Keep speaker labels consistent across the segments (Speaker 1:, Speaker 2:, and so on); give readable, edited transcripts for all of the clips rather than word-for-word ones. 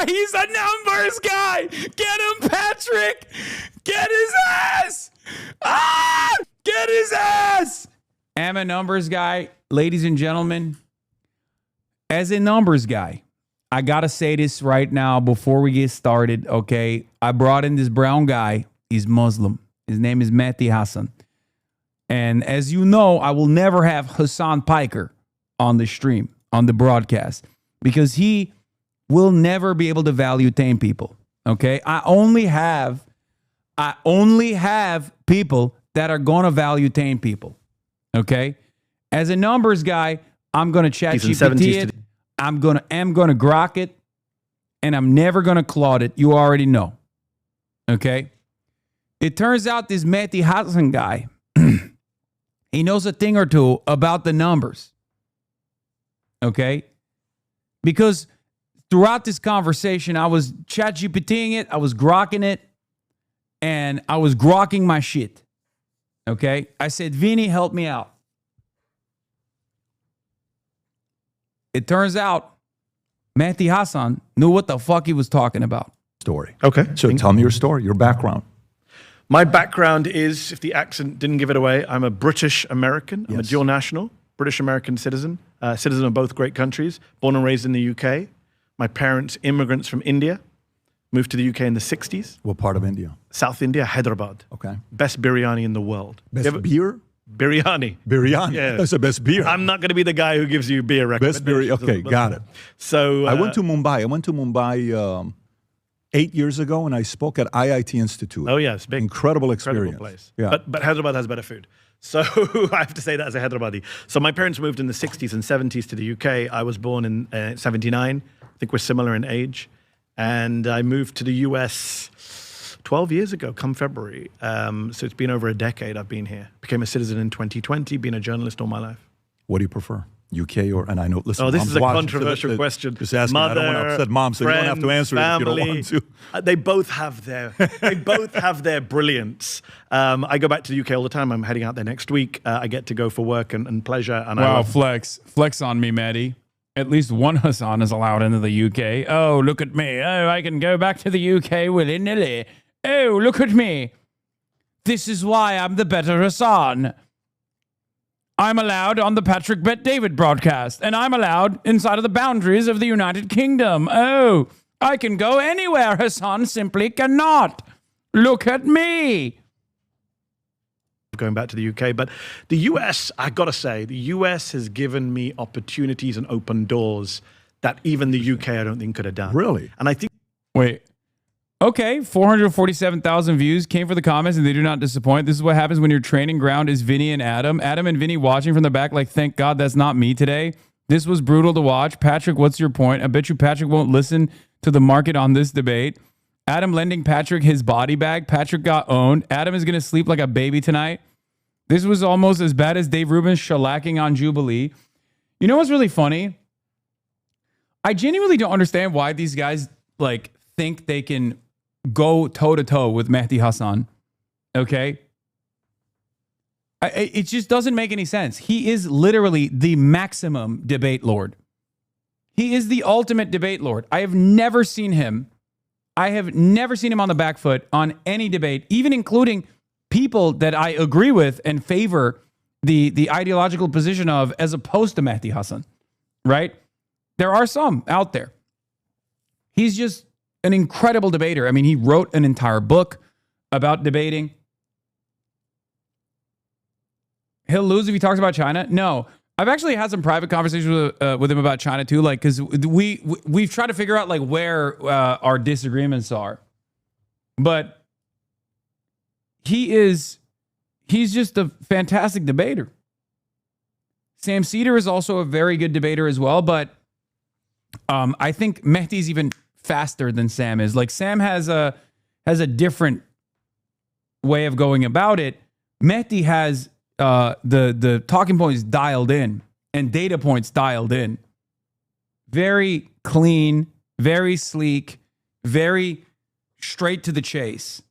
Speaker 1: He's a numbers guy. Get him, Patrick. Get his ass. Get his ass. I'm a numbers guy. Ladies and gentlemen, as a numbers guy, I got to say this right now before we get started, okay? I brought in this brown guy. He's Muslim. His name is Mehdi Hasan. And as you know, I will never have Hasan Piker on the stream, on the broadcast, because he will never be able to value tame people, okay? I only have people that are going to value tame people, okay? As a numbers guy, I'm going to chat GPT it. I'm going to grok it, and I'm never going to Claude it. You already know, okay? It turns out this Mehdi Hasan guy, he knows a thing or two about the numbers, okay? Because throughout this conversation, I was chat GPTing it, I was grokking it, and I was grokking my shit, okay? I said, Vinny, help me out. It turns out Mehdi Hasan knew what the fuck he was talking about.
Speaker 2: Story.
Speaker 3: Okay.
Speaker 2: So tell me your story, your background.
Speaker 3: My background is, if the accent didn't give it away, I'm a British American. I'm a dual national, British American citizen, citizen of both great countries, born and raised in the UK. My parents, immigrants from India, moved to the UK in the 60s.
Speaker 2: What part of India?
Speaker 3: South India, Hyderabad.
Speaker 2: Okay.
Speaker 3: Best biryani in the world.
Speaker 2: Best beer?
Speaker 3: Biryani.
Speaker 2: Biryani.
Speaker 3: Yeah.
Speaker 2: That's the best beer.
Speaker 3: I'm not going to be the guy who gives you beer recommendations.
Speaker 2: Best beer. Okay, got it.
Speaker 3: So
Speaker 2: I went to Mumbai 8 years ago, and I spoke at IIT Institute.
Speaker 3: Oh, yeah, it's big.
Speaker 2: Incredible experience.
Speaker 3: Incredible place.
Speaker 2: Yeah.
Speaker 3: But Hyderabad has better food. So I have to say that as a Hyderabadi. So my parents moved in the 60s and 70s to the UK. I was born in 79. I think we're similar in age. And I moved to the US 12 years ago, come February. So it's been over a decade I've been here. Became a citizen in 2020, been a journalist all my life.
Speaker 2: What do you prefer? UK or, and I know, listen,
Speaker 3: oh, this
Speaker 2: Mom's
Speaker 3: is a
Speaker 2: watching,
Speaker 3: controversial question.
Speaker 2: Just asking,
Speaker 3: Mother,
Speaker 2: I don't want to upset Mom, so
Speaker 3: friends,
Speaker 2: you don't have to answer
Speaker 3: family,
Speaker 2: it if you don't want to.
Speaker 3: They both have their brilliance. I go back to the UK all the time. I'm heading out there next week. I get to go for work and pleasure. And
Speaker 1: wow, flex on me, Mehdi. At least one Hasan is allowed into the UK. Oh, look at me. Oh, I can go back to the UK willy-nilly. Oh, look at me. This is why I'm the better Hasan. I'm allowed on the Patrick Bet David broadcast, and I'm allowed inside of the boundaries of the United Kingdom. Oh, I can go anywhere. Hasan simply cannot. Look at me.
Speaker 3: Going back to the UK, but the US, I gotta say, the US has given me opportunities and open doors that even the UK I don't think could have done.
Speaker 2: Really?
Speaker 3: And I think...
Speaker 1: Wait. Okay, 447,000 views came for the comments, and they do not disappoint. This is what happens when your training ground is Vinny and Adam. Adam and Vinny watching from the back like, thank God that's not me today. This was brutal to watch. Patrick, what's your point? I bet you Patrick won't listen to the market on this debate. Adam lending Patrick his body bag. Patrick got owned. Adam is going to sleep like a baby tonight. This was almost as bad as Dave Rubin shellacking on Jubilee. You know what's really funny? I genuinely don't understand why these guys like think they can go toe-to-toe with Mehdi Hasan, okay? It just doesn't make any sense. He is literally the maximum debate lord. He is the ultimate debate lord. I have never seen him on the back foot on any debate, even including people that I agree with and favor the ideological position of as opposed to Mehdi Hasan, right? There are some out there. He's just an incredible debater. I mean, he wrote an entire book about debating. He'll lose if he talks about China. No, I've actually had some private conversations with him about China too. Like, because we've tried to figure out like where our disagreements are, but he's just a fantastic debater. Sam Cedar is also a very good debater as well, but I think Mehdi's even faster than Sam is. Like, Sam has a different way of going about it. Mehdi has the talking points dialed in and data points dialed in. Very clean, very sleek, very straight to the chase.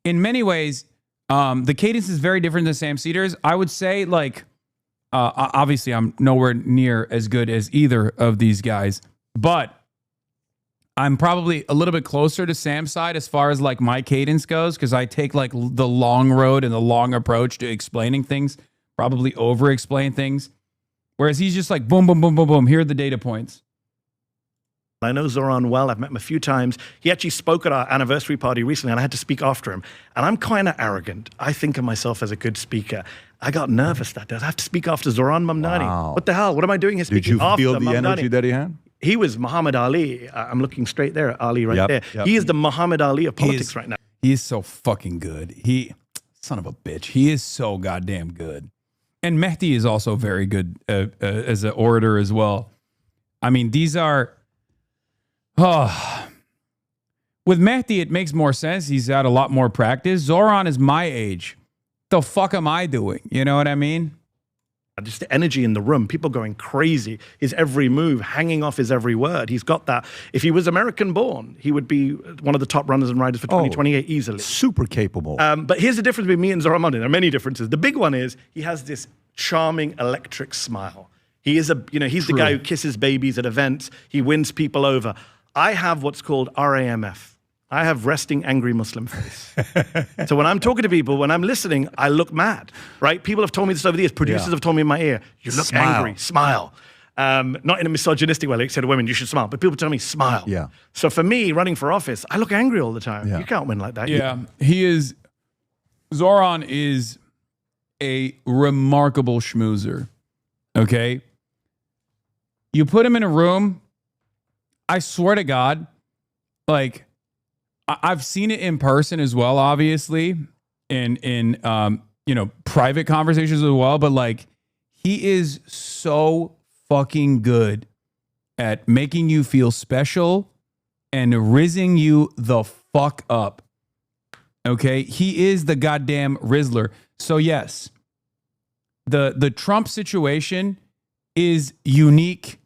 Speaker 1: In many ways, the cadence is very different than Sam Cedar's. I would say, like, obviously I'm nowhere near as good as either of these guys, but I'm probably a little bit closer to Sam's side as far as like my cadence goes, because I take like the long road and the long approach to explaining things, probably over explain things. Whereas he's just like boom, boom, boom, boom, boom. Here are the data points.
Speaker 3: I know Zoran well. I've met him a few times. He actually spoke at our anniversary party recently, and I had to speak after him. And I'm kind of arrogant. I think of myself as a good speaker. I got nervous that day. I have to speak after Zoran Mamdani.
Speaker 2: Wow.
Speaker 3: What the hell? What am I doing here speaking after
Speaker 2: Did you feel the
Speaker 3: Mamdani?
Speaker 2: energy that he had?
Speaker 3: He was Muhammad Ali. I'm looking straight there at Ali right
Speaker 2: Yep,
Speaker 3: there.
Speaker 2: yep.
Speaker 3: He is the Muhammad Ali of politics right now.
Speaker 1: He is so fucking good. Son of a bitch. He is so goddamn good. And Mehdi is also very good as an orator as well. I mean, these are... With Mehdi, it makes more sense. He's had a lot more practice. Zoran is my age. The fuck am I doing? You know what I mean?
Speaker 3: Just the energy in the room, people going crazy, his every move, hanging off his every word. He's got that. If he was American born, he would be one of the top runners and riders for 2028 easily.
Speaker 2: Super capable.
Speaker 3: But here's the difference between me and Zoran Mamdani. There are many differences. The big one is he has this charming electric smile. He is he's the guy who kisses babies at events. He wins people over. I have what's called RAMF. I have resting angry Muslim face. So when I'm talking to people, when I'm listening, I look mad, right? People have told me this over the years. Producers have told me in my ear, you look angry, smile. Not in a misogynistic way, like said to women, you should smile. But people tell me, smile.
Speaker 2: Yeah.
Speaker 3: So for me, running for office, I look angry all the time.
Speaker 2: Yeah.
Speaker 3: You can't win like that.
Speaker 1: Yeah, Zoran is a remarkable schmoozer, okay? You put him in a room, I swear to God, like, I've seen it in person as well, obviously, in private conversations as well, but like, he is so fucking good at making you feel special and rizzing you the fuck up. Okay? He is the goddamn Rizzler. So yes, the Trump situation is unique.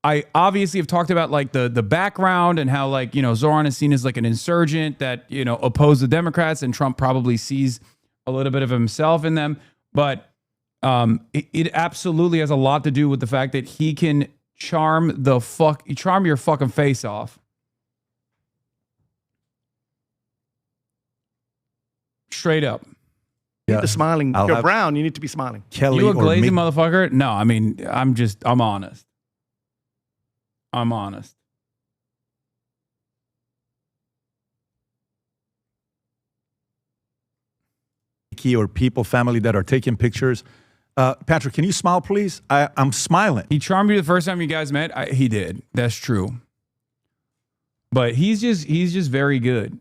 Speaker 1: I obviously have talked about like the background and how like, Zoran is seen as like an insurgent that, oppose the Democrats, and Trump probably sees a little bit of himself in them. But it absolutely has a lot to do with the fact that he can charm your fucking face off. Straight up.
Speaker 3: You need the smiling.
Speaker 2: I'll
Speaker 3: You're
Speaker 2: have
Speaker 3: brown, you need to be smiling.
Speaker 2: Kelly
Speaker 1: You a
Speaker 2: or
Speaker 1: glazing
Speaker 2: Mick-
Speaker 1: motherfucker? No, I mean, I'm honest. I'm honest.
Speaker 2: or people, family that are taking pictures. Patrick, can you smile, please? I'm smiling.
Speaker 1: He charmed you the first time you guys met. He did. That's true. But he's just very good.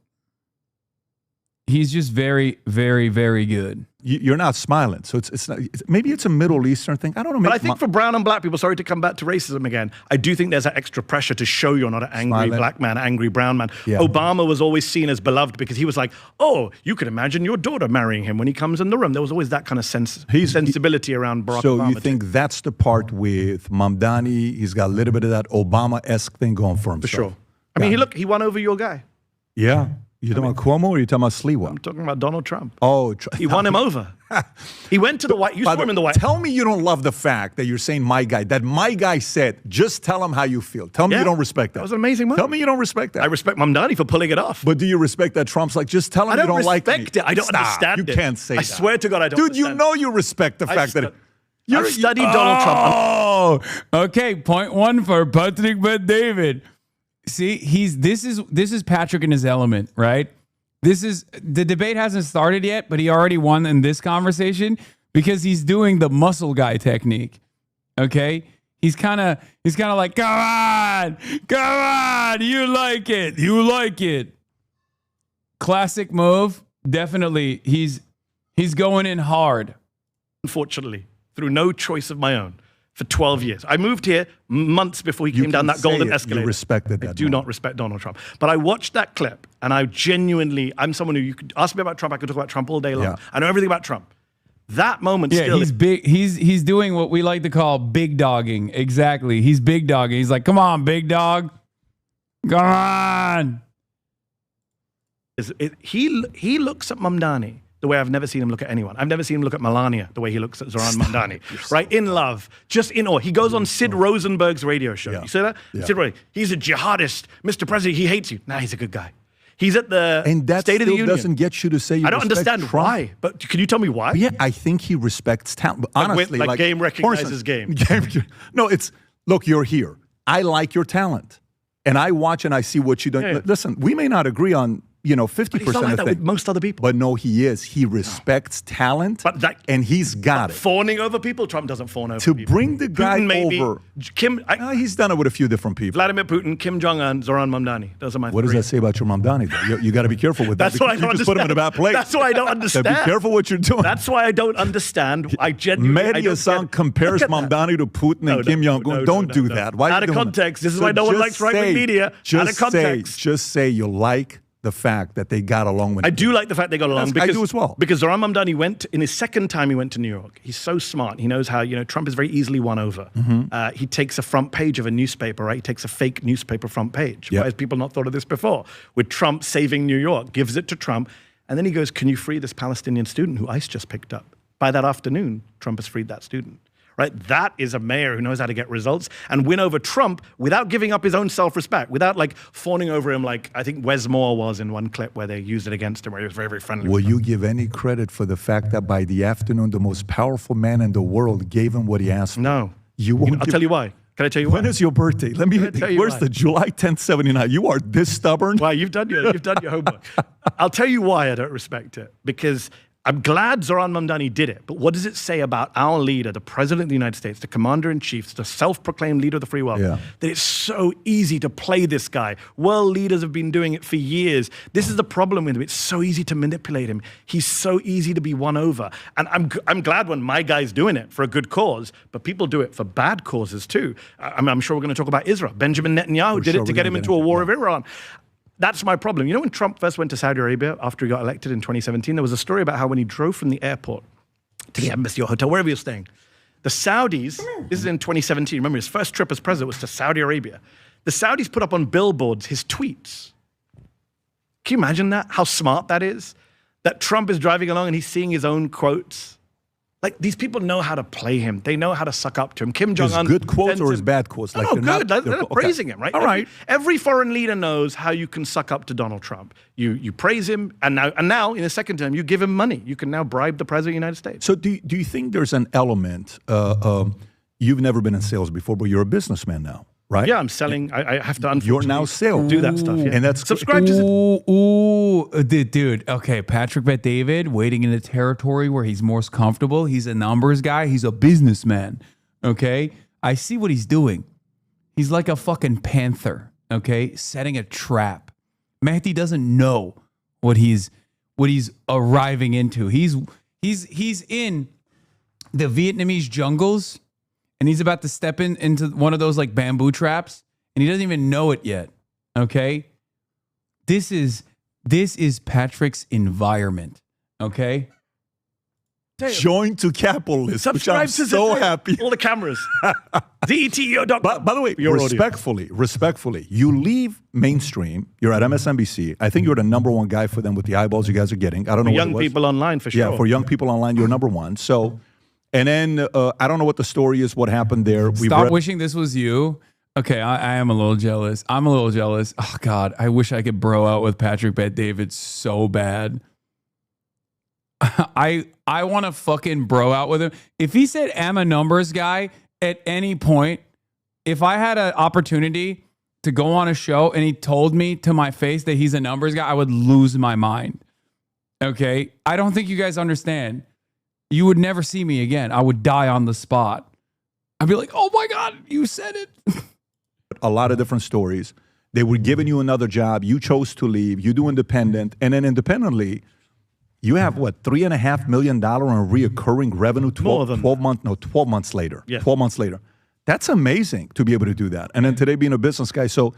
Speaker 1: He's just very, very, very good.
Speaker 2: You're not smiling, so it's not. Maybe it's a Middle Eastern thing. I don't know.
Speaker 3: But I think for brown and black people, sorry to come back to racism again, I do think there's that extra pressure to show you're not an angry
Speaker 2: Smiling.
Speaker 3: black man, angry brown man.
Speaker 2: Yeah.
Speaker 3: Obama was always seen as beloved because he was like, oh, you could imagine your daughter marrying him when he comes in the room. There was always that kind of sensibility around Barack
Speaker 2: So
Speaker 3: Obama.
Speaker 2: you think that's the part with Mamdani? He's got a little bit of that Obama-esque thing going for himself.
Speaker 3: For sure. I mean, he won over your guy.
Speaker 2: Yeah. You talking about Cuomo or you talking about Sliwa?
Speaker 3: I'm talking about Donald Trump.
Speaker 2: Oh,
Speaker 3: He won him over. He went to the White. You saw him in the White.
Speaker 2: Tell me you don't love the fact that you're saying my guy. That my guy said, just tell him how you feel. Tell me you don't respect that.
Speaker 3: That was an amazing move.
Speaker 2: Tell me you don't respect that.
Speaker 3: I respect Mamdani for pulling it off.
Speaker 2: But do you respect that Trump's like, just tell him you don't like me?
Speaker 3: I don't respect it. I don't understand it.
Speaker 2: You can't say that.
Speaker 3: I swear to God, I don't
Speaker 2: Dude, you
Speaker 3: understand
Speaker 2: know you respect the fact that...
Speaker 3: I've studied Donald Trump.
Speaker 1: Oh, okay. Point one for Patrick Bet David. See, this is Patrick in his element, right? The debate hasn't started yet, but he already won in this conversation because he's doing the muscle guy technique. Okay? He's kind of like, come on, you like it. Classic move. Definitely, he's going in hard.
Speaker 3: Unfortunately, through no choice of my own, for 12 years. I moved here months before he came down that golden escalator.
Speaker 2: You respected that.
Speaker 3: I do not respect Donald Trump. But I watched that clip, and I'm someone who, you could ask me about Trump, I could talk about Trump all day long.
Speaker 2: Yeah.
Speaker 3: I know everything about Trump. That moment still...
Speaker 1: he's big. He's doing what we like to call big dogging. Exactly. He's big dogging. He's like, come on, big dog. Come on.
Speaker 3: He looks at Mamdani the way I've never seen him look at anyone. I've never seen him look at Melania the way he looks at Zoran Mamdani. Right? In love, just in awe. He goes on Sid Rosenberg's radio show. You see that? Sid Rosenberg, he's a jihadist. Mr. President, he hates you. Nah, he's a good guy. He's at the
Speaker 2: and that
Speaker 3: State of the Union.
Speaker 2: Doesn't get you to say you
Speaker 3: I don't understand
Speaker 2: Trump.
Speaker 3: why, but can you tell me why?
Speaker 2: Yeah, I think he respects talent. Honestly,
Speaker 3: like game recognizes game.
Speaker 2: No, look, you're here. I like your talent, and I watch and I see what you do.
Speaker 3: Yeah.
Speaker 2: Listen, we may not agree on 50%
Speaker 3: He's not like that with most other people.
Speaker 2: but no, he is. He respects talent, and he's got it.
Speaker 3: Fawning over people, Trump doesn't fawn over
Speaker 2: To
Speaker 3: people.
Speaker 2: bring the guy
Speaker 3: Putin maybe,
Speaker 2: over, he's done it with a few different people.
Speaker 3: Vladimir Putin, Kim Jong-un, Zoran Mamdani. Those are my
Speaker 2: What
Speaker 3: three.
Speaker 2: does that say about your Mamdani, though? You got to be careful with that.
Speaker 3: That's why I don't
Speaker 2: you just put him in a bad place.
Speaker 3: That's why I don't understand.
Speaker 2: So be careful what you're doing.
Speaker 3: That's why I don't understand. I genuinely
Speaker 2: Mehdi Hasan compares Mamdani to Putin and Kim Jong-un. Don't do that. Why
Speaker 3: out of context. This is why no one likes right-wing media. Out of context.
Speaker 2: Just say you like the fact that they got along with
Speaker 3: I do like the fact they got along. Because,
Speaker 2: I do as well.
Speaker 3: Because Zoran Mamdani went, in his second time he went to New York. He's so smart. He knows how, Trump is very easily won over. He takes a front page of a newspaper, right? He takes a fake newspaper front page. Why has people not thought of this before? With Trump saving New York, gives it to Trump. And then he goes, can you free this Palestinian student who ICE just picked up? By that afternoon, Trump has freed that student. Right? That is a mayor who knows how to get results and win over Trump without giving up his own self-respect, without like fawning over him like I think Wes Moore was in one clip where they used it against him where he was very, very friendly.
Speaker 2: Will you give any credit for the fact that by the afternoon, the most powerful man in the world gave him what he asked for?
Speaker 3: No.
Speaker 2: You won't.
Speaker 3: I'll tell you why. Can I tell you why?
Speaker 2: When is your birthday? Let me. Where's the July 10th, 79? You are this stubborn.
Speaker 3: Wow, you've done your homework. I'll tell you why I don't respect it. Because I'm glad Zoran Mamdani did it, but what does it say about our leader, the President of the United States, the Commander-in-Chief, the self-proclaimed leader of the free world, that it's so easy to play this guy? World leaders have been doing it for years. This is the problem with him. It's so easy to manipulate him. He's so easy to be won over. And I'm glad when my guy's doing it for a good cause, but people do it for bad causes too. I'm sure we're going to talk about Israel. Benjamin Netanyahu did it to get him into a war with Iran. That's my problem. When Trump first went to Saudi Arabia after he got elected in 2017, there was a story about how when he drove from the airport to the embassy or hotel, wherever he was staying, the Saudis, this is in 2017, remember his first trip as president was to Saudi Arabia. The Saudis put up on billboards his tweets. Can you imagine that? How smart that is? That Trump is driving along and he's seeing his own quotes. Like, these people know how to play him. They know how to suck up to him. Kim Jong-un.
Speaker 2: Good quotes or his bad quotes?
Speaker 3: Like good. They're praising him, right?
Speaker 2: All right.
Speaker 3: Every foreign leader knows how you can suck up to Donald Trump. You praise him, and now in the second term, you give him money. You can now bribe the president of the United States.
Speaker 2: So do you think there's an element, you've never been in sales before, but you're a businessman now, right?
Speaker 3: Yeah, I'm selling. I have to unfortunately
Speaker 2: You're now sales.
Speaker 3: do that stuff. Yeah.
Speaker 2: And that's
Speaker 3: subscribe to
Speaker 1: Dude. Okay, Patrick Bet David wading into territory where he's most comfortable. He's a numbers guy. He's a businessman. Okay, I see what he's doing. He's like a fucking panther. Okay, setting a trap. Mehdi doesn't know what he's arriving into. He's in the Vietnamese jungles. And he's about to step into one of those like bamboo traps, and he doesn't even know it yet. Okay, this is Patrick's environment. Okay,
Speaker 2: join to capitalists, which I'm so happy.
Speaker 3: All the cameras. ZETEO.com.
Speaker 2: By the way, respectfully, you leave mainstream. You're at MSNBC. I think you're the #1 guy for them with the eyeballs you guys are getting. I don't know.
Speaker 3: Young people online for sure.
Speaker 2: Yeah, for young people online, you're #1. So. And then I don't know what the story is, what happened there.
Speaker 1: Stop wishing this was you. Okay, I am a little jealous. I'm a little jealous. Oh, God, I wish I could bro out with Patrick Bet David so bad. I want to fucking bro out with him. If he said, I'm a numbers guy at any point, if I had an opportunity to go on a show and he told me to my face that he's a numbers guy, I would lose my mind. Okay? I don't think you guys understand. You would never see me again. I would die on the spot. I'd be like, oh my God, you said it.
Speaker 2: A lot of different stories. They were giving you another job. You chose to leave. You do independent. And then independently, you have what, $3.5 million in reoccurring revenue 12 months later. Yeah. 12 months later. That's amazing to be able to do that. And then today being a business guy. So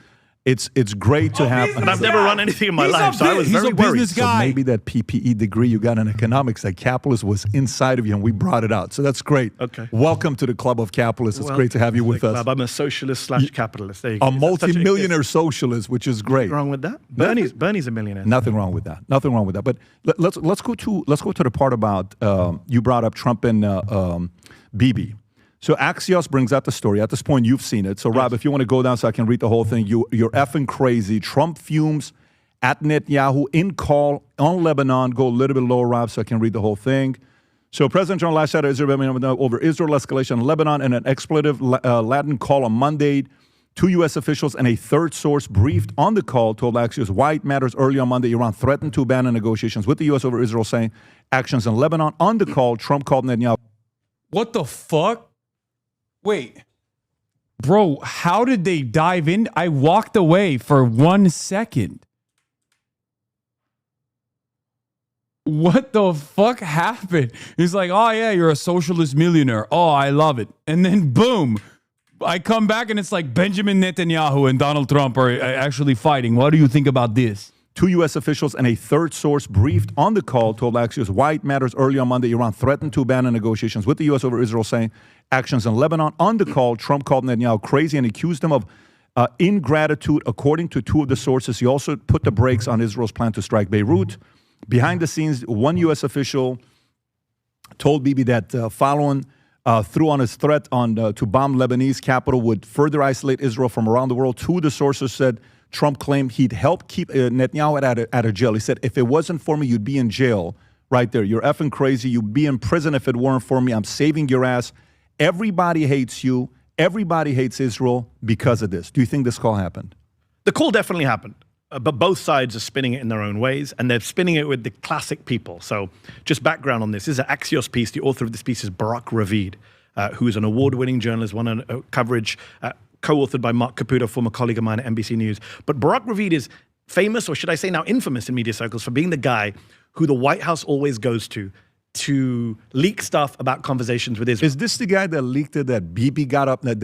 Speaker 2: it's great to have.
Speaker 3: And I've never run anything in my life, so I was
Speaker 1: he's
Speaker 3: very
Speaker 1: a
Speaker 3: worried.
Speaker 1: business guy.
Speaker 2: So maybe that PPE degree you got in economics, that capitalist was inside of you, and we brought it out. So that's great.
Speaker 3: Okay.
Speaker 2: Welcome to the Club of Capitalists. It's great to have you with us.
Speaker 3: I'm a socialist/capitalist. There you go.
Speaker 2: A multi-millionaire socialist, which is great.
Speaker 3: Wrong with that? Bernie's a millionaire.
Speaker 2: Nothing wrong with that. Nothing wrong with that. But let's go to the part about you brought up Trump and Bibi. So Axios brings out the story. At this point, you've seen it. So Rob, if you want to go down so I can read the whole thing, you're effing crazy. Trump fumes at Netanyahu in call on Lebanon. Go a little bit lower, Rob, so I can read the whole thing. So President Trump last night over Israel escalation in Lebanon and an expletive Latin call on Monday. Two U.S. officials and a third source briefed on the call told Axios why it matters. Early on Monday, Iran threatened to abandon negotiations with the U.S. over Israel, saying actions in Lebanon. On the call, Trump called Netanyahu.
Speaker 1: What the fuck? Wait. Bro, how did they dive in? I walked away for 1 second. What the fuck happened? He's like, oh yeah, you're a socialist millionaire. Oh, I love it. And then boom, I come back and it's like Benjamin Netanyahu and Donald Trump are actually fighting. What do you think about this?
Speaker 2: Two U.S. officials and a third source briefed on the call told Axios why it matters. Early on Monday, Iran threatened to abandon negotiations with the U.S. over Israel, saying actions in Lebanon. On the call, Trump called Netanyahu crazy and accused him of ingratitude. According to two of the sources, he also put the brakes on Israel's plan to strike Beirut. Behind the scenes, one U.S. official told Bibi that following through on his threat to bomb Lebanese capital would further isolate Israel from around the world. Two of the sources said Trump claimed he'd help keep Netanyahu at a jail. He said, if it wasn't for me, you'd be in jail right there. You're effing crazy. You'd be in prison if it weren't for me. I'm saving your ass. Everybody hates you. Everybody hates Israel because of this. Do you think this call happened?
Speaker 3: The call definitely happened. But both sides are spinning it in their own ways, and they're spinning it with the classic people. So just background on this. This is an Axios piece. The author of this piece is Barak Ravid, who is an award-winning journalist, won a coverage, co-authored by Mark Caputo, former colleague of mine at NBC News. But Barak Ravid is famous, or should I say now infamous in media circles, for being the guy who the White House always goes to leak stuff about conversations with Israel.
Speaker 2: Is this the guy that leaked it that Bibi got up, that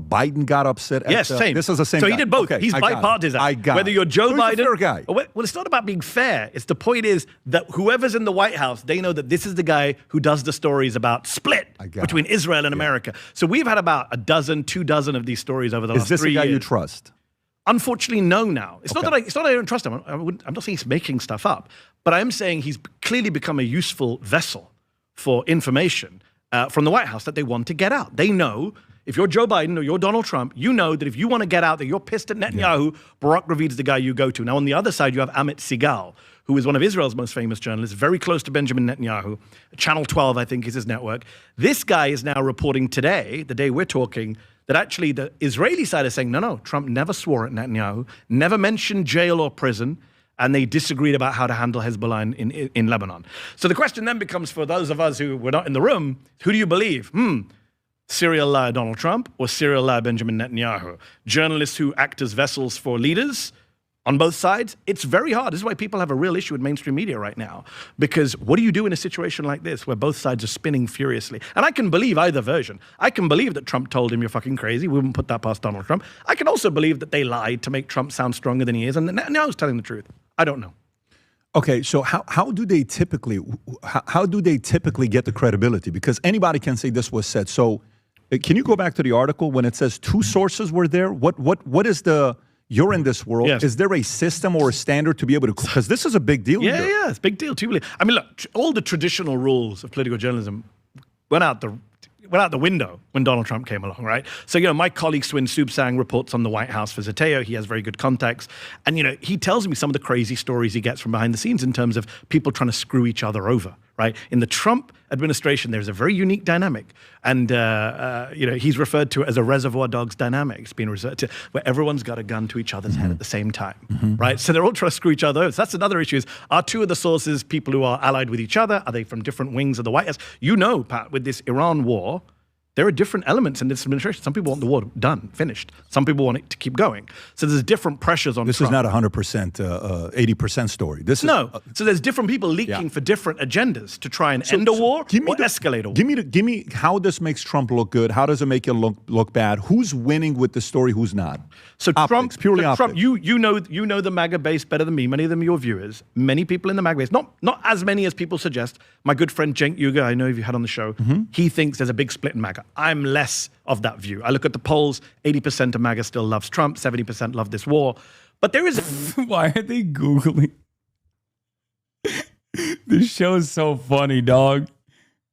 Speaker 2: Biden got upset at?
Speaker 3: Yes, same.
Speaker 2: This is the same
Speaker 3: So
Speaker 2: guy.
Speaker 3: he did both.
Speaker 2: Okay,
Speaker 3: He's bipartisan.
Speaker 2: I got
Speaker 3: Whether you're Joe
Speaker 2: He's a
Speaker 3: Biden.
Speaker 2: fair guy.
Speaker 3: Well, it's not about being fair. It's the point is that whoever's in the White House, they know that this is the guy who does the stories about split between Israel and America. So we've had about 2 dozen of these stories over the last 3 years.
Speaker 2: Is this a guy you trust?
Speaker 3: Unfortunately, no. Now it's not that I don't trust him. I'm not saying he's making stuff up, but I'm saying he's clearly become a useful vessel for information from the White House that they want to get out. They know if you're Joe Biden or you're Donald Trump, you know that if you want to get out that you're pissed at Netanyahu, Barak Ravid's the guy you go to. Now on the other side, you have Amit Sigal, who is one of Israel's most famous journalists, very close to Benjamin Netanyahu. Channel 12, I think, is his network. This guy is now reporting today, the day we're talking, that actually the Israeli side is saying, no, Trump never swore at Netanyahu, never mentioned jail or prison, and they disagreed about how to handle Hezbollah in Lebanon. So the question then becomes, for those of us who were not in the room, who do you believe? Serial liar Donald Trump or serial liar Benjamin Netanyahu? Journalists who act as vessels for leaders on both sides? It's very hard. This is why people have a real issue with mainstream media right now. Because what do you do in a situation like this where both sides are spinning furiously? And I can believe either version. I can believe that Trump told him you're fucking crazy. We wouldn't put that past Donald Trump. I can also believe that they lied to make Trump sound stronger than he is, and Netanyahu's telling the truth. I don't know.
Speaker 2: Okay, so how do they typically get the credibility? Because anybody can say this was said. So can you go back to the article when it says two sources were there? What is the, you're in this world.
Speaker 3: Yes.
Speaker 2: Is there a system or a standard to be able to, because this is a big deal.
Speaker 3: Yeah, it's a big deal too. I mean, look, all the traditional rules of political journalism went out the window when Donald Trump came along, right? So, my colleague Swin Subsang reports on the White House for Zateo. He has very good contacts. And, he tells me some of the crazy stories he gets from behind the scenes in terms of people trying to screw each other over, right? In the Trump administration, there's a very unique dynamic. And, he's referred to it as a Reservoir Dogs dynamic. It's been referred to where everyone's got a gun to each other's head at the same time, right? So they're all trying to screw each other over. So that's another issue is, are two of the sources people who are allied with each other? Are they from different wings of the White House? Pat, with this Iran war, There are different elements in this administration. Some people want the war done, finished. Some people want it to keep going. So there's different pressures on
Speaker 2: This
Speaker 3: Trump.
Speaker 2: is not 100%, 80% story. This
Speaker 3: No.
Speaker 2: is
Speaker 3: So there's different people leaking for different agendas to try and end a war or escalate a war.
Speaker 2: Give me how this makes Trump look good. How does it make it look bad? Who's winning with the story? Who's not?
Speaker 3: So
Speaker 2: Optics, purely
Speaker 3: Trump,
Speaker 2: optics.
Speaker 3: you know the MAGA base better than me. Many of them are your viewers. Many people in the MAGA base, not as many as people suggest. My good friend Cenk Uygur, I know you had on the show. He thinks there's a big split in MAGA. I'm less of that view. I look at the polls. 80% of MAGA still loves Trump. 70% love this war. But there is.
Speaker 1: Why are they Googling? This show is so funny, dog.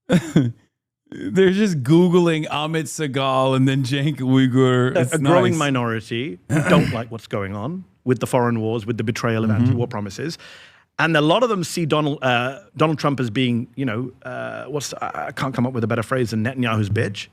Speaker 1: They're just Googling Amit Segal and then Cenk Uygur. It's
Speaker 3: a growing
Speaker 1: nice.
Speaker 3: minority who don't like what's going on with the foreign wars, with the betrayal of anti-war promises. And a lot of them see Donald Trump as being, I can't come up with a better phrase than Netanyahu's bitch.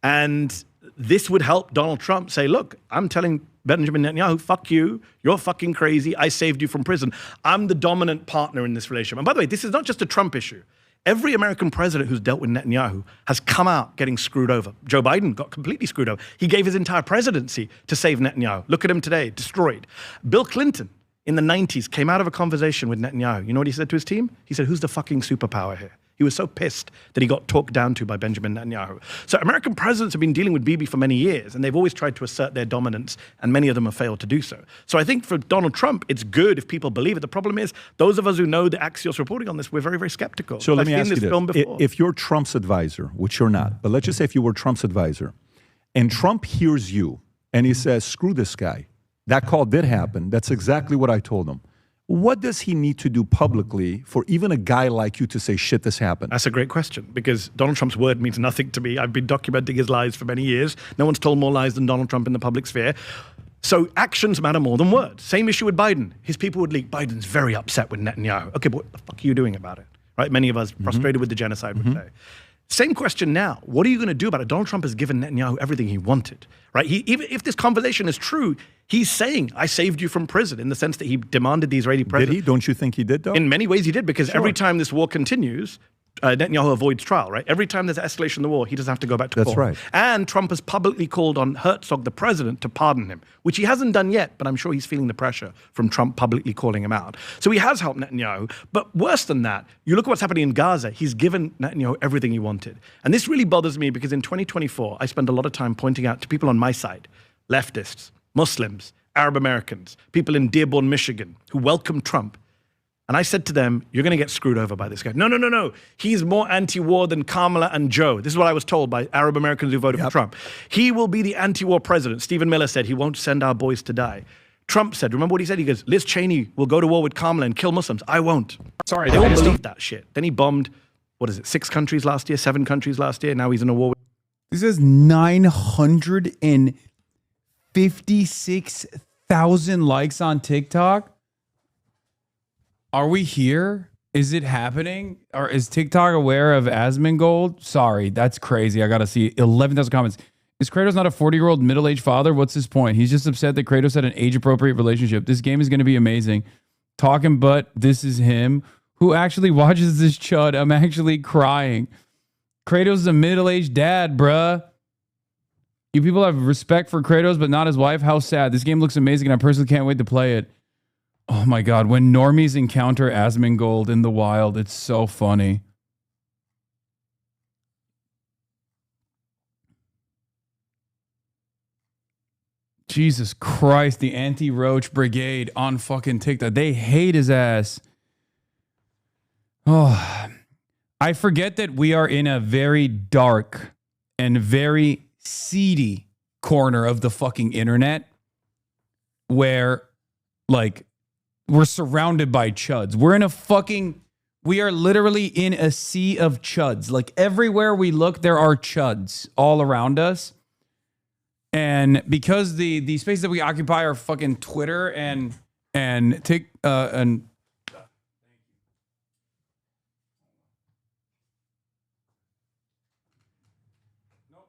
Speaker 3: And this would help Donald Trump say, look, I'm telling Benjamin Netanyahu, fuck you, you're fucking crazy, I saved you from prison. I'm the dominant partner in this relationship. And by the way, this is not just a Trump issue. Every American president who's dealt with Netanyahu has come out getting screwed over. Joe Biden got completely screwed over. He gave his entire presidency to save Netanyahu. Look at him today, destroyed. Bill Clinton in the 90s came out of a conversation with Netanyahu. You know what he said to his team? He said, who's the fucking superpower here? He was so pissed that he got talked down to by Benjamin Netanyahu. So American presidents have been dealing with Bibi for many years, and they've always tried to assert their dominance, and many of them have failed to do so. So I think for Donald Trump, it's good if people believe it. The problem is, those of us who know the Axios reporting on this, we're very, very skeptical.
Speaker 2: So let me
Speaker 3: I've
Speaker 2: ask
Speaker 3: seen
Speaker 2: you
Speaker 3: this film
Speaker 2: this.
Speaker 3: before.
Speaker 2: If you're Trump's advisor, which you're not, but let's just say if you were Trump's advisor, and Trump hears you, and he says, screw this guy. That call did happen. That's exactly what I told him. What does he need to do publicly for even a guy like you to say, shit, this happened?
Speaker 3: That's a great question, because Donald Trump's word means nothing to me. I've been documenting his lies for many years. No one's told more lies than Donald Trump in the public sphere. So actions matter more than words. Same issue with Biden. His people would leak, Biden's very upset with Netanyahu. Okay, but what the fuck are you doing about it? Right? Many of us frustrated with the genocide would say. Same question now. What are you going to do about it? Donald Trump has given Netanyahu everything he wanted, right? Even if this conversation is true, he's saying, I saved you from prison, in the sense that he demanded the Israeli president.
Speaker 2: Did he? Don't you think he did, though?
Speaker 3: In many ways he did, because every time this war continues, Netanyahu avoids trial, right? Every time there's escalation in the war, he doesn't have to go back to court.
Speaker 2: That's right.
Speaker 3: And Trump has publicly called on Herzog, the president, to pardon him, which he hasn't done yet, but I'm sure he's feeling the pressure from Trump publicly calling him out. So he has helped Netanyahu. But worse than that, you look at what's happening in Gaza, he's given Netanyahu everything he wanted. And this really bothers me, because in 2024, I spend a lot of time pointing out to people on my side, leftists, Muslims, Arab Americans, people in Dearborn, Michigan, who welcome Trump. And I said to them, you're going to get screwed over by this guy. No. He's more anti-war than Kamala and Joe. This is what I was told by Arab Americans who voted for Trump. He will be the anti-war president. Stephen Miller said he won't send our boys to die. Trump said, remember what he said? He goes, Liz Cheney will go to war with Kamala and kill Muslims. I won't.
Speaker 1: Sorry,
Speaker 3: They all believe that shit. Then he bombed, 6 countries last year, 7 countries last year. Now he's in a war with...
Speaker 1: This is 956,000 likes on TikTok. Are we here? Is it happening? Or is TikTok aware of Asmongold? Sorry, that's crazy. I got to see 11,000 comments. Is Kratos not a 40-year-old middle-aged father? What's his point? He's just upset that Kratos had an age-appropriate relationship. This game is going to be amazing. Talking but this is him. Who actually watches this chud? I'm actually crying. Kratos is a middle-aged dad, bruh. You people have respect for Kratos, but not his wife? How sad. This game looks amazing, and I personally can't wait to play it. Oh my God, when normies encounter Asmongold in the wild, it's so funny. Jesus Christ, the anti-roach brigade on fucking TikTok. They hate his ass. Oh, I forget that we are in a very dark and very seedy corner of the fucking internet where, like, we're surrounded by chuds. We are literally in a sea of chuds. Like, everywhere we look, there are chuds all around us. And because the spaces that we occupy are fucking Twitter and and nope,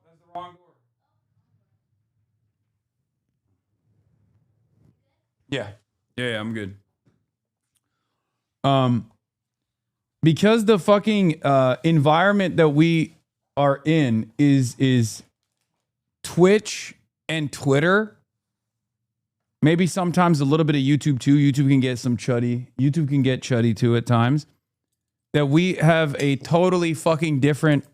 Speaker 1: that's the wrong door. Yeah, I'm good. Because the fucking environment that we are in is Twitch and Twitter. Maybe sometimes a little bit of YouTube too. YouTube can get some chuddy. YouTube can get chuddy too at times. That we have a totally fucking different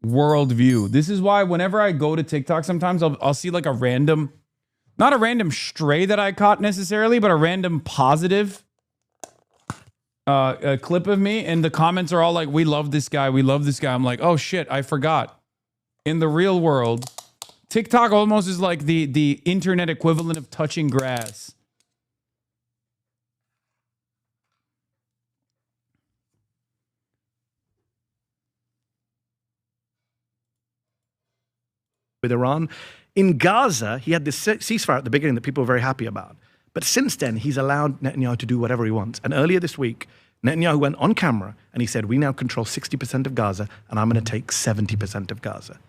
Speaker 1: worldview. This is why whenever I go to TikTok, sometimes I'll see like a random, not a random stray that I caught necessarily, but a random positive a clip of me, and the comments are all like, we love this guy, we love this guy. I'm like, oh shit, I forgot. In the real world, TikTok almost is like the internet equivalent of touching grass.
Speaker 3: With Iran. In Gaza, he had this ceasefire at the beginning that people were very happy about. But since then, he's allowed Netanyahu to do whatever he wants. And earlier this week, Netanyahu went on camera and he said, we now control 60% of Gaza and I'm going to take 70% of Gaza.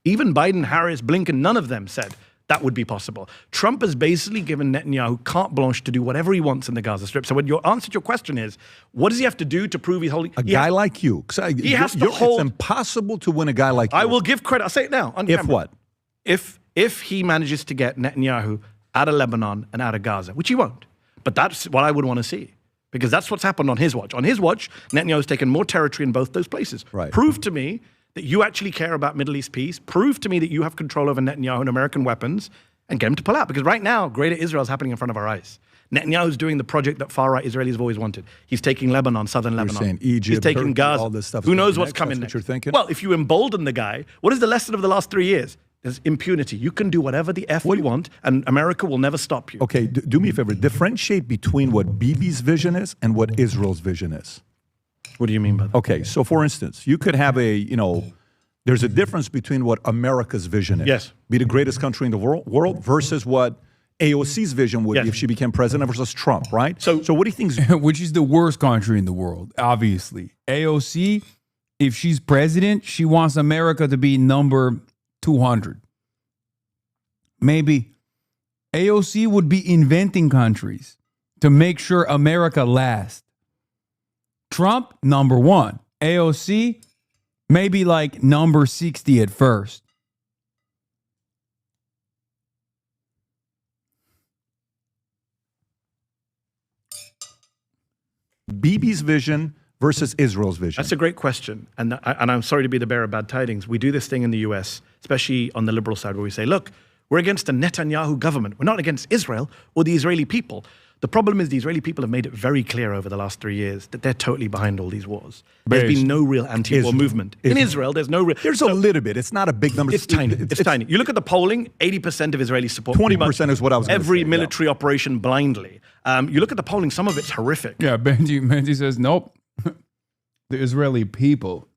Speaker 3: Even Biden, Harris, Blinken, none of them said that would be possible. Trump has basically given Netanyahu carte blanche to do whatever he wants in the Gaza Strip. So when your answer to your question is, what does he have to do to prove he's holding?
Speaker 2: A guy like you.
Speaker 3: He has to hold.
Speaker 2: It's impossible to win a guy like you.
Speaker 3: I will give credit. I'll say it now. On
Speaker 2: If
Speaker 3: camera.
Speaker 2: what?
Speaker 3: If he manages to get Netanyahu out of Lebanon and out of Gaza, which he won't. But that's what I would want to see, because that's what's happened on his watch. On his watch, Netanyahu's taken more territory in both those places.
Speaker 2: Right.
Speaker 3: Prove to me that you actually care about Middle East peace. Prove to me that you have control over Netanyahu and American weapons, and get him to pull out. Because right now, Greater Israel is happening in front of our eyes. Netanyahu's doing the project that far-right Israelis have always wanted. He's taking Lebanon, southern Lebanon.
Speaker 2: Saying Egypt,
Speaker 3: he's taking
Speaker 2: Turkey,
Speaker 3: Gaza.
Speaker 2: all this stuff.
Speaker 3: Who knows what's
Speaker 2: Next,
Speaker 3: coming
Speaker 2: that's
Speaker 3: next?
Speaker 2: what you're thinking?
Speaker 3: Well, if you embolden the guy, what is the lesson of the last 3 years? There's impunity. You can do whatever the F you want, and America will never stop you.
Speaker 2: Okay, do me a favor. Differentiate between what Bibi's vision is and what Israel's vision is.
Speaker 3: What do you mean by that?
Speaker 2: Okay, so for instance, you could have there's a difference between what America's vision is.
Speaker 3: Yes.
Speaker 2: Be the greatest country in the world versus what AOC's vision would be if she became president versus Trump, right? So what do you think?
Speaker 1: Which is the worst country in the world, obviously. AOC, if she's president, she wants America to be number 200. Maybe AOC would be inventing countries to make sure America lasts. Trump, number 1. AOC, maybe like number 60 at first.
Speaker 2: Bibi's vision versus Israel's vision.
Speaker 3: That's a great question. And I'm sorry to be the bearer of bad tidings. We do this thing in the US, especially on the liberal side, where we say, look, we're against the Netanyahu government. We're not against Israel or the Israeli people. The problem is the Israeli people have made it very clear over the last 3 years that they're totally behind all these wars. There's been no real anti-war movement. In Israel, there's no real...
Speaker 2: There's a little bit. It's not a big number.
Speaker 3: It's tiny. It's tiny. You look at the polling, 80% of Israelis support
Speaker 2: 20% is what I was going to say.
Speaker 3: every military operation blindly. You look at the polling, some of it's horrific.
Speaker 1: Yeah, Benji says, nope. The Israeli people.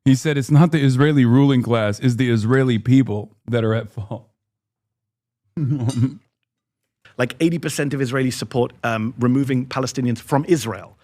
Speaker 1: He said it's not the Israeli ruling class, it's the Israeli people that are at fault.
Speaker 3: Like 80% of Israelis support removing Palestinians from Israel.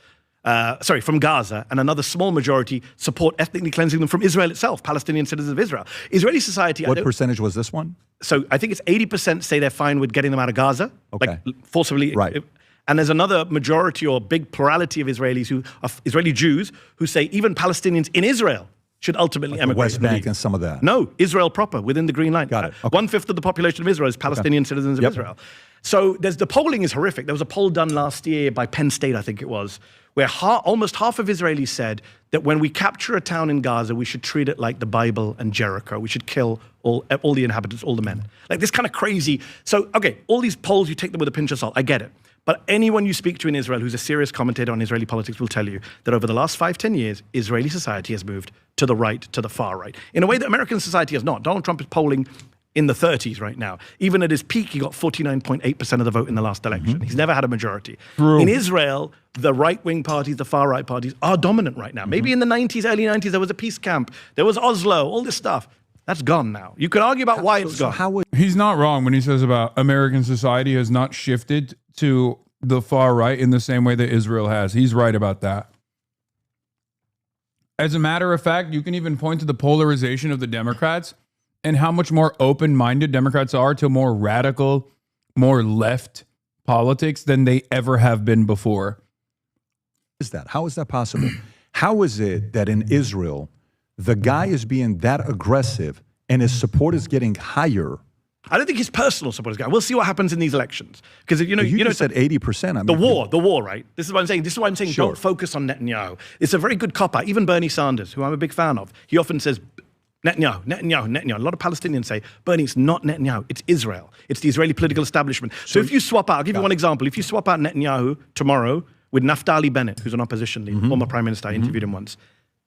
Speaker 3: From Gaza, and another small majority support ethnically cleansing them from Israel itself, Palestinian citizens of Israel. Israeli society...
Speaker 2: What percentage was this one?
Speaker 3: So I think it's 80% say they're fine with getting them out of Gaza,
Speaker 2: Okay.
Speaker 3: like forcibly.
Speaker 2: Right.
Speaker 3: And there's another majority or big plurality of Israelis Israeli Jews who say even Palestinians in Israel should ultimately emigrate.
Speaker 2: West Bank and some of that.
Speaker 3: No, Israel proper, within the Green Line.
Speaker 2: Got it. Okay.
Speaker 3: 1/5 of the population of Israel is Palestinian citizens of Israel. So the polling is horrific. There was a poll done last year by Penn State, I think it was, where almost half of Israelis said that when we capture a town in Gaza, we should treat it like the Bible and Jericho. We should kill all the inhabitants, all the men. Like this kind of crazy. So, okay, all these polls, you take them with a pinch of salt. I get it. But anyone you speak to in Israel who's a serious commentator on Israeli politics will tell you that over the last 5-10 years, Israeli society has moved to the right, to the far right, in a way that American society has not. Donald Trump is polling in the 30s right now. Even at his peak, he got 49.8% of the vote in the last election. He's never had a majority.
Speaker 1: True.
Speaker 3: In Israel, the right-wing parties, the far-right parties are dominant right now. Maybe in the 90s, early 90s, there was a peace camp. There was Oslo, all this stuff. That's gone now. You could argue about why it's gone.
Speaker 1: He's not wrong when he says about American society has not shifted to the far right in the same way that Israel has. He's right about that. As a matter of fact, you can even point to the polarization of the Democrats and how much more open-minded Democrats are to more radical, more left politics than they ever have been before.
Speaker 2: is that? How is that possible? How is it that in Israel, the guy is being that aggressive and his support is getting higher?
Speaker 3: I don't think his personal support is going. We'll see what happens in these elections. Because you
Speaker 2: just said 80%. I mean,
Speaker 3: the war, right? This is what I'm saying. This is why I'm saying
Speaker 2: Sure.
Speaker 3: don't focus on Netanyahu. It's a very good cop-out. Even Bernie Sanders, who I'm a big fan of, he often says, Netanyahu, Netanyahu, Netanyahu. A lot of Palestinians say, Bernie, it's not Netanyahu, it's Israel. It's the Israeli political establishment. So if you swap out, I'll give you one example. If you swap out Netanyahu tomorrow with Naftali Bennett, who's an opposition leader, former prime minister, I interviewed him once.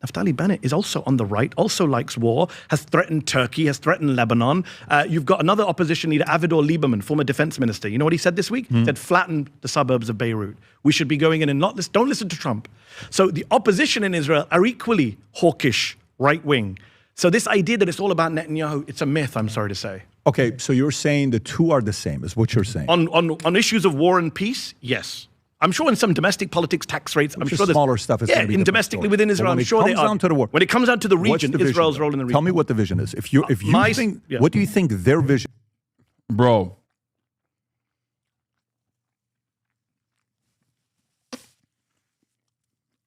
Speaker 3: Naftali Bennett is also on the right, also likes war, has threatened Turkey, has threatened Lebanon. You've got another opposition leader, Avigdor Lieberman, former defense minister. You know what he said this week? He said, flatten the suburbs of Beirut. We should be going in and don't listen to Trump. So the opposition in Israel are equally hawkish, right-wing. So this idea that it's all about Netanyahu, it's a myth, I'm sorry to say.
Speaker 2: Okay, so you're saying the two are the same, is what you're saying.
Speaker 3: On issues of war and peace, yes. I'm sure in some domestic politics, tax rates, I'm sure there's
Speaker 2: smaller stuff is going to be
Speaker 3: in domestically within Israel, I'm sure they are.
Speaker 2: To the war,
Speaker 3: when it comes down to the region,
Speaker 2: vision,
Speaker 3: Israel's role in the region.
Speaker 2: Tell me what the vision is. If you think, what do you think their vision?
Speaker 1: Bro.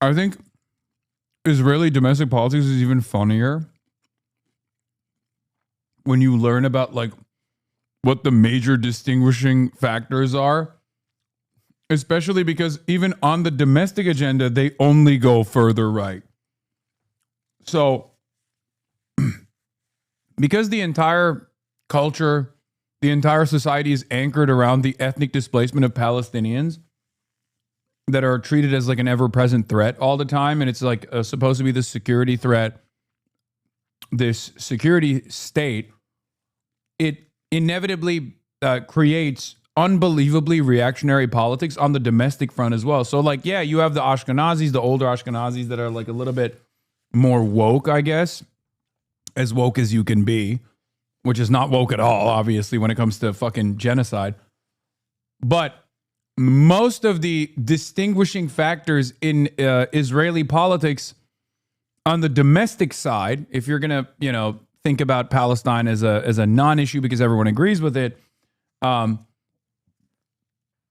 Speaker 1: I think Israeli domestic politics is even funnier when you learn about like what the major distinguishing factors are, especially because even on the domestic agenda, they only go further right. So because the entire culture, the entire society is anchored around the ethnic displacement of Palestinians that are treated as like an ever-present threat all the time, and it's like supposed to be the security threat, this security state, it inevitably creates unbelievably reactionary politics on the domestic front as well. So like, yeah, you have the Ashkenazis, the older Ashkenazis that are like a little bit more woke, I guess, as woke as you can be, which is not woke at all, obviously, when it comes to fucking genocide. But most of the distinguishing factors in Israeli politics on the domestic side, if you're going to, think about Palestine as a non-issue because everyone agrees with it,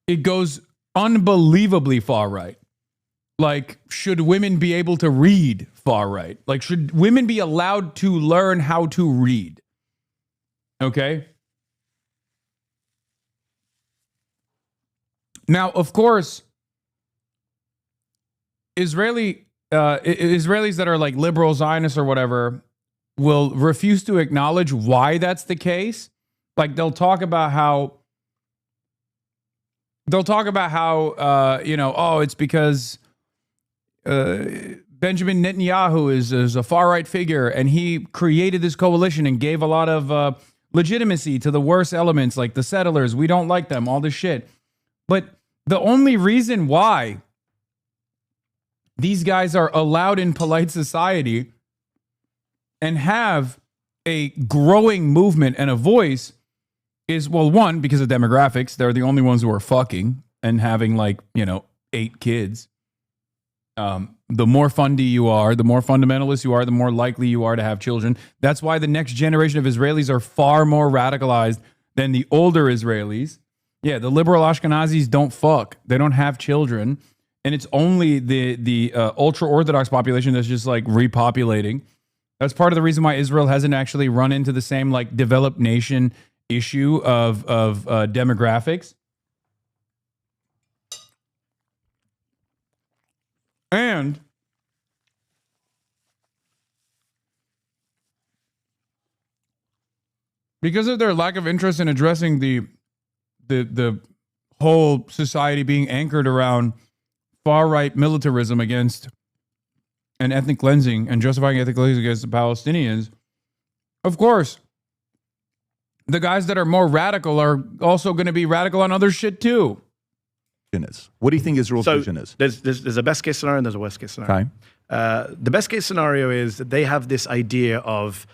Speaker 1: it goes unbelievably far right. Like, should women be able to read far right? Like, should women be allowed to learn how to read? Okay? Now, of course, Israelis that are like liberal Zionists or whatever will refuse to acknowledge why that's the case. Like, they'll talk about how it's because Benjamin Netanyahu is a far-right figure, and he created this coalition and gave a lot of legitimacy to the worst elements, like the settlers. We don't like them, all this shit. But the only reason why these guys are allowed in polite society and have a growing movement and a voice is, well, one, because of demographics. They're the only ones who are fucking and having 8 kids. The more fundy you are, the more fundamentalist you are, the more likely you are to have children. That's why the next generation of Israelis are far more radicalized than the older Israelis. Yeah, the liberal Ashkenazis don't fuck. They don't have children. And it's only the ultra-Orthodox population that's just like repopulating. That's part of the reason why Israel hasn't actually run into the same like developed nation issue of demographics. And because of their lack of interest in addressing the whole society being anchored around far-right militarism against and ethnic cleansing and justifying ethnic cleansing against the Palestinians, of course, the guys that are more radical are also going to be radical on other shit too.
Speaker 2: What do you think Israel's vision is?
Speaker 3: There's a best case scenario and there's a worst case scenario.
Speaker 2: Okay.
Speaker 3: The best case scenario is that they have this idea of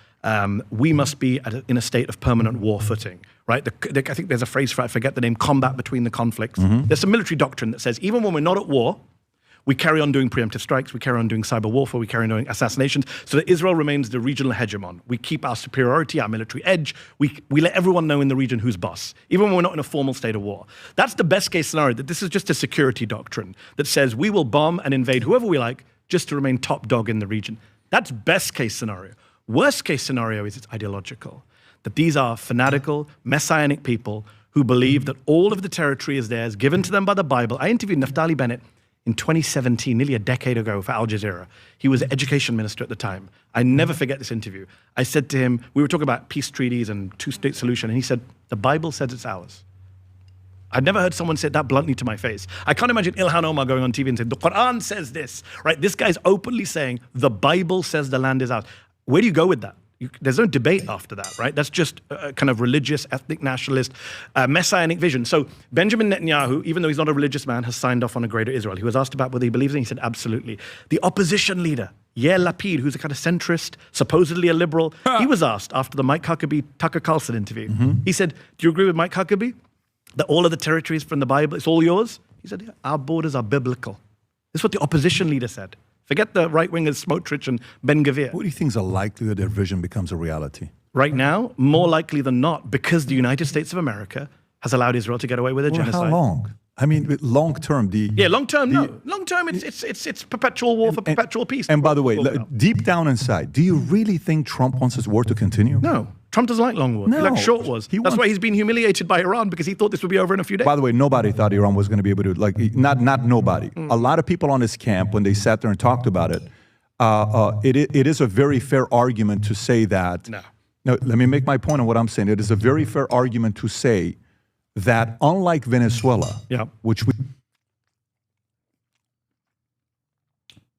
Speaker 3: we must be in a state of permanent war footing, right? I think there's a phrase for it, I forget the name, combat between the conflicts. There's some military doctrine that says even when we're not at war, We carry on doing preemptive strikes. We carry on doing cyber warfare. We carry on doing assassinations so that Israel remains the regional hegemon. We keep our superiority, our military edge. We let everyone know in the region who's boss, even when we're not in a formal state of war. That's the best case scenario, that this is just a security doctrine that says we will bomb and invade whoever we like just to remain top dog in the region. That's best case scenario. Worst case scenario is it's ideological, that these are fanatical, messianic people who believe that all of the territory is theirs, given to them by the Bible. I interviewed Naftali Bennett in 2017, nearly a decade ago, for Al Jazeera. He was education minister at the time. I never forget this interview. I said to him, we were talking about peace treaties and two-state solution, and he said, the Bible says it's ours. I'd never heard someone say that bluntly to my face. I can't imagine Ilhan Omar going on TV and saying, the Quran says this, right? This guy's openly saying, the Bible says the land is ours. Where do you go with that? There's no debate after that, right? That's just a kind of religious, ethnic nationalist, messianic vision. So Benjamin Netanyahu, even though he's not a religious man, has signed off on a greater Israel. He was asked about whether he believes in it. He said, absolutely. The opposition leader, Yair Lapid, who's a kind of centrist, supposedly a liberal, he was asked after the Mike Huckabee, Tucker Carlson interview. He said, do you agree with Mike Huckabee that all of the territories from the Bible, it's all yours? He said, yeah, our borders are biblical. This is what the opposition leader said. Forget the right-wingers Smotrich and Ben-Gvir.
Speaker 2: What do you think is the likelihood their vision becomes a reality?
Speaker 3: Right now, more likely than not, because the United States of America has allowed Israel to get away with a genocide.
Speaker 2: How long? I mean, long term,
Speaker 3: long term, no. Long term, it's perpetual war for perpetual peace.
Speaker 2: And by the way, deep down inside, do you really think Trump wants this war to continue?
Speaker 3: No. Trump doesn't like long wars.
Speaker 2: No.
Speaker 3: He likes short wars. That's why he's been humiliated by Iran, because he thought this would be over in a few days.
Speaker 2: By the way, nobody thought Iran was going to be able to, not nobody. A lot of people on his camp, when they sat there and talked about it, it is a very fair argument to say that. No, let me make my point on what I'm saying. It is a very fair argument to say that unlike Venezuela, which we...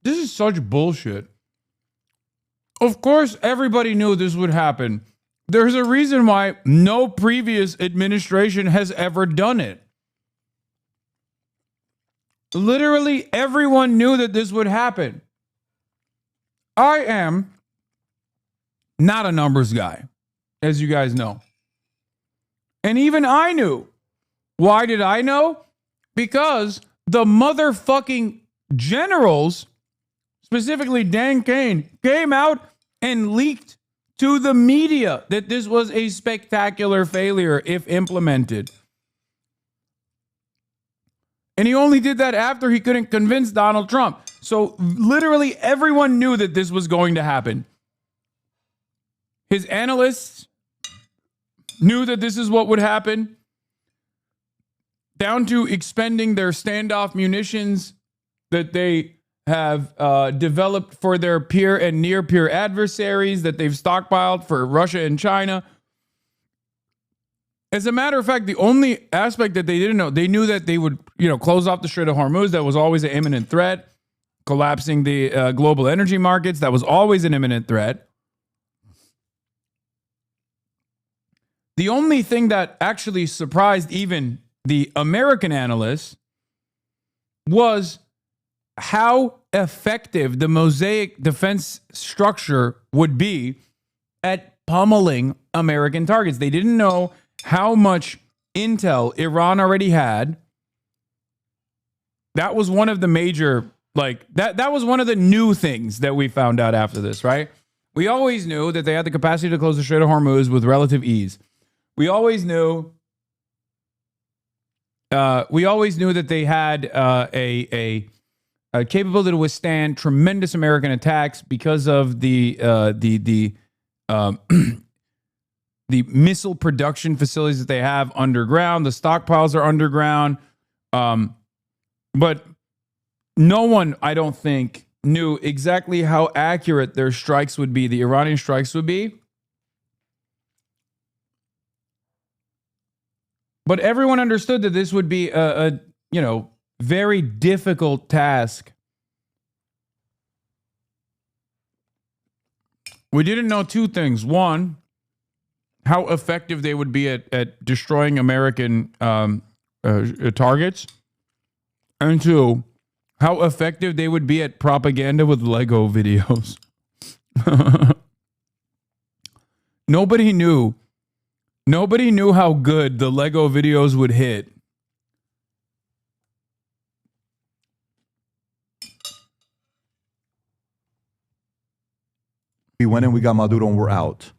Speaker 1: This is such bullshit. Of course, everybody knew this would happen. There's a reason why no previous administration has ever done it. Literally, everyone knew that this would happen. I am not a numbers guy, as you guys know. And even I knew. Why did I know? Because the motherfucking generals, specifically Dan Kane, came out and leaked to the media that this was a spectacular failure if implemented. And he only did that after he couldn't convince Donald Trump. So literally everyone knew that this was going to happen. His analysts knew that this is what would happen, down to expending their standoff munitions that they have developed for their peer and near peer adversaries that they've stockpiled for Russia and China. As a matter of fact, the only aspect that they didn't know, they knew that they would, close off the Strait of Hormuz. That was always an imminent threat. Collapsing the global energy markets. That was always an imminent threat. The only thing that actually surprised even the American analysts was how effective the Mosaic defense structure would be at pummeling American targets. They didn't know how much intel Iran already had. That was one of the major, that was one of the new things that we found out after this, right? We always knew that they had the capacity to close the Strait of Hormuz with relative ease. We always knew that they had a capability to withstand tremendous American attacks because of the missile production facilities that they have underground. The stockpiles are underground. But no one, I don't think, knew exactly how accurate their strikes would be, the Iranian strikes would be. But everyone understood that this would be a very difficult task. We didn't know two things. One, how effective they would be at destroying American targets. And two, how effective they would be at propaganda with Lego videos. Nobody knew how good the Lego videos would hit.
Speaker 2: We went in, we got Maduro, and we're out.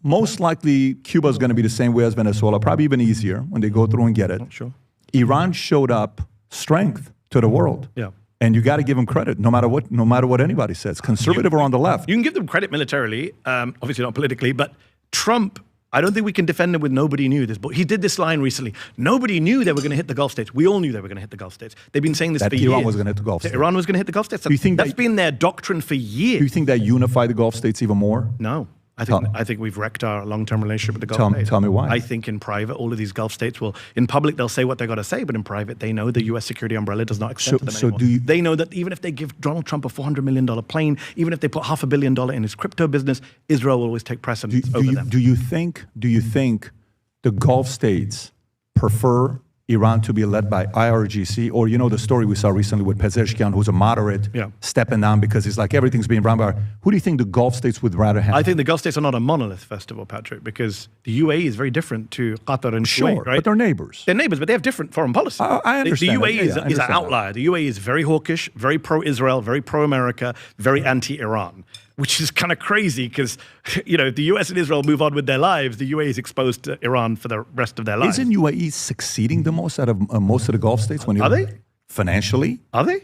Speaker 2: Most likely, Cuba is going to be the same way as Venezuela, probably even easier when they go through and get it.
Speaker 3: Sure.
Speaker 2: Iran showed up strength to the world.
Speaker 3: Yeah.
Speaker 2: And you got to give them credit, no matter what anybody says, conservative or on the left.
Speaker 3: You can give them credit militarily, obviously not politically, but Trump, I don't think we can defend him with nobody knew this, but he did this line recently. Nobody knew they were going to hit the Gulf states. We all knew they were going to hit the Gulf states. They've been saying this
Speaker 2: That
Speaker 3: for years.
Speaker 2: Iran was going to hit the Gulf states.
Speaker 3: Iran was going to hit the Gulf states.
Speaker 2: Do you think
Speaker 3: that's been their doctrine for years.
Speaker 2: Do you think that unified the Gulf states even more?
Speaker 3: No. I think we've wrecked our long-term relationship with the Gulf states.
Speaker 2: Tell me why.
Speaker 3: I think in private, all of these Gulf states will, in public, they'll say what they got to say, but in private, they know the U.S. security umbrella does not extend to them anymore. They know that even if they give Donald Trump a $400 million plane, even if they put $500 million in his crypto business, Israel will always take precedence over them.
Speaker 2: Do you think the Gulf states prefer Iran to be led by IRGC, or the story we saw recently with Pezeshkian, who's a moderate, stepping down because he's like everything's being run by. Who do you think the Gulf states would rather have?
Speaker 3: I think the Gulf states are not a monolith, first of all, Patrick, because the UAE is very different to Qatar and Kuwait, right?
Speaker 2: But they're neighbors.
Speaker 3: They're neighbors, but they have different foreign policies.
Speaker 2: I understand.
Speaker 3: The UAE is an outlier. The UAE is very hawkish, very pro-Israel, very pro-America, very anti-Iran, which is kind of crazy because, if the US and Israel move on with their lives, the UAE is exposed to Iran for the rest of their lives.
Speaker 2: Isn't UAE succeeding the most out of most of the Gulf states?
Speaker 3: Are they?
Speaker 2: Financially?
Speaker 3: Are they?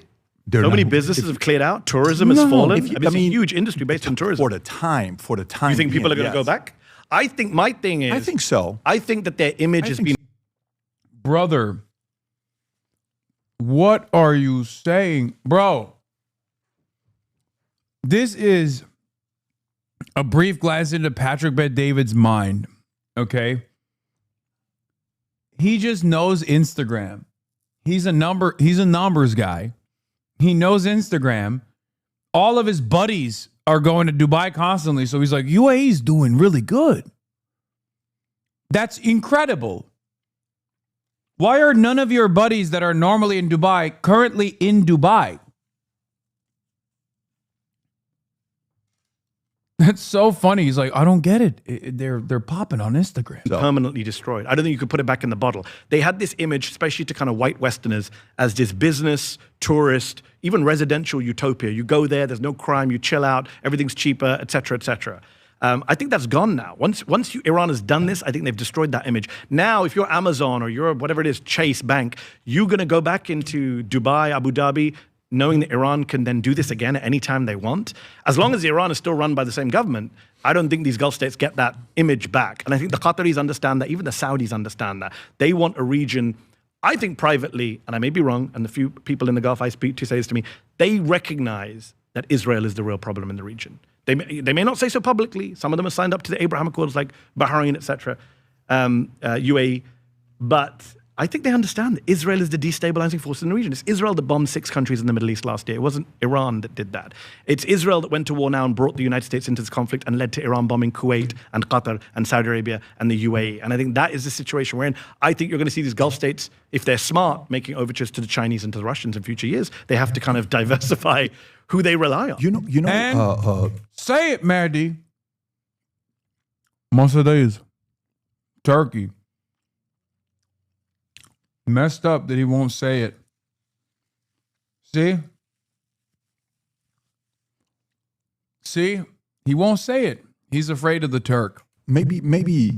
Speaker 3: So many businesses have cleared out. Tourism has fallen. It's a huge industry based on tourism.
Speaker 2: For the time.
Speaker 3: You think people are going to go back? I think my thing is...
Speaker 2: I think so.
Speaker 3: I think that their image has been...
Speaker 1: Brother, what are you saying? Bro, this is a brief glance into Patrick Bet-David's mind, okay? He just knows Instagram. He's a numbers guy. He knows Instagram. All of his buddies are going to Dubai constantly, so he's like, UAE's doing really good. That's incredible. Why are none of your buddies that are normally in Dubai currently in Dubai? That's so funny. He's like, I don't get it. They're popping on Instagram.
Speaker 3: Permanently destroyed. I don't think you could put it back in the bottle. They had this image, especially to kind of white Westerners, as this business, tourist, even residential utopia. You go there, there's no crime, you chill out, everything's cheaper, et cetera, et cetera. I think that's gone now. Once Iran has done this, I think they've destroyed that image. Now, if you're Amazon or you're whatever it is, Chase Bank, you're going to go back into Dubai, Abu Dhabi, knowing that Iran can then do this again at any time they want. As long as Iran is still run by the same government, I don't think these Gulf states get that image back. And I think the Qataris understand that, even the Saudis understand that. They want a region, I think privately, and I may be wrong, and the few people in the Gulf I speak to say this to me, they recognize that Israel is the real problem in the region. They may not say so publicly. Some of them are signed up to the Abraham Accords like Bahrain, etc., UAE, but I think they understand that Israel is the destabilizing force in the region. It's Israel that bombed 6 countries in the Middle East last year. It wasn't Iran that did that. It's Israel that went to war now and brought the United States into this conflict and led to Iran bombing Kuwait and Qatar and Saudi Arabia and the UAE. And I think that is the situation we're in. I think you're going to see these Gulf states, if they're smart, making overtures to the Chinese and to the Russians in future years. They have to kind of diversify who they rely on.
Speaker 1: Say it, Mehdi. Most of days, Turkey. Messed up that he won't say it. See? He won't say it. He's afraid of the Turk.
Speaker 2: Maybe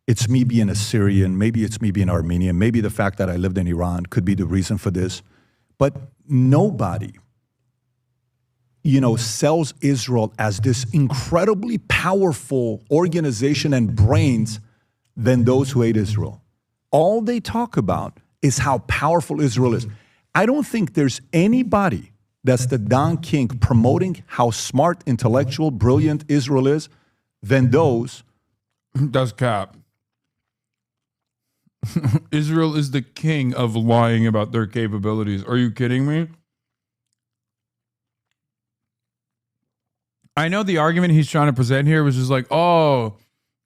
Speaker 2: it's me being a Syrian. Maybe it's me being Armenian. Maybe the fact that I lived in Iran could be the reason for this. But nobody, sells Israel as this incredibly powerful organization and brains than those who hate Israel. All they talk about is how powerful Israel is. I don't think there's anybody that's the Don King promoting how smart, intellectual, brilliant Israel is than those.
Speaker 1: That's cap. Israel is the king of lying about their capabilities. Are you kidding me? I know the argument he's trying to present here was just like, oh,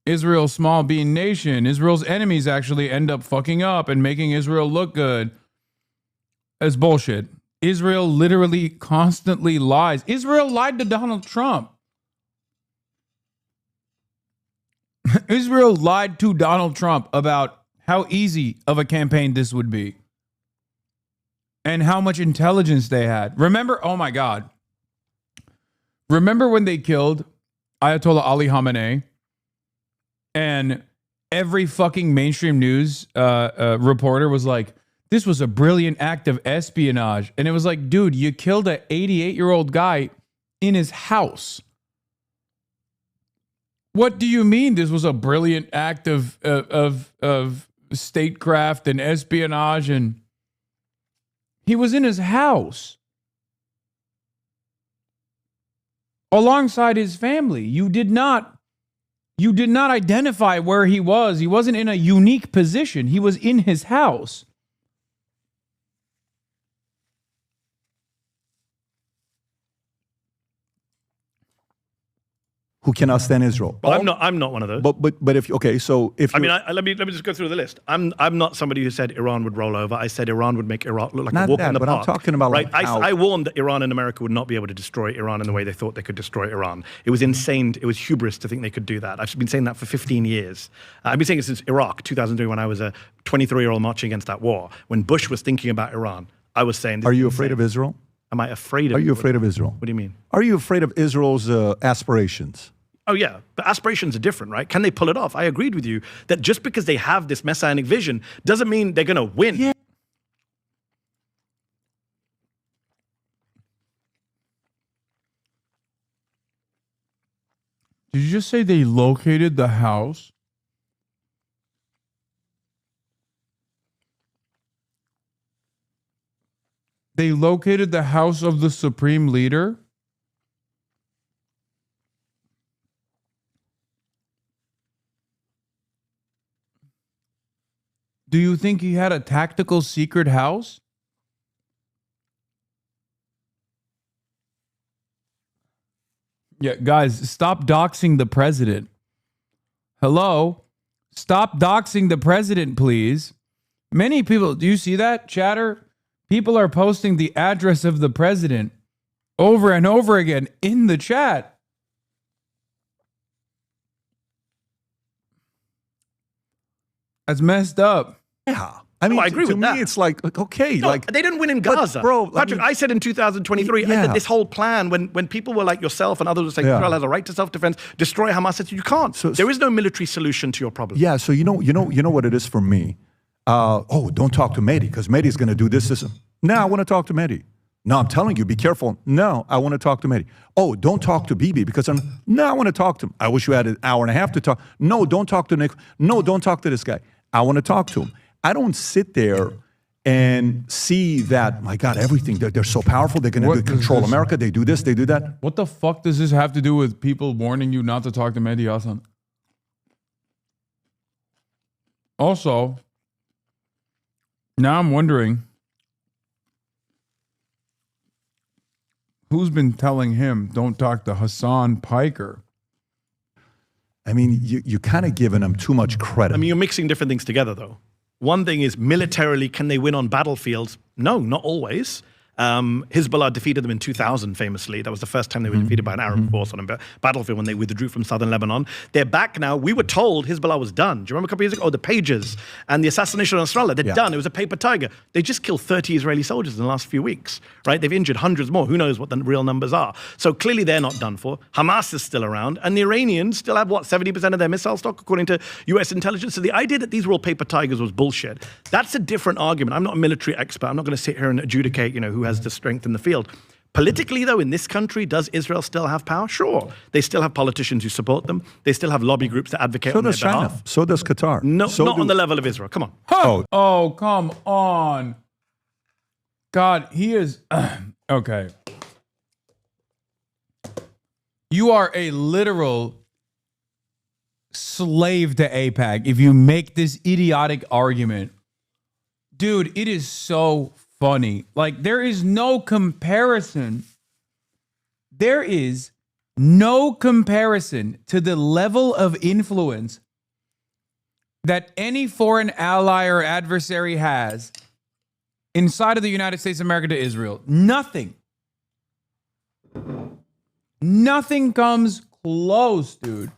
Speaker 1: Israel's small being nation. Israel's enemies actually end up fucking up and making Israel look good. That's bullshit. Israel literally constantly lies. Israel lied to Donald Trump. Israel lied to Donald Trump about how easy of a campaign this would be and how much intelligence they had. Remember, oh my God. Remember when they killed Ayatollah Ali Khamenei? And every fucking mainstream news reporter was like, this was a brilliant act of espionage. And it was like, dude, you killed an 88-year-old guy in his house. What do you mean this was a brilliant act of statecraft and espionage? And he was in his house alongside his family. You did not identify where he was. He wasn't in a unique position. He was in his house.
Speaker 2: Who cannot stand Israel.
Speaker 3: Well, I'm not one of those.
Speaker 2: But if let me
Speaker 3: just go through the list. I'm not somebody who said Iran would roll over. I said Iran would make Iraq look like
Speaker 2: Not
Speaker 3: a walk
Speaker 2: that,
Speaker 3: in the
Speaker 2: but
Speaker 3: park.
Speaker 2: I'm talking about
Speaker 3: right.
Speaker 2: like how-
Speaker 3: I warned that Iran and America would not be able to destroy Iran in the way they thought they could destroy Iran. It was insane. It was hubris to think they could do that. I've been saying that for 15 years. I've been saying it since Iraq, 2003, when I was a 23-year-old marching against that war. When Bush was thinking about Iran, I was saying,
Speaker 2: Are you afraid of Israel?
Speaker 3: Am I afraid of
Speaker 2: Are you afraid of Israel?
Speaker 3: What do you mean?
Speaker 2: Are you afraid of Israel's aspirations?
Speaker 3: Oh, yeah. But aspirations are different, right? Can they pull it off? I agreed with you that just because they have this messianic vision doesn't mean they're going to win.
Speaker 1: Yeah. Did you just say they located the house? They located the house of the supreme leader? Do you think he had a tactical secret house? Yeah, guys, stop doxing the president. Hello? Stop doxing the president, please. Many people, do you see that, chatter? People are posting the address of the president over and over again in the chat. That's messed up.
Speaker 2: Yeah. I mean,
Speaker 3: I agree
Speaker 2: to
Speaker 3: with
Speaker 2: me,
Speaker 3: that.
Speaker 2: it's like okay,
Speaker 3: No,
Speaker 2: like
Speaker 3: they didn't win in Gaza.
Speaker 2: bro,
Speaker 3: Patrick, I said in 2023,
Speaker 2: Yeah.
Speaker 3: this whole plan, when people were like yourself and others were saying
Speaker 2: Yeah.
Speaker 3: Israel has a right to self-defense, destroy Hamas, I said, you can't.
Speaker 2: So-
Speaker 3: There is no military solution to your problem.
Speaker 2: yeah. So you know what it is for me. Don't talk to Mehdi because Mehdi's going to do this. No, I want to talk to Mehdi. No, I'm telling you, be careful. No, I want to talk to Mehdi. Oh, don't talk to Bibi because I want to talk to him. I wish you had an hour and a half to talk. No, don't talk to Nick. No, don't talk to this guy. I want to talk to him. I don't sit there and see that, my God, everything, they're so powerful. They're going to control America. They do this, they do that.
Speaker 1: What the fuck does this have to do with people warning you not to talk to Mehdi Hasan? Also, now I'm wondering who's been telling him don't talk to Hassan Piker.
Speaker 2: I mean, you kind of giving them too much credit.
Speaker 3: I mean, you're mixing different things together, though. One thing is militarily, can they win on battlefields? No, not always. Hezbollah defeated them in 2000, famously. That was the first time they were defeated by an Arab force on a battlefield when they withdrew from southern Lebanon. They're back now. We were told Hezbollah was done. Do you remember a couple of years ago? Oh, the pages and the assassination of Nasrallah. They're done. It was a paper tiger. They just killed 30 Israeli soldiers in the last few weeks, right? They've injured hundreds more. Who knows what the real numbers are? So clearly they're not done for. Hamas is still around. And the Iranians still have, 70% of their missile stock, according to US intelligence. So the idea that these were all paper tigers was bullshit. That's a different argument. I'm not a military expert. I'm not going to sit here and adjudicate, who has the strength in the field. Politically, though, in this country, does Israel still have power? Sure. They still have politicians who support them. They still have lobby groups that advocate
Speaker 2: So
Speaker 3: on their
Speaker 2: does China.
Speaker 3: behalf.
Speaker 2: So does Qatar.
Speaker 3: No,
Speaker 2: So
Speaker 3: not
Speaker 2: do-
Speaker 3: on the level of Israel. Come on.
Speaker 1: Oh, come on. God, he is. Okay. You are a literal slave to AIPAC if you make this idiotic argument. Dude, it is so funny. Like, there is no comparison. There is no comparison to the level of influence that any foreign ally or adversary has inside of the United States of America to Israel. Nothing. Nothing comes close, dude.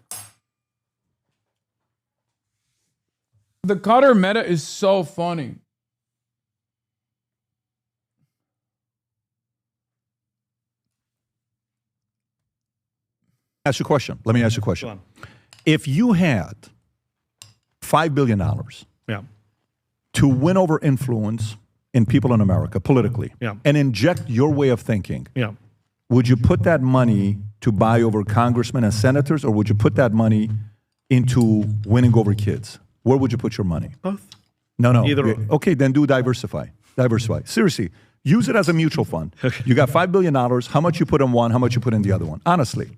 Speaker 1: The Qatar meta is so funny.
Speaker 2: ask you a question. Let me ask you a
Speaker 3: Go
Speaker 2: question.
Speaker 3: on.
Speaker 2: If you had $5 billion
Speaker 3: Yeah.
Speaker 2: to win over influence in people in America politically
Speaker 3: Yeah.
Speaker 2: and inject your way of thinking,
Speaker 3: Yeah.
Speaker 2: would you put that money to buy over congressmen and senators, or would you put that money into winning over kids? Where would you put your money?
Speaker 3: Both.
Speaker 2: No.
Speaker 3: Either or.
Speaker 2: Okay, then do diversify. Diversify. Seriously, use it as a mutual fund. You got $5 billion. How much you put in one? How much you put in the other one? Honestly.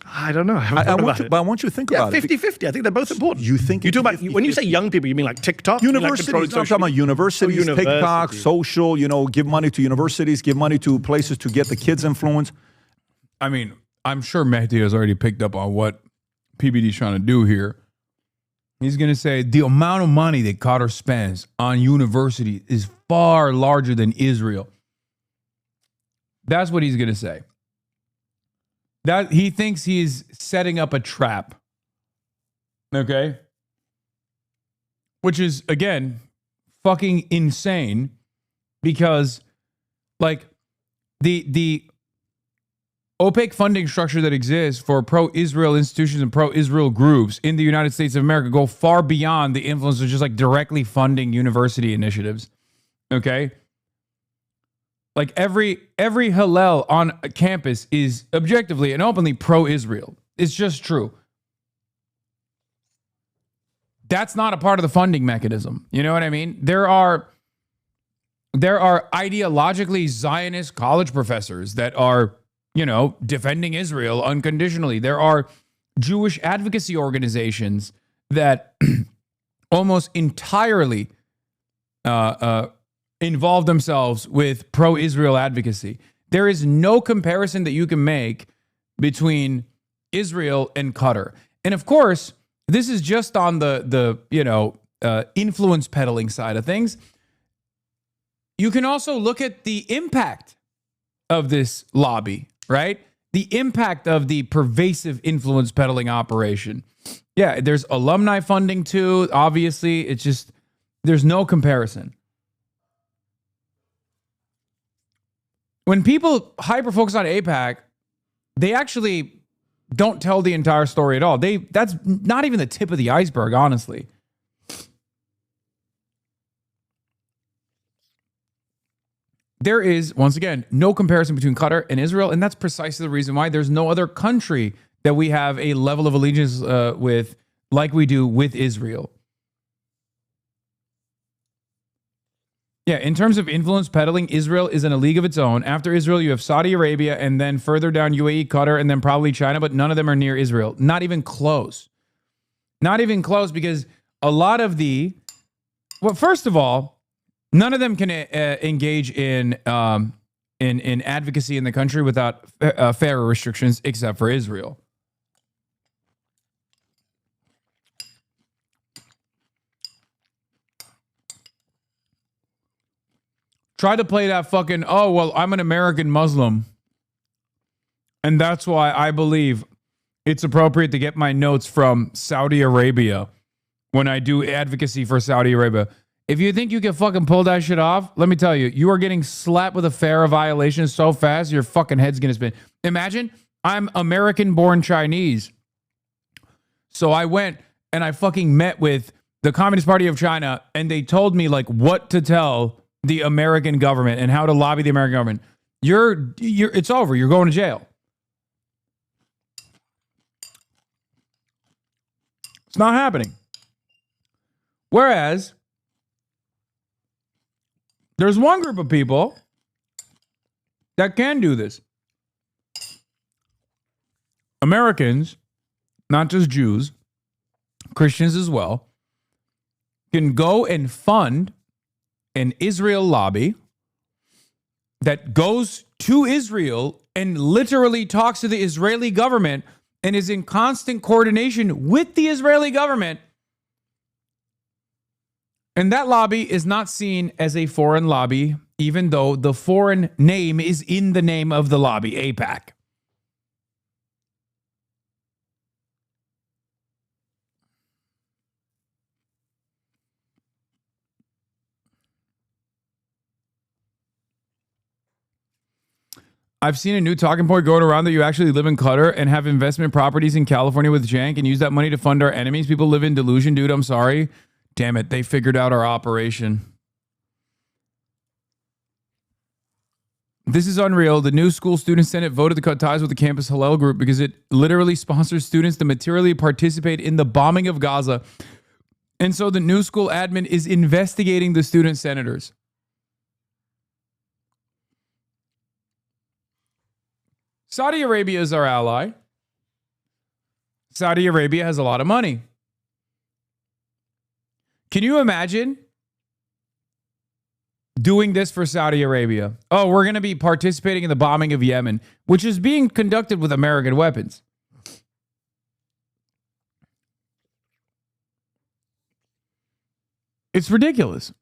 Speaker 3: I don't know. I haven't thought about it.
Speaker 2: But I want you to think
Speaker 3: Yeah,
Speaker 2: about it.
Speaker 3: 50-50. I think they're both important.
Speaker 2: You think
Speaker 3: you
Speaker 2: it's
Speaker 3: talk about when you say young people, you mean like TikTok? You mean like
Speaker 2: Universities,
Speaker 3: controlling
Speaker 2: I'm talking
Speaker 3: social
Speaker 2: about
Speaker 3: media?
Speaker 2: universities,
Speaker 3: Oh,
Speaker 2: TikTok,
Speaker 3: universities.
Speaker 2: social, give money to universities, give money to places to get the kids influence.
Speaker 1: I mean, I'm sure Mehdi has already picked up on what PBD's trying to do here. He's going to say the amount of money that Qatar spends on university is far larger than Israel. That's what he's going to say. That he thinks he's setting up a trap. Okay? Which is, again, fucking insane because, like, the opaque funding structure that exists for pro-Israel institutions and pro-Israel groups in the United States of America go far beyond the influence of just like directly funding university initiatives. Okay? Like every Hillel on campus is objectively and openly pro-Israel. It's just true. That's not a part of the funding mechanism. You know what I mean? There are ideologically Zionist college professors that are, defending Israel unconditionally. There are Jewish advocacy organizations that almost entirely involve themselves with pro-Israel advocacy. There is no comparison that you can make between Israel and Qatar. And of course, this is just on the influence peddling side of things. You can also look at the impact of this lobby, right? The impact of the pervasive influence peddling operation. Yeah, there's alumni funding too. Obviously, it's just, there's no comparison. When people hyper-focus on AIPAC, they actually don't tell the entire story at all. That's not even the tip of the iceberg, honestly. There is, once again, no comparison between Qatar and Israel, and that's precisely the reason why there's no other country that we have a level of allegiance with like we do with Israel. Yeah, in terms of influence peddling, Israel is in a league of its own. After Israel, you have Saudi Arabia, and then further down UAE, Qatar, and then probably China, but none of them are near Israel. Not even close. Not even close, because a lot of first of all, none of them can engage in advocacy in the country without fair restrictions, except for Israel. Try to play that fucking, oh, well, I'm an American Muslim, and that's why I believe it's appropriate to get my notes from Saudi Arabia when I do advocacy for Saudi Arabia. If you think you can fucking pull that shit off, let me tell you, you are getting slapped with a FARA violation so fast, your fucking head's gonna spin. Imagine I'm American-born Chinese. So I went and I fucking met with the Communist Party of China, and they told me like what to tell the American government and how to lobby the American government. It's over. You're going to jail. It's not happening. Whereas there's one group of people that can do this. Americans, not just Jews, Christians as well, can go and fund an Israel lobby that goes to Israel and literally talks to the Israeli government and is in constant coordination with the Israeli government. And that lobby is not seen as a foreign lobby, even though the foreign name is in the name of the lobby, AIPAC. I've seen a new talking point going around that you actually live in Qatar and have investment properties in California with Jank and use that money to fund our enemies. People live in delusion, dude. I'm sorry. Damn it. They figured out our operation. This is unreal. The new school student senate voted to cut ties with the campus Hillel group because it literally sponsors students to materially participate in the bombing of Gaza. And so the new school admin is investigating the student senators. Saudi Arabia is our ally. Saudi Arabia has a lot of money. Can you imagine doing this for Saudi Arabia? Oh, we're going to be participating in the bombing of Yemen, which is being conducted with American weapons. It's ridiculous.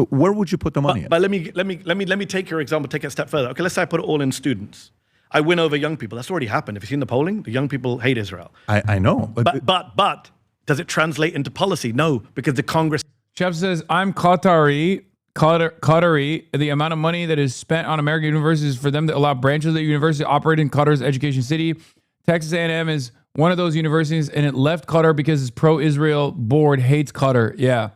Speaker 2: Where would you put the money in?
Speaker 3: But let me take your example, take it a step further. Okay, let's say I put it all in students. I win over young people. That's already happened. Have you seen the polling? The young people hate Israel.
Speaker 2: I know.
Speaker 3: But does it translate into policy? No, because the Congress...
Speaker 1: Chef says, I'm Qatari. The amount of money that is spent on American universities for them to allow branches of the university to operate in Qatar's education city. Texas A&M is one of those universities, and it left Qatar because its pro-Israel board hates Qatar. Yeah.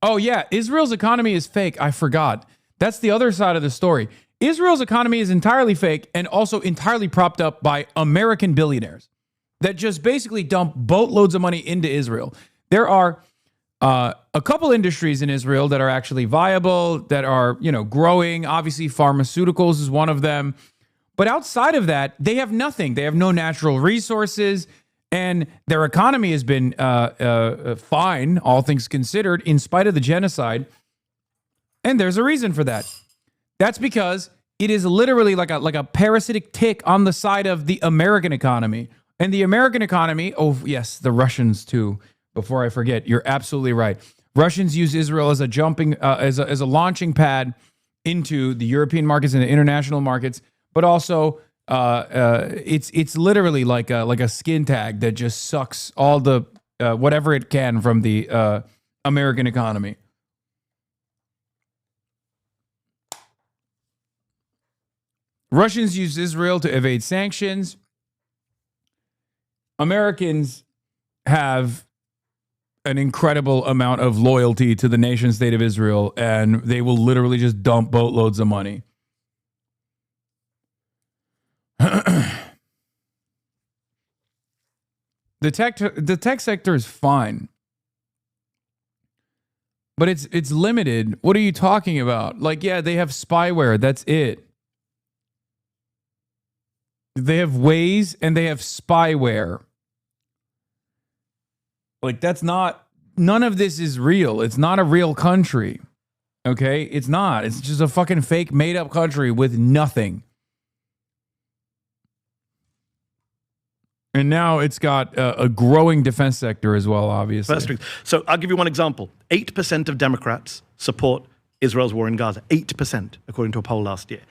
Speaker 1: Oh, yeah. Israel's economy is fake. I forgot. That's the other side of the story. Israel's economy is entirely fake and also entirely propped up by American billionaires that just basically dump boatloads of money into Israel. There are a couple industries in Israel that are actually viable, that are, growing. Obviously, pharmaceuticals is one of them. But outside of that, they have nothing. They have no natural resources. And their economy has been fine, all things considered, in spite of the genocide. And there's a reason for that. That's because it is literally like a parasitic tick on the side of the American economy. And the American economy, oh, yes, the Russians too. Before I forget, you're absolutely right. Russians use Israel as a as a launching pad into the European markets and the international markets, but also it's literally like a skin tag that just sucks all the whatever it can from the American economy. Russians use Israel to evade sanctions. Americans have an incredible amount of loyalty to the nation state of Israel, and they will literally just dump boatloads of money. The tech sector is fine, but it's limited. What are you talking about? Like, yeah, they have spyware. That's it. They have Waze and they have spyware. Like, that's not, none of this is real. It's not a real country. Okay? It's not. It's just a fucking fake made up country with nothing. And now it's got a growing defense sector as well, obviously.
Speaker 3: So I'll give you one example. 8% of Democrats support Israel's war in Gaza. 8%, according to a poll last year.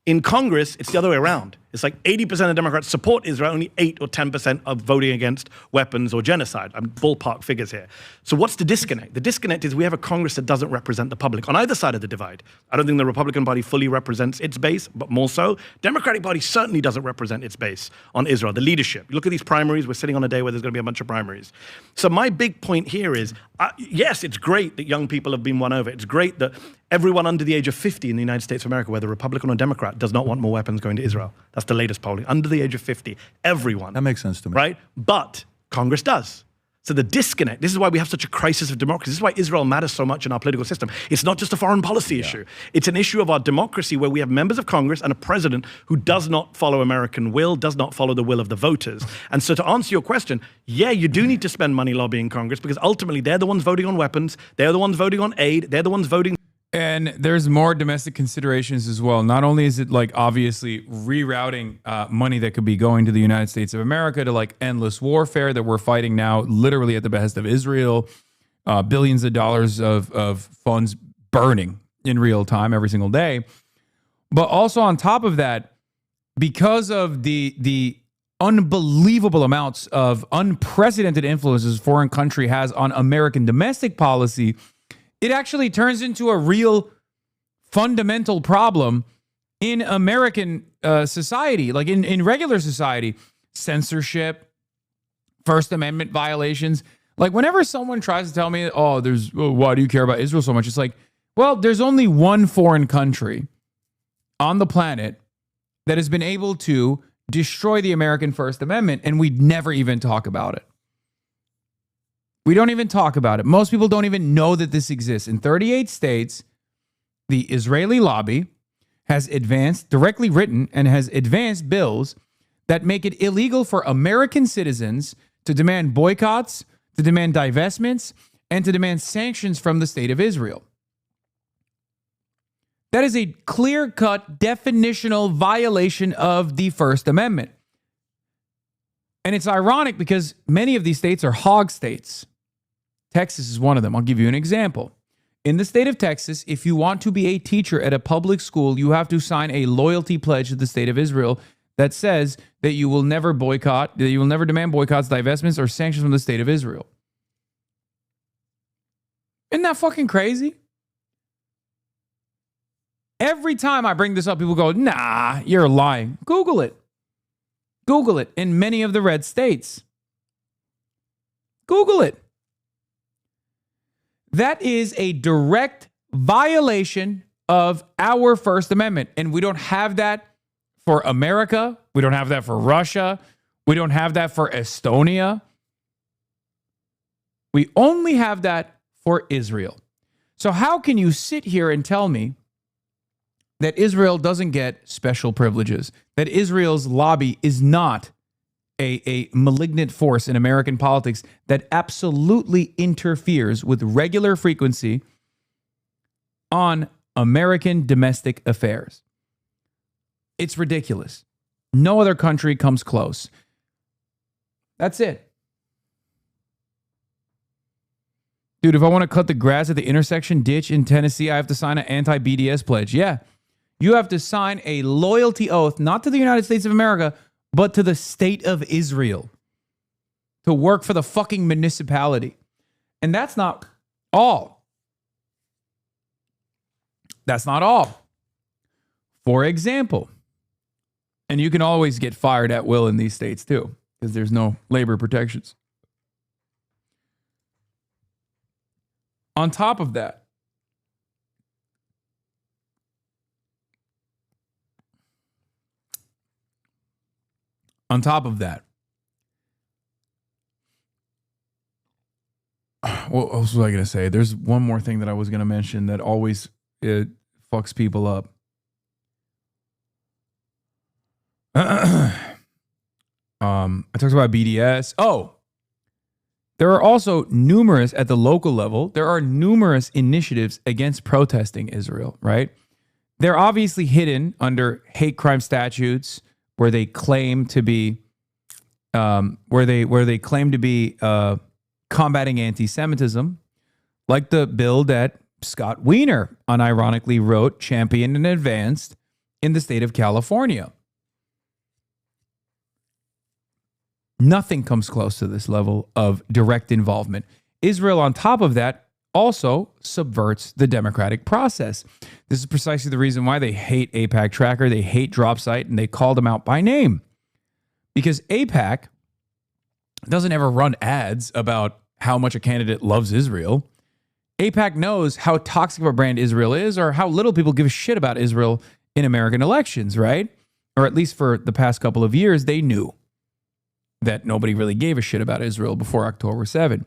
Speaker 3: In Congress, it's the other way around. It's like 80% of Democrats support Israel, only 8 or 10% are voting against weapons or genocide. I'm ballpark figures here. So what's the disconnect? The disconnect is we have a Congress that doesn't represent the public on either side of the divide. I don't think the Republican Party fully represents its base, but more so, Democratic Party certainly doesn't represent its base on Israel, the leadership. You look at these primaries, we're sitting on a day where there's going to be a bunch of primaries. So my big point here is, yes, it's great that young people have been won over. It's great that everyone under the age of 50 in the United States of America, whether Republican or Democrat, does not want more weapons going to Israel. That's the latest polling. Under the age of 50, everyone.
Speaker 2: That makes sense to me.
Speaker 3: Right? But Congress does. So the disconnect, this is why we have such a crisis of democracy. This is why Israel matters so much in our political system. It's not just a foreign policy issue. It's an issue of our democracy where we have members of Congress and a president who does not follow American will, does not follow the will of the voters. And so to answer your question, yeah, you do need to spend money lobbying Congress because ultimately they're the ones voting on weapons. They're the ones voting on aid. They're the ones voting.
Speaker 1: And there's more domestic considerations as well. Not only is it like obviously rerouting money that could be going to the United States of America to like endless warfare that we're fighting now, literally at the behest of Israel, billions of dollars of funds burning in real time every single day. But also on top of that, because of the unbelievable amounts of unprecedented influences foreign country has on American domestic policy, It actually turns into a real fundamental problem in American society, like in regular society. Censorship, First Amendment violations. Like whenever someone tries to tell me, why do you care about Israel so much? It's like, well, there's only one foreign country on the planet that has been able to destroy the American First Amendment, and we'd never even talk about it. We don't even talk about it. Most people don't even know that this exists. In 38 states, the Israeli lobby has directly written and has advanced bills that make it illegal for American citizens to demand boycotts, to demand divestments, and to demand sanctions from the state of Israel. That is a clear-cut definitional violation of the First Amendment. And it's ironic because many of these states are hog states. Texas is one of them. I'll give you an example. In the state of Texas, if you want to be a teacher at a public school, you have to sign a loyalty pledge to the state of Israel that says that you will never boycott, that you will never demand boycotts, divestments, or sanctions from the state of Israel. Isn't that fucking crazy? Every time I bring this up, people go, nah, you're lying. Google it. Google it in many of the red states. Google it. That is a direct violation of our First Amendment. And we don't have that for America. We don't have that for Russia. We don't have that for Estonia. We only have that for Israel. So how can you sit here and tell me that Israel doesn't get special privileges, that Israel's lobby is not a malignant force in American politics that absolutely interferes with regular frequency on American domestic affairs? It's ridiculous. No other country comes close. That's it. Dude, if I want to cut the grass at the intersection ditch in Tennessee, I have to sign an anti-BDS pledge. Yeah. You have to sign a loyalty oath, not to the United States of America, but to the state of Israel, to work for the fucking municipality. And that's not all. That's not all. For example, and you can always get fired at will in these states too, because there's no labor protections. On top of that, what else was I going to say? There's one more thing that I was going to mention that always fucks people up. I talked about BDS. Oh, there are also numerous at the local level. There are numerous initiatives against protesting Israel, right? They're obviously hidden under hate crime statutes where they claim to be combating anti-Semitism, like the bill that Scott Wiener unironically wrote, championed, and advanced in the state of California. Nothing comes close to this level of direct involvement. Israel, on top of that, also subverts the democratic process. This is precisely the reason why they hate AIPAC Tracker, they hate DropSite, and they called them out by name. Because AIPAC doesn't ever run ads about how much a candidate loves Israel. AIPAC knows how toxic of a brand Israel is, or how little people give a shit about Israel in American elections, right? Or at least for the past couple of years, they knew that nobody really gave a shit about Israel before October 7.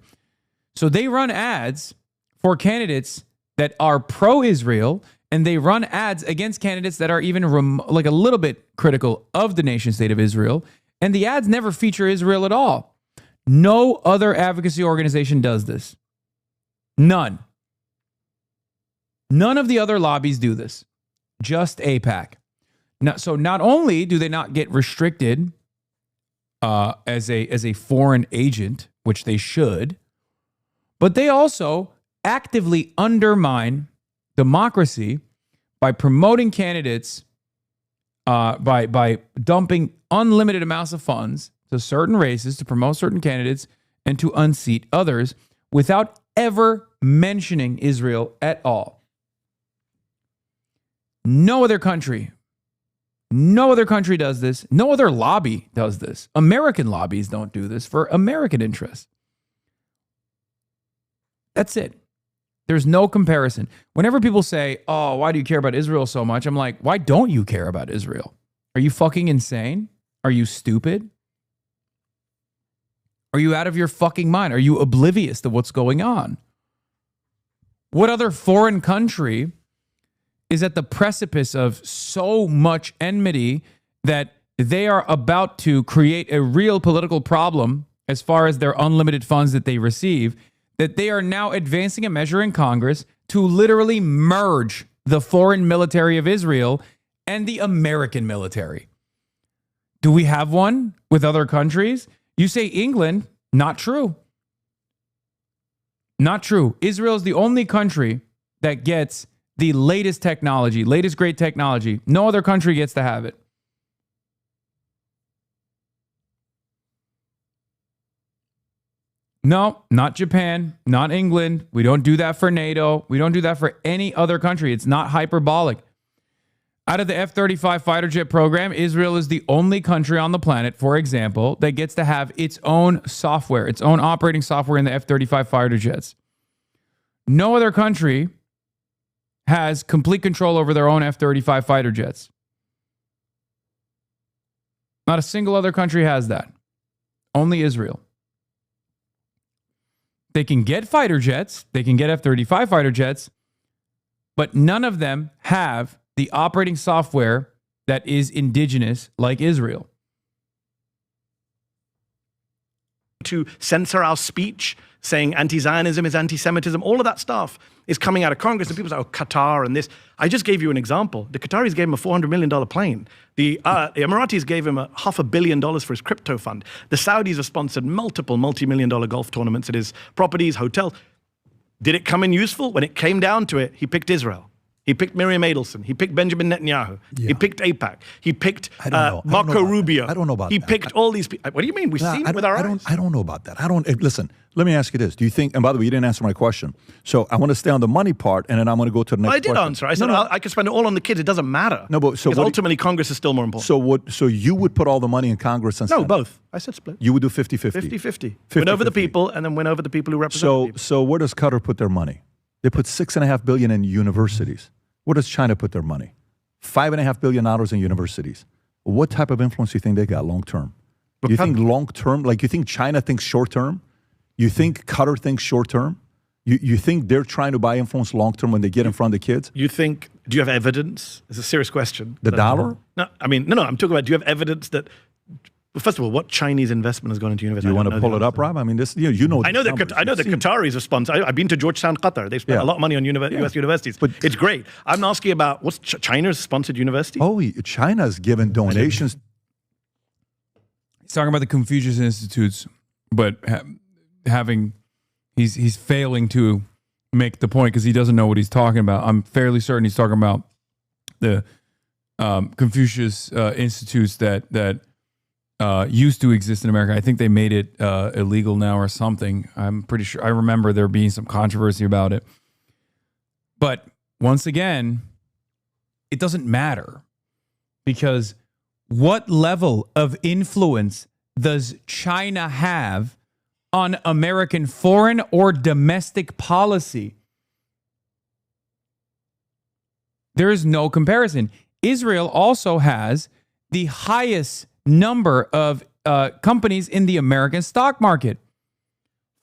Speaker 1: So they run ads for candidates that are pro-Israel, and they run ads against candidates that are even like a little bit critical of the nation state of Israel. And the ads never feature Israel at all. No other advocacy organization does this. None. None of the other lobbies do this. Just AIPAC. So not only do they not get restricted as a foreign agent, which they should, but they also actively undermine democracy by promoting candidates, by dumping unlimited amounts of funds to certain races to promote certain candidates and to unseat others without ever mentioning Israel at all. No other country does this. No other lobby does this. American lobbies don't do this for American interests. That's it. There's no comparison. Whenever people say, oh, why do you care about Israel so much? I'm like, why don't you care about Israel? Are you fucking insane? Are you stupid? Are you out of your fucking mind? Are you oblivious to what's going on? What other foreign country is at the precipice of so much enmity that they are about to create a real political problem as far as their unlimited funds that they receive, that they are now advancing a measure in Congress to literally merge the foreign military of Israel and the American military? Do we have one with other countries? You say England, not true. Not true. Israel is the only country that gets the latest technology, latest great technology. No other country gets to have it. No, not Japan, not England. We don't do that for NATO. We don't do that for any other country. It's not hyperbolic. Out of the F-35 fighter jet program, Israel is the only country on the planet, for example, that gets to have its own software, its own operating software in the F-35 fighter jets. No other country has complete control over their own F-35 fighter jets. Not a single other country has that. Only Israel. They can get fighter jets, they can get F-35 fighter jets, but none of them have the operating software that is indigenous like Israel.
Speaker 3: To censor our speech, saying anti-Zionism is anti-Semitism, all of that stuff is coming out of Congress, and people say, oh, Qatar and this. I just gave you an example. The Qataris gave him a $400 million plane. The Emiratis gave him $500 million for his crypto fund. The Saudis have sponsored multiple multi-million dollar golf tournaments at his properties, hotels. Did it come in useful? When it came down to it, he picked Israel. He picked Miriam Adelson. He picked Benjamin Netanyahu. Yeah. He picked AIPAC. He picked Marco Rubio.
Speaker 2: I don't know about that.
Speaker 3: He picked all these people. What do you mean? We've seen it with our eyes.
Speaker 2: I don't know about that. Listen, let me ask you this. Do you think, and by the way, you didn't answer my question. So I want to stay on the money part, and then I'm going to go to the next question.
Speaker 3: I did answer. I said, I could spend it all on the kids. It doesn't matter.
Speaker 2: No, but so
Speaker 3: because ultimately Congress is still more important.
Speaker 2: So you would put all the money in Congress and Senate?
Speaker 3: No, both. I said split.
Speaker 2: You would do 50-50?
Speaker 3: 50-50. Win over the people, and then win over the people who represent the people.
Speaker 2: So where does Qatar put their money? They put $6.5 billion in universities. Where does China put their money? $5.5 billion in universities. What type of influence do you think they got long term? You think long term? Like you think China thinks short term? You think Qatar thinks short term? You think they're trying to buy influence long term when they get in front of the kids?
Speaker 3: You think? Do you have evidence? It's a serious question.
Speaker 2: The dollar?
Speaker 3: No, I mean, no. I'm talking about. Do you have evidence that? Well, first of all, what Chinese investment has gone into university?
Speaker 2: Do you want to pull it up, Rob? I mean, this. You know.
Speaker 3: I know the Qataris are sponsored. I've been to Georgetown, Qatar. They spent a lot of money on U.S. universities. But it's great. I'm asking about what's China's sponsored university?
Speaker 2: Oh, China's given donations.
Speaker 1: He's talking about the Confucius Institutes, but he's failing to make the point because he doesn't know what he's talking about. I'm fairly certain he's talking about the Confucius Institutes that used to exist in America. I think they made it illegal now or something. I'm pretty sure. I remember there being some controversy about it. But once again, it doesn't matter because what level of influence does China have on American foreign or domestic policy? There is no comparison. Israel also has the highest number of companies in the American stock market.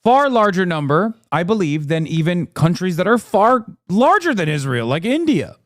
Speaker 1: Far larger number, I believe, than even countries that are far larger than Israel, like India.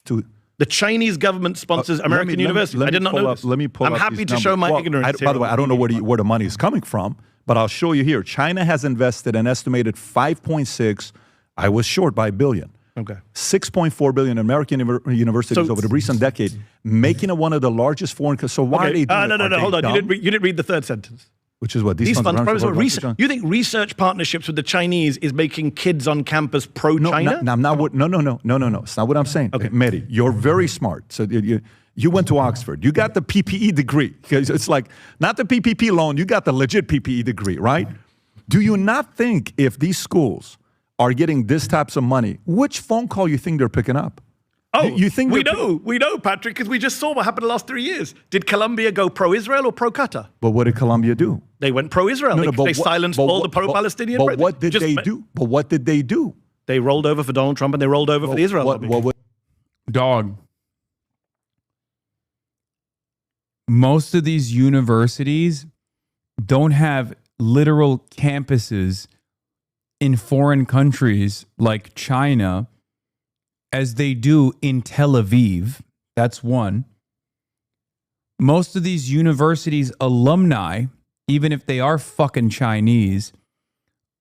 Speaker 3: The Chinese government sponsors American universities. I did not know this.
Speaker 2: Let me pull up.
Speaker 3: I'm happy to show my ignorance.
Speaker 2: By the way, I don't know where the money is coming from, but I'll show you here. China has invested an estimated 5.6. I was short by $1 billion.
Speaker 3: Okay.
Speaker 2: 6.4 billion in American universities over the recent decade, making it one of the largest foreign. So why are they doing
Speaker 3: No, hold on. You didn't read the third sentence.
Speaker 2: Which is what
Speaker 3: these funds research. You think research partnerships with the Chinese is making kids on campus pro-China?
Speaker 2: No. It's not what I'm saying. Okay, Mehdi, you're very smart. So you went to Oxford. You got the PPE degree. It's like not the PPP loan. You got the legit PPE degree, right? Do you not think if these schools are getting this types of money, which phone call you think they're picking up?
Speaker 3: Oh,
Speaker 2: you think
Speaker 3: we know, Patrick, because we just saw what happened the last 3 years. Did Colombia go pro-Israel or pro-Qatar?
Speaker 2: But what did Colombia do?
Speaker 3: They went pro-Israel. They silenced all the pro-Palestinian.
Speaker 2: But what did they do? But what did they do?
Speaker 3: They rolled over for Donald Trump and they rolled over for the Israel lobby.
Speaker 1: Dog. Most of these universities don't have literal campuses in foreign countries like China as they do in Tel Aviv. That's one. Most of these universities' alumni, even if they are fucking Chinese,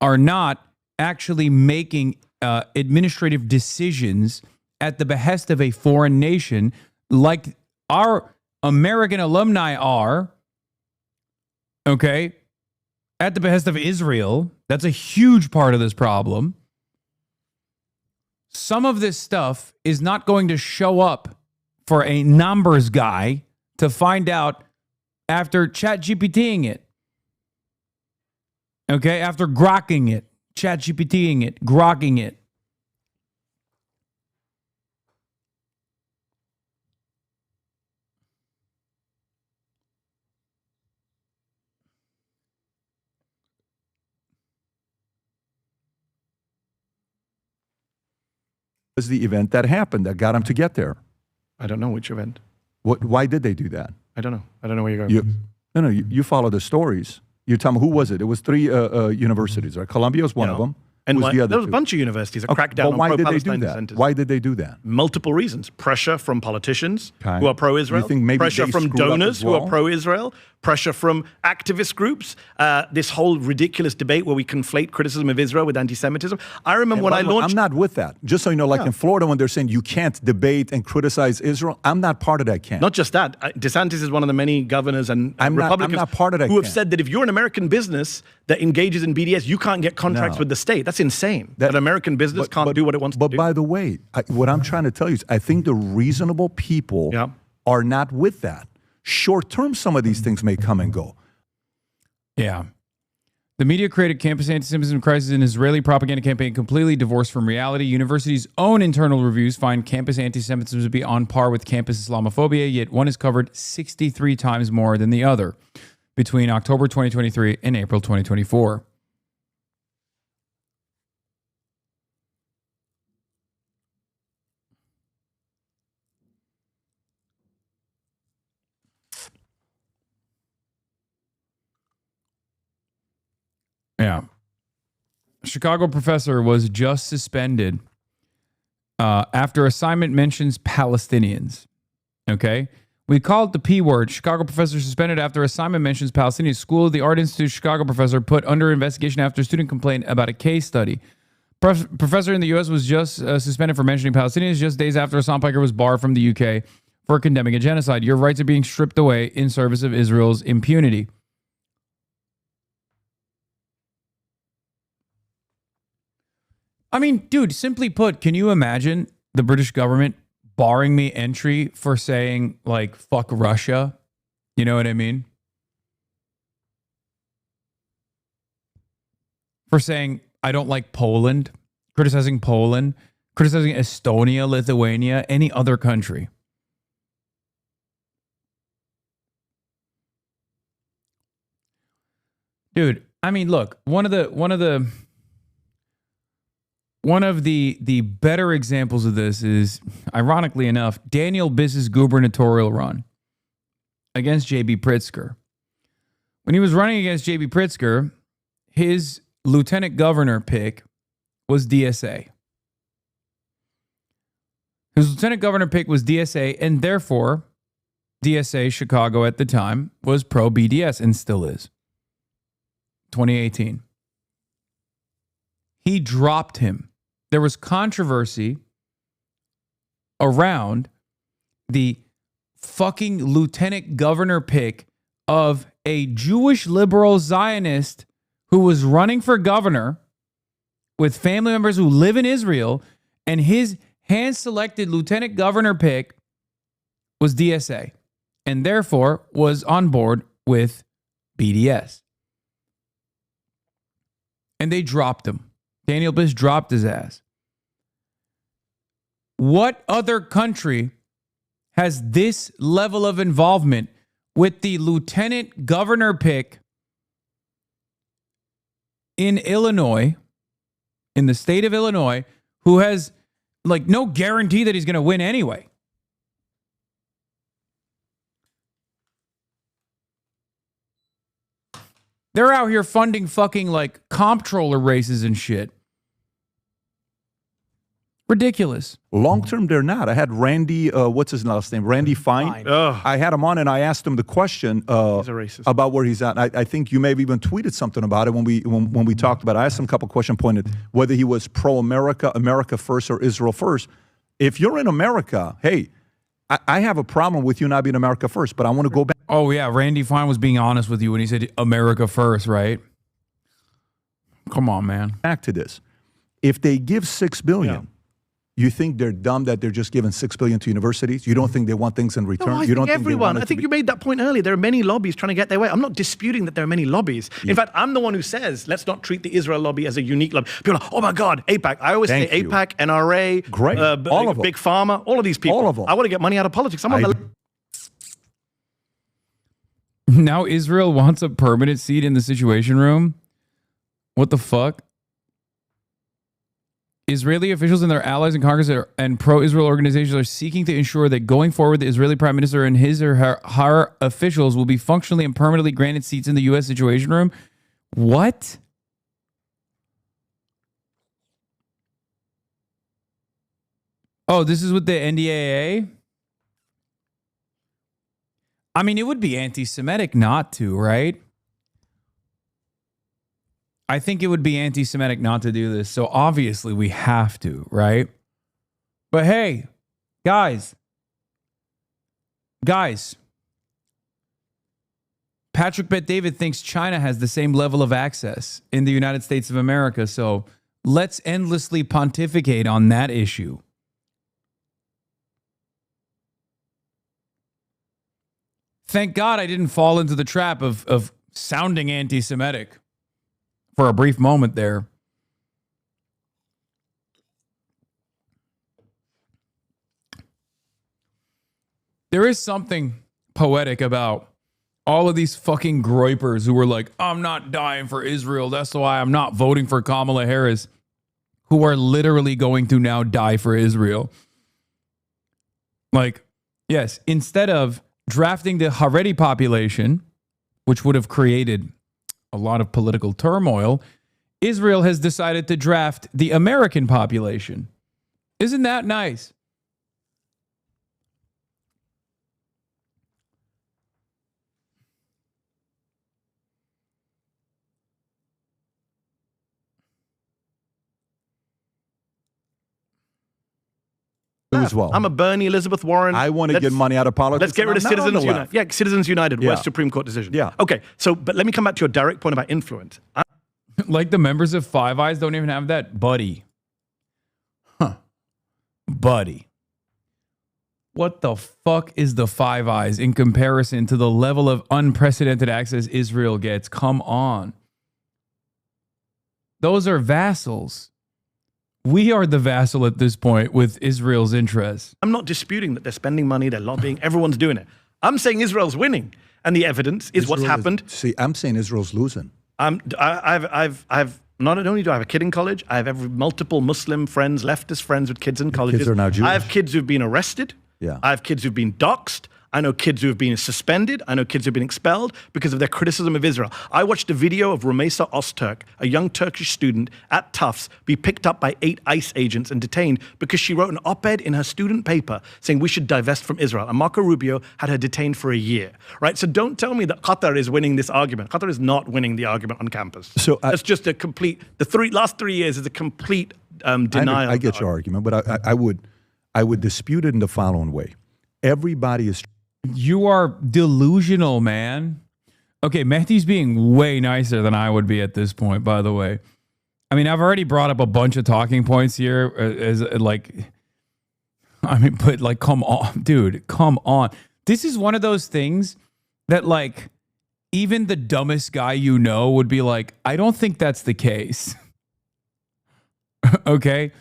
Speaker 1: are not actually making administrative decisions at the behest of a foreign nation like our American alumni are, okay, at the behest of Israel. That's a huge part of this problem. Some of this stuff is not going to show up for a numbers guy to find out after ChatGPTing it. Okay, after grokking it, ChatGPTing it, grokking it.
Speaker 2: Was the event that happened that got them to get there?
Speaker 3: I don't know which event.
Speaker 2: Why did they do that?
Speaker 3: I don't know. I don't know where you're going.
Speaker 2: You follow the stories. You tell me, who was it? It was 3 universities, right? Columbia was one of them.
Speaker 3: And
Speaker 2: was the other
Speaker 3: there was a
Speaker 2: 2?
Speaker 3: bunch of universities that cracked down
Speaker 2: But why
Speaker 3: on
Speaker 2: did they do
Speaker 3: pro-Palestine
Speaker 2: that?
Speaker 3: dissenters.
Speaker 2: Why did they do that?
Speaker 3: Multiple reasons. Pressure from politicians
Speaker 2: Okay.
Speaker 3: who are pro-Israel.
Speaker 2: You think maybe
Speaker 3: pressure
Speaker 2: they
Speaker 3: from
Speaker 2: screwed up
Speaker 3: donors
Speaker 2: as
Speaker 3: who
Speaker 2: well?
Speaker 3: are pro-Israel. Pressure from activist groups. This whole ridiculous debate where we conflate criticism of Israel with anti-Semitism. I remember when I launched...
Speaker 2: I'm not with that. Just so you know, like in Florida, when they're saying you can't debate and criticize Israel, I'm not part of that camp.
Speaker 3: Not just that. DeSantis is one of the many governors and Republicans
Speaker 2: I'm not part of that
Speaker 3: who have
Speaker 2: camp.
Speaker 3: said that if you're an American business that engages in BDS, you can't get contracts with the state. That's insane. That American business can't do what it wants to do.
Speaker 2: But by the way, what I'm trying to tell you is I think the reasonable people are not with that. Short term, some of these things may come and go.
Speaker 1: Yeah. The media created campus anti-Semitism crisis and Israeli propaganda campaign completely divorced from reality. Universities' own internal reviews find campus anti-Semitism to be on par with campus Islamophobia, yet one is covered 63 times more than the other between October 2023 and April 2024. Yeah. Chicago professor was just suspended after assignment mentions Palestinians. Okay. We call it the P word. Chicago professor suspended after assignment mentions Palestinians. School of the Art Institute Chicago professor put under investigation after student complaint about a case study. Professor in the U.S. was just suspended for mentioning Palestinians just days after Hasan Piker was barred from the U.K. for condemning a genocide. Your rights are being stripped away in service of Israel's impunity. I mean, dude, simply put, can you imagine the British government barring me entry for saying, like, fuck Russia? You know what I mean? For saying, I don't like Poland, criticizing Estonia, Lithuania, any other country. Dude, I mean, look, one of the better examples of this is, ironically enough, Daniel Biss's gubernatorial run against J.B. Pritzker. When he was running against J.B. Pritzker, his lieutenant governor pick was DSA. His lieutenant governor pick was DSA, and therefore, DSA Chicago at the time was pro-BDS and still is. 2018. He dropped him. There was controversy around the fucking lieutenant governor pick of a Jewish liberal Zionist who was running for governor with family members who live in Israel, and his hand-selected lieutenant governor pick was DSA, and therefore was on board with BDS. and they dropped him. Daniel Bliss dropped his ass. What other country has this level of involvement with the lieutenant governor pick in Illinois, in the state of Illinois, who has like no guarantee that he's going to win anyway? They're out here funding fucking like comptroller races and shit. Ridiculous.
Speaker 2: Long term, they're not. I had Randy, what's his last name? Randy Fine. I had him on and I asked him the question about where he's at. I think you may have even tweeted something about it when we talked about it. I asked him a couple questions, pointed whether he was pro-America, America first, or Israel first. If you're in America, hey, I have a problem with you not being America first, but I want to go back.
Speaker 1: Oh, yeah. Randy Fine was being honest with you when he said America first, right? Come on, man.
Speaker 2: Back to this. If they give $6 billion, you think they're dumb that they're just giving $6 billion to universities? You don't think they want things in return?
Speaker 3: No,
Speaker 2: you don't
Speaker 3: think everyone. I think you made that point earlier. There are many lobbies trying to get their way. I'm not disputing that there are many lobbies. In fact, I'm the one who says, let's not treat the Israel lobby as a unique lobby. People are like, oh my God, AIPAC. I always say AIPAC, NRA,
Speaker 2: great, all of them.
Speaker 3: Big Pharma, all of these people.
Speaker 2: All of them.
Speaker 3: I want to get money out of politics.
Speaker 1: Now Israel wants a permanent seat in the Situation Room? What the fuck? Israeli officials and their allies in Congress and pro-Israel organizations are seeking to ensure that going forward, the Israeli Prime Minister and his or her officials will be functionally and permanently granted seats in the U.S. Situation Room. What? Oh, this is with the NDAA? I mean, it would be anti-Semitic not to, right? I think it would be anti-Semitic not to do this. So obviously we have to, right? But hey, guys, Patrick Bet David thinks China has the same level of access in the United States of America. So let's endlessly pontificate on that issue. Thank God I didn't fall into the trap of sounding anti-Semitic for a brief moment there. There is something poetic about all of these fucking groypers who were like, I'm not dying for Israel. That's why I'm not voting for Kamala Harris, who are literally going to now die for Israel. Like, yes, instead of drafting the Haredi population, which would have created a lot of political turmoil, Israel has decided to draft the American population. Isn't that nice?
Speaker 2: As well.
Speaker 3: I'm a Bernie, Elizabeth Warren.
Speaker 2: I want to get money out of politics.
Speaker 3: Let's get rid of Citizens United. Yeah, Citizens United, West Supreme Court decision.
Speaker 2: Yeah.
Speaker 3: Okay, so, but let me come back to your direct point about influence.
Speaker 1: Like the members of Five Eyes don't even have that? Buddy. Huh. Buddy. What the fuck is the Five Eyes in comparison to the level of unprecedented access Israel gets? Come on. Those are vassals. We are the vassal at this point with Israel's interests.
Speaker 3: I'm not disputing that they're spending money, they're lobbying, everyone's doing it. I'm saying Israel's winning, and the evidence is what's happened.
Speaker 2: See, I'm saying Israel's losing.
Speaker 3: I've not only do I have a kid in college, I have multiple Muslim friends, leftist friends with kids in colleges.
Speaker 2: Kids are now Jewish.
Speaker 3: I have kids who've been arrested.
Speaker 2: Yeah.
Speaker 3: I have kids who've been doxxed. I know kids who have been suspended. I know kids who have been expelled because of their criticism of Israel. I watched a video of Rumeysa Öztürk, a young Turkish student at Tufts, be picked up by 8 ICE agents and detained because she wrote an op-ed in her student paper saying we should divest from Israel. And Marco Rubio had her detained for a year, right? So don't tell me that Qatar is winning this argument. Qatar is not winning the argument on campus.
Speaker 2: So
Speaker 3: that's just a complete, last 3 years is a complete denial.
Speaker 2: I get your argument, but I would dispute it in the following way. Everybody is...
Speaker 1: You are delusional, man. Okay, Mehdi's being way nicer than I would be at this point, by the way. I mean, I've already brought up a bunch of talking points here as like, I mean, but like, come on, dude, come on. This is one of those things that like, even the dumbest guy you know would be like, I don't think that's the case. Okay?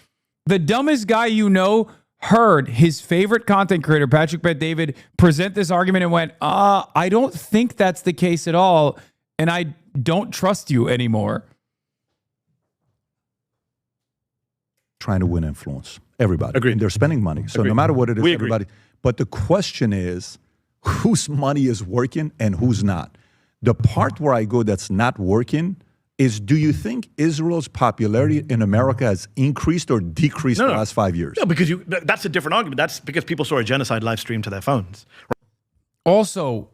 Speaker 1: The dumbest guy you know heard his favorite content creator, Patrick Bet-David, present this argument and went, I don't think that's the case at all, and I don't trust you anymore.
Speaker 2: Trying to win influence. Everybody.
Speaker 3: Agreed.
Speaker 2: And they're spending money. So
Speaker 3: Agreed.
Speaker 2: no matter what it is,
Speaker 3: We agree.
Speaker 2: everybody. But the question is, whose money is working and who's not? The part where I go that's not working is, do you think Israel's popularity in America has increased or decreased in the last 5 years?
Speaker 3: No, because that's a different argument. That's because people saw a genocide live stream to their phones.
Speaker 1: Also,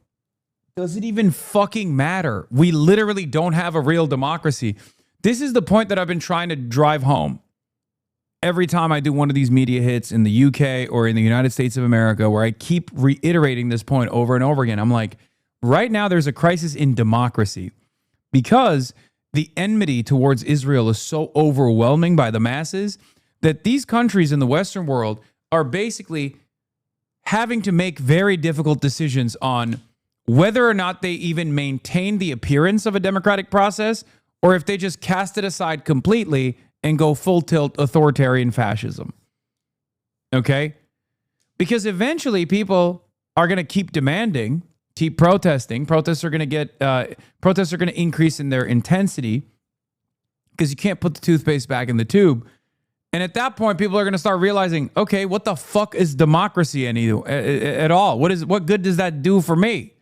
Speaker 1: does it even fucking matter? We literally don't have a real democracy. This is the point that I've been trying to drive home every time I do one of these media hits in the UK or in the United States of America, where I keep reiterating this point over and over again. I'm like, right now there's a crisis in democracy because the enmity towards Israel is so overwhelming by the masses that these countries in the Western world are basically having to make very difficult decisions on whether or not they even maintain the appearance of a democratic process or if they just cast it aside completely and go full tilt authoritarian fascism. Okay? Because eventually people are going to keep demanding, keep protesting. Protests are going to increase in their intensity because you can't put the toothpaste back in the tube. And at that point, people are going to start realizing, okay, what the fuck is democracy at all? What good does that do for me?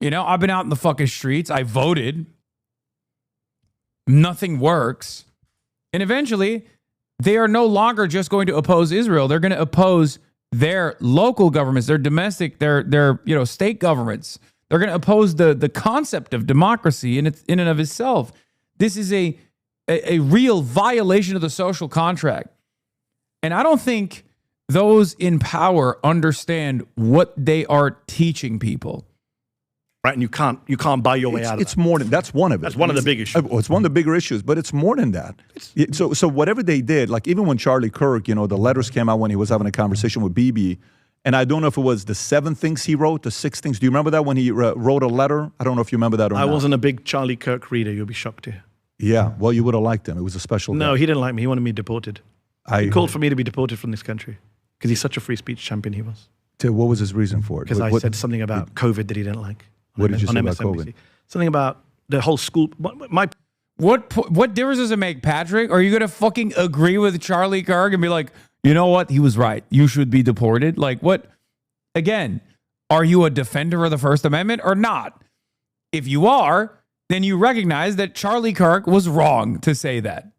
Speaker 1: You know, I've been out in the fucking streets. I voted. Nothing works. And eventually, they are no longer just going to oppose Israel. They're going to oppose their local governments, their domestic, their state governments. They're going to oppose the concept of democracy in and of itself. This is a real violation of the social contract. And I don't think those in power understand what they are teaching people.
Speaker 3: Right, and you can't buy your way out of
Speaker 2: It's
Speaker 3: that.
Speaker 2: more than that's one of it.
Speaker 3: That's one of the big issues.
Speaker 2: It's one of the bigger issues, but it's more than that. So whatever they did, like even when Charlie Kirk, the letters came out when he was having a conversation with Bibi, and I don't know if it was the 7 things he wrote, the 6 things. Do you remember that when he wrote a letter? I don't know if you remember that or not.
Speaker 3: I wasn't a big Charlie Kirk reader. You'll be shocked to hear.
Speaker 2: Yeah, well, you would have liked him. It was a special
Speaker 3: No,
Speaker 2: guy.
Speaker 3: he didn't like me. He wanted me deported. He called for me to be deported from this country because he's such a free speech champion he was.
Speaker 2: What was his reason for it?
Speaker 3: Because I said something about COVID that he didn't like.
Speaker 2: What did you say about
Speaker 3: MSNBC.
Speaker 2: COVID?
Speaker 3: Something about the whole school.
Speaker 1: What difference does it make, Patrick? Are you going to fucking agree with Charlie Kirk and be like, you know what? He was right. You should be deported. Like what? Again, are you a defender of the First Amendment or not? If you are, then you recognize that Charlie Kirk was wrong to say that.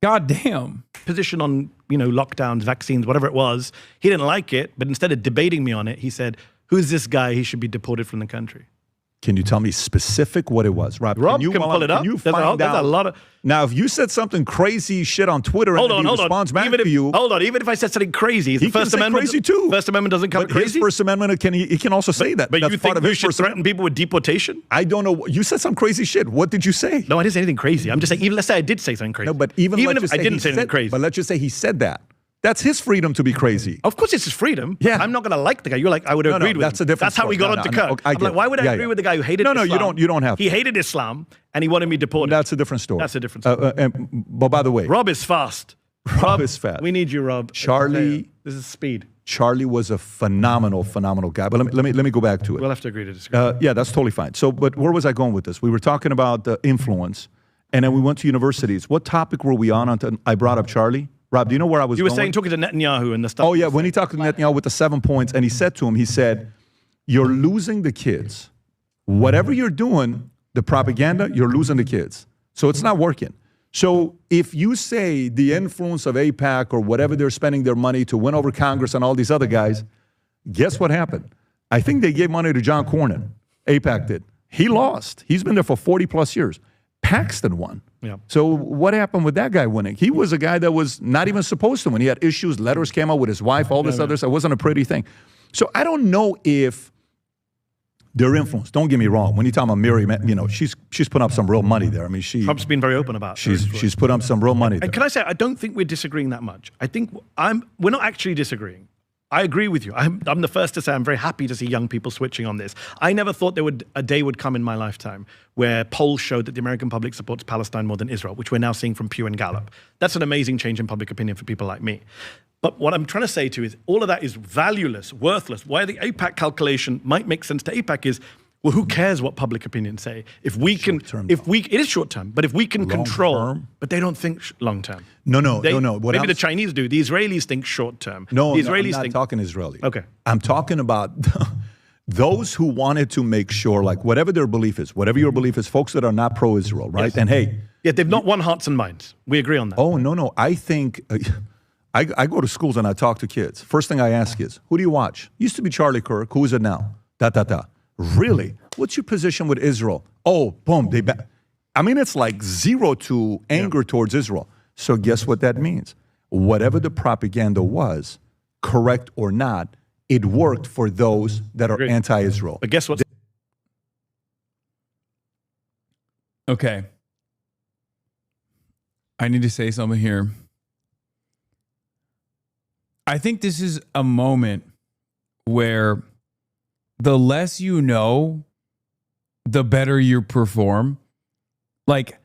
Speaker 1: God damn.
Speaker 3: Position on, lockdowns, vaccines, whatever it was, he didn't like it, but instead of debating me on it, he said, who's this guy? He should be deported from the country.
Speaker 2: Can you tell me specific what it was, Rob?
Speaker 3: Rob can pull it up.
Speaker 2: Can you
Speaker 3: There's
Speaker 2: find
Speaker 3: a
Speaker 2: out?
Speaker 3: lot of.
Speaker 2: Now, if you said something crazy shit on Twitter and he responds back to you,
Speaker 3: hold on. Even if I said something crazy, the
Speaker 2: he can
Speaker 3: First
Speaker 2: say
Speaker 3: Amendment,
Speaker 2: crazy too.
Speaker 3: First Amendment doesn't cover
Speaker 2: but his
Speaker 3: crazy.
Speaker 2: First Amendment he can also say that.
Speaker 3: But
Speaker 2: That's
Speaker 3: you
Speaker 2: part
Speaker 3: think
Speaker 2: of
Speaker 3: you
Speaker 2: his
Speaker 3: should
Speaker 2: First
Speaker 3: threaten
Speaker 2: Amendment.
Speaker 3: people with deportation?
Speaker 2: I don't know. You said some crazy shit. What did you say?
Speaker 3: No, I didn't say anything crazy. I'm just saying. Even let's say I did say something crazy.
Speaker 2: No, but even let's
Speaker 3: if
Speaker 2: just
Speaker 3: I
Speaker 2: say
Speaker 3: didn't
Speaker 2: he
Speaker 3: say anything
Speaker 2: said-
Speaker 3: crazy.
Speaker 2: But let's just say he said that. That's his freedom to be crazy.
Speaker 3: Of course, it's his freedom.
Speaker 2: Yeah.
Speaker 3: I'm not going to like the guy. You're like, I would have agreed with
Speaker 2: that's
Speaker 3: him.
Speaker 2: a different
Speaker 3: That's how we
Speaker 2: story.
Speaker 3: got
Speaker 2: No,
Speaker 3: onto
Speaker 2: no,
Speaker 3: Kirk.
Speaker 2: I
Speaker 3: I'm
Speaker 2: get
Speaker 3: like, why would I
Speaker 2: it.
Speaker 3: agree
Speaker 2: Yeah.
Speaker 3: with the guy who hated Islam?
Speaker 2: No, you don't have to.
Speaker 3: He hated Islam, and he wanted me deported.
Speaker 2: That's a different story.
Speaker 3: That's a different story.
Speaker 2: But by the way,
Speaker 3: Rob is fast.
Speaker 2: Rob is fast.
Speaker 3: We need you, Rob.
Speaker 2: Charlie-
Speaker 3: This is speed.
Speaker 2: Charlie was a phenomenal guy. But let me go back to it.
Speaker 3: We'll have to agree to disagree.
Speaker 2: Yeah, that's totally fine. So, but where was I going with this? We were talking about influence, and then we went to universities. What topic were we on? I brought up Charlie. Rob, do you know where I was
Speaker 3: You were
Speaker 2: going?
Speaker 3: saying talking to Netanyahu and the stuff.
Speaker 2: Oh, yeah, when he talked to Netanyahu with the 7 points, and he said to him, he said, you're losing the kids. Whatever you're doing, the propaganda, you're losing the kids. So it's not working. So if you say the influence of AIPAC or whatever they're spending their money to win over Congress and all these other guys, guess what happened? I think they gave money to John Cornyn. AIPAC did. He lost. He's been there for 40 plus years. Paxton won.
Speaker 3: Yeah.
Speaker 2: So what happened with that guy winning? He was a guy that was not even supposed to win. He had issues. Letters came out with his wife, all this other stuff. It wasn't a pretty thing. So I don't know if their influence. Don't get me wrong. When you talk about Miriam, she's put up some real money there. I mean,
Speaker 3: Trump's been very open about it.
Speaker 2: she's put up some real money there.
Speaker 3: And can I say, I don't think we're disagreeing that much. I think we're not actually disagreeing. I agree with you. I'm the first to say I'm very happy to see young people switching on this. I never thought a day would come in my lifetime where polls showed that the American public supports Palestine more than Israel, which we're now seeing from Pew and Gallup. That's an amazing change in public opinion for people like me. But what I'm trying to say to you is all of that is valueless, worthless. Why the AIPAC calculation might make sense to AIPAC is, well, who cares what public opinion say? If we can, it is short term, but if we can control, but they don't think long term.
Speaker 2: No.
Speaker 3: Maybe the Chinese do. The Israelis think short term.
Speaker 2: No,
Speaker 3: the Israelis
Speaker 2: I'm not talking Israeli.
Speaker 3: Okay.
Speaker 2: I'm talking about those who wanted to make sure, like, whatever their belief is, whatever your belief is, folks that are not pro-Israel, right? Yes. And hey.
Speaker 3: Yeah, they've not won hearts and minds. We agree on that.
Speaker 2: Oh, no. I think, I go to schools and I talk to kids. First thing I ask is, who do you watch? Used to be Charlie Kirk. Who is it now? Really? What's your position with Israel? Oh, boom. I mean, it's like zero to anger towards Israel. So guess what that means? Whatever the propaganda was, correct or not, it worked for those that are anti-Israel.
Speaker 3: But guess what?
Speaker 1: Okay. I need to say something here. I think this is a moment where the less you know, the better you perform. Like,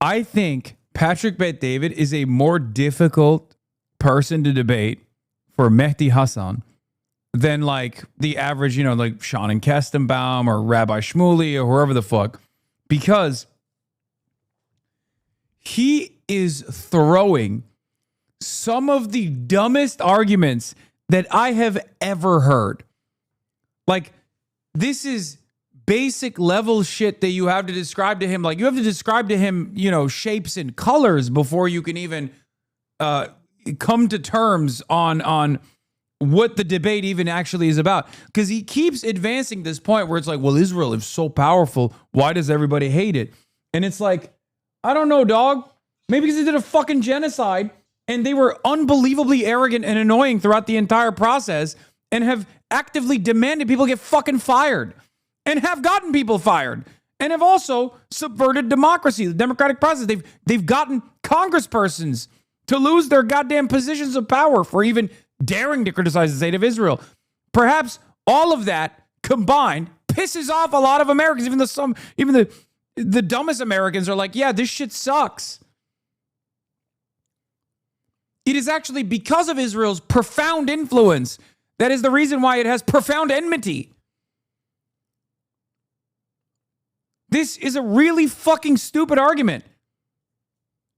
Speaker 1: I think Patrick Bet-David is a more difficult person to debate for Mehdi Hasan than like the average, like Sean and Kestenbaum or Rabbi Shmuley or whoever the fuck, because he is throwing some of the dumbest arguments that I have ever heard. Like, this is basic level shit that you have to describe to him. Like, you have to describe to him, shapes and colors before you can even come to terms on what the debate even actually is about. Because he keeps advancing this point where it's like, well, Israel is so powerful. Why does everybody hate it? And it's like, I don't know, dog. Maybe because they did a fucking genocide and they were unbelievably arrogant and annoying throughout the entire process and have actively demanded people get fucking fired and have gotten people fired and have also subverted democracy, the democratic process. They've gotten congresspersons to lose their goddamn positions of power for even daring to criticize the state of Israel. Perhaps all of that combined pisses off a lot of Americans, even the dumbest Americans are like, yeah, this shit sucks. It is actually because of Israel's profound influence that is the reason why it has profound enmity. This is a really fucking stupid argument.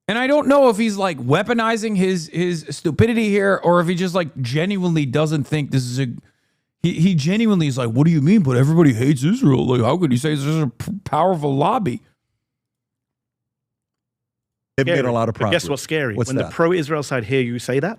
Speaker 1: And I don't know if he's like weaponizing his stupidity here or if he just like genuinely doesn't think this is he genuinely is like, what do you mean? But everybody hates Israel. Like, how could you say this is a powerful lobby?
Speaker 2: They've made a lot of progress.
Speaker 3: Guess what's scary?
Speaker 2: When
Speaker 3: the pro-Israel side hear you say that,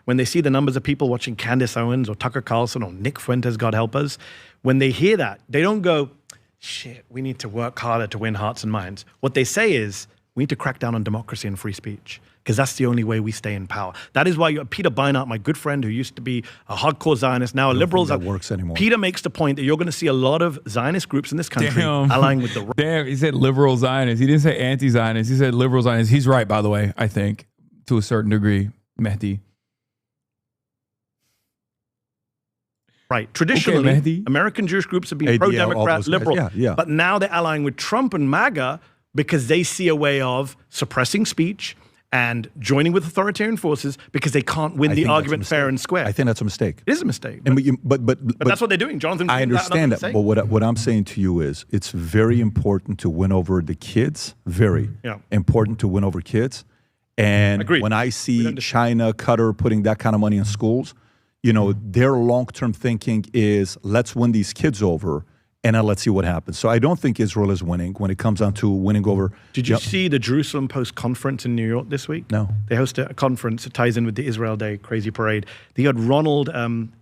Speaker 3: when they see the numbers of people watching Candace Owens or Tucker Carlson or Nick Fuentes, God help us, when they hear that, they don't go, shit, we need to work harder to win hearts and minds. What they say is, we need to crack down on democracy and free speech because that's the only way we stay in power. That is why Peter Beinart, my good friend who used to be a hardcore Zionist, now a liberal.
Speaker 2: That works anymore.
Speaker 3: Peter makes the point that you're going to see a lot of Zionist groups in this country allying with the right.
Speaker 1: Damn, he said liberal Zionists. He didn't say anti-Zionists. He said liberal Zionists. He's right, by the way, I think, to a certain degree, Mehdi.
Speaker 3: Right. Traditionally,
Speaker 1: okay,
Speaker 3: American Jewish groups have been pro-Democrat, liberal.
Speaker 2: Yeah.
Speaker 3: But now they're allying with Trump and MAGA because they see a way of suppressing speech and joining with authoritarian forces because they can't win the argument fair and square.
Speaker 2: I think that's a mistake.
Speaker 3: It is a mistake.
Speaker 2: But
Speaker 3: that's what they're doing. Jonathan,
Speaker 2: I understand that. But what I'm saying to you is it's very important to win over the kids. Very important to win over kids. And when I see China, Qatar putting that kind of money in schools, their long-term thinking is let's win these kids over and then let's see what happens. So I don't think Israel is winning when it comes down to winning over.
Speaker 3: Did you see the Jerusalem Post conference in New York this week?
Speaker 2: No.
Speaker 3: They hosted a conference that ties in with the Israel Day crazy parade. They had Ronald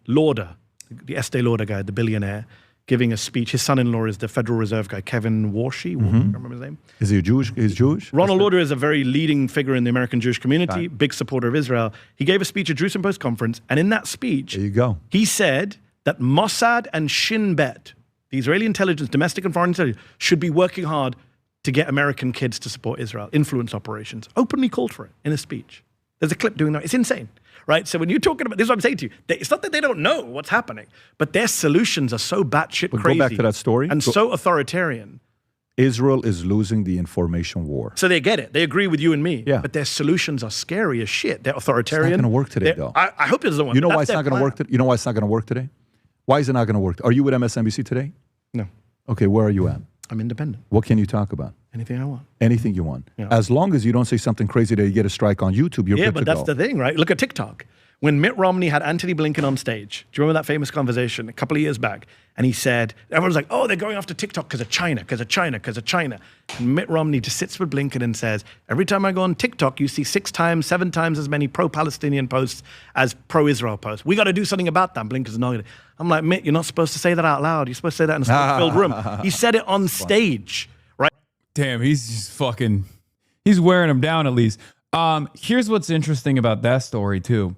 Speaker 3: Lauder, the Estee Lauder guy, the billionaire, giving a speech. His son-in-law is the Federal Reserve guy, Kevin Warshie. I can't remember his name.
Speaker 2: Is he Jewish? He's Jewish?
Speaker 3: Ronald Lauder is a very leading figure in the American Jewish community, big supporter of Israel. He gave a speech at Jerusalem Post conference, and in that speech,
Speaker 2: there you go.
Speaker 3: He said that Mossad and Shin Bet, the Israeli intelligence, domestic and foreign intelligence, should be working hard to get American kids to support Israel, influence operations. Openly called for it in a speech. There's a clip doing that. It's insane, right? So when you're talking about, this is what I'm saying to you. It's not that they don't know what's happening, but their solutions are so batshit crazy.
Speaker 2: Go back to that story.
Speaker 3: And so authoritarian.
Speaker 2: Israel is losing the information war.
Speaker 3: So they get it. They agree with you and me.
Speaker 2: Yeah.
Speaker 3: But their solutions are scary as shit. They're authoritarian.
Speaker 2: It's not going to work today, though.
Speaker 3: I hope it doesn't work.
Speaker 2: You know why it's not going to work today? You know why it's not going to work today? Why is it not going to work? Are you with MSNBC today?
Speaker 3: No.
Speaker 2: Okay, where are you at?
Speaker 3: I'm independent.
Speaker 2: What can you talk about?
Speaker 3: Anything I want.
Speaker 2: Anything you want.
Speaker 3: Yeah.
Speaker 2: As long as you don't say something crazy that you get a strike on YouTube, you're good to go.
Speaker 3: Yeah, but that's the thing, right? Look at TikTok. When Mitt Romney had Anthony Blinken on stage, do you remember that famous conversation a couple of years back? And he said, everyone was like, oh, they're going after TikTok because of China, because of China, because of China. And Mitt Romney just sits with Blinken and says, every time I go on TikTok, you see 6 times, 7 times as many pro-Palestinian posts as pro-Israel posts. We got to do something about that. Blinken's not. I'm like, Mitt, you're not supposed to say that out loud. You're supposed to say that in a smoke-filled room. He said it on stage, right?
Speaker 1: Damn, he's just fucking, he's wearing him down at least. Here's what's interesting about that story too.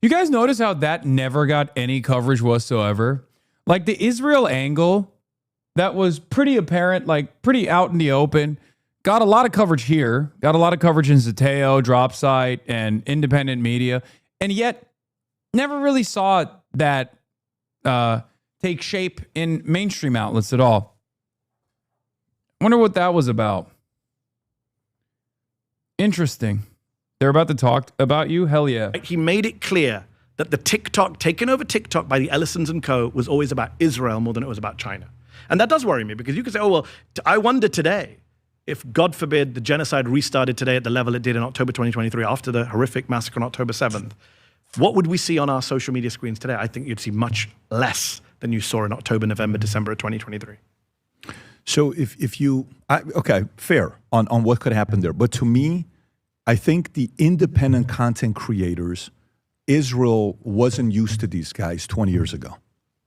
Speaker 1: You guys notice how that never got any coverage whatsoever? Like the Israel angle, that was pretty apparent, like pretty out in the open, got a lot of coverage here, got a lot of coverage in Zateo, Drop Site, and independent media, and yet never really saw that take shape in mainstream outlets at all. Wonder what that was about. Interesting. They're about to talk about you? Hell yeah.
Speaker 3: He made it clear that the TikTok, taken over TikTok by the Ellisons and co. was always about Israel more than it was about China. And that does worry me because you could say, oh, well, I wonder today if, God forbid, the genocide restarted today at the level it did in October 2023 after the horrific massacre on October 7th, what would we see on our social media screens today? I think you'd see much less than you saw in October, November, December of 2023.
Speaker 2: So if you, okay, fair on what could happen there. But to me, I think the independent content creators, Israel wasn't used to these guys 20 years ago.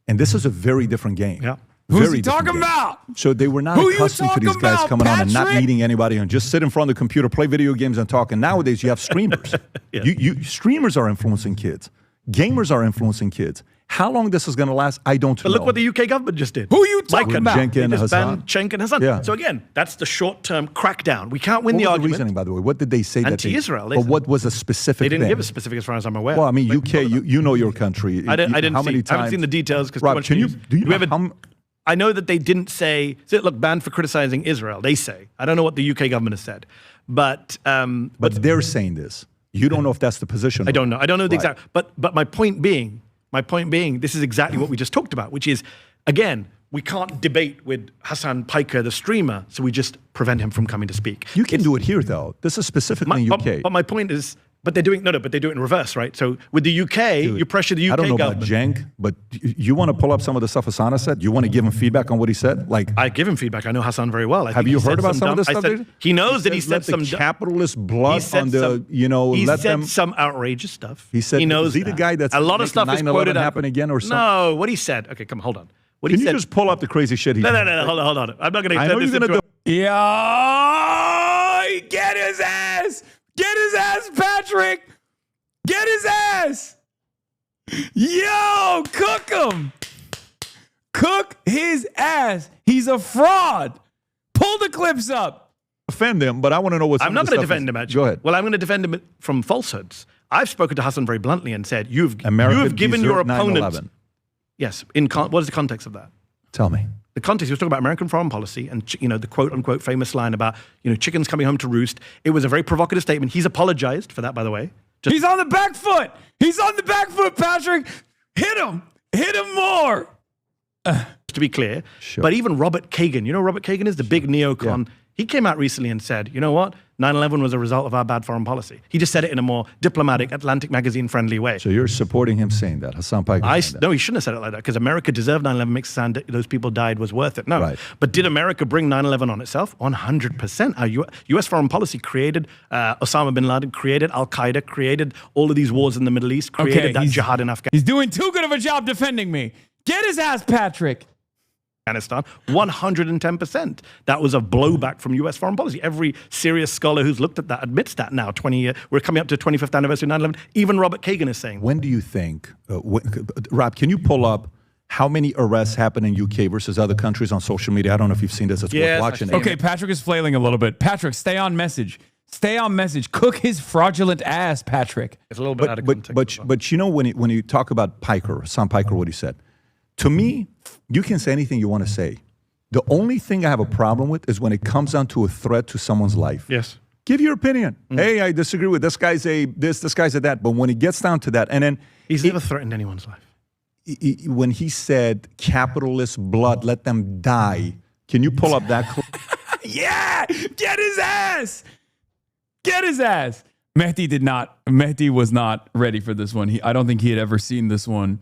Speaker 2: And this is a very different game.
Speaker 3: Yeah.
Speaker 1: Who's he talking about?
Speaker 2: So they were not accustomed to these guys coming on and not meeting anybody and just sit in front of the computer, play video games and talk. And nowadays you have streamers. Streamers are influencing kids. Gamers are influencing kids. How long this is going to last, I don't know.
Speaker 3: But look what the UK government just did.
Speaker 1: Who are you talking about?
Speaker 2: Cenk and Hasan.
Speaker 3: Cenk and Hasan.
Speaker 2: Yeah.
Speaker 3: So again, that's the short-term crackdown. We can't win the
Speaker 2: What was
Speaker 3: argument.
Speaker 2: the reasoning, by the way? What did they say?
Speaker 3: Anti-Israel.
Speaker 2: But what was a specific
Speaker 3: They didn't
Speaker 2: thing?
Speaker 3: give a specific as far as I'm aware.
Speaker 2: Well, I mean, UK, you know your country.
Speaker 3: I didn't
Speaker 2: How many
Speaker 3: see.
Speaker 2: times?
Speaker 3: I haven't seen the details because
Speaker 2: Rob, do you know
Speaker 3: I know that they didn't say, look, banned for criticizing Israel. They say. I don't know what the UK government has said. But
Speaker 2: they're saying this. You don't know if that's the position.
Speaker 3: I don't know. I don't know the exact. But my point being, this is exactly what we just talked about, which is, again, we can't debate with Hasan Piker, the streamer, so we just prevent him from coming to speak.
Speaker 2: You can do it here, though. This is specifically in UK.
Speaker 3: But my point is, but they do it in reverse, right? So with the UK, you pressure the UK
Speaker 2: I don't know
Speaker 3: government.
Speaker 2: about Cenk, but you want to pull up some of the stuff Hasan said? You want to give him feedback on what he said? Like,
Speaker 3: I give him feedback. I know Hasan very well.
Speaker 2: Have you heard about some of this stuff?
Speaker 3: He knows that he said some
Speaker 2: capitalist blood on the,
Speaker 3: he said some outrageous stuff.
Speaker 2: He said,
Speaker 3: he knows
Speaker 2: is he the guy that's
Speaker 3: a lot of stuff is quoted
Speaker 2: happen again or something?
Speaker 3: No, what he said. Okay, come on, hold on. What
Speaker 2: Can
Speaker 3: he
Speaker 2: you
Speaker 3: said,
Speaker 2: just pull up the crazy shit he said?
Speaker 3: No, hold on. I'm not going to
Speaker 2: I know you're going to do.
Speaker 1: Yo, get his ass! Get his ass, Patrick! Get his ass! Yo, cook him! Cook his ass. He's a fraud. Pull the clips up.
Speaker 2: Defend him, but I want to know what's.
Speaker 3: I'm not going to defend him, actually.
Speaker 2: Go ahead.
Speaker 3: Well, I'm going to defend him from falsehoods. I've spoken to Hasan very bluntly and said, you've given your opponents.
Speaker 2: 9/11.
Speaker 3: Yes. What is the context of that?
Speaker 2: Tell me.
Speaker 3: The context, he was talking about American foreign policy and, the quote-unquote famous line about, chickens coming home to roost. It was a very provocative statement. He's apologized for that, by the way.
Speaker 1: He's on the back foot. He's on the back foot, Patrick. Hit him. Hit him more.
Speaker 3: To be clear.
Speaker 2: Sure.
Speaker 3: But even Robert Kagan, Robert Kagan is the big neocon.
Speaker 2: Yeah.
Speaker 3: He came out recently and said, you know what? 9/11 was a result of our bad foreign policy. He just said it in a more diplomatic, Atlantic magazine-friendly way.
Speaker 2: So you're supporting him saying that, Hasan Piker?
Speaker 3: No, he shouldn't have said it like that, because America deserved 9/11, makes it sound that those people died was worth it. No.
Speaker 2: Right.
Speaker 3: But did America bring 9/11 on itself? 100%. Our U.S. foreign policy created Osama bin Laden, created Al-Qaeda, created all of these wars in the Middle East, created that jihad in Afghanistan.
Speaker 1: He's doing too good of a job defending me. Get his ass, Patrick.
Speaker 3: 110%. That was a blowback from U.S. foreign policy. Every serious scholar who's looked at that admits that now. We're coming up to 25th anniversary of 9/11. Even Robert Kagan is saying.
Speaker 2: When do you think, Rob, can you pull up how many arrests happen in UK versus other countries on social media? I don't know if you've seen this. It's worth watching.
Speaker 1: Okay, Patrick is flailing a little bit. Patrick, stay on message. Stay on message. Cook his fraudulent ass, Patrick.
Speaker 3: It's a little bit out of context.
Speaker 2: But you know, when you talk about Hassan Piker, what he said, to me, you can say anything you want to say. The only thing I have a problem with is when it comes down to a threat to someone's life.
Speaker 3: Yes.
Speaker 2: Give your opinion. Hey, I disagree with this guy's a this guy's a that. But when it gets down to that, and then
Speaker 3: he's never threatened anyone's life.
Speaker 2: When he said capitalist blood, let them die. Can you pull up that clip?
Speaker 1: Yeah, get his ass. Get his ass. Mehdi was not ready for this one. I don't think he had ever seen this one.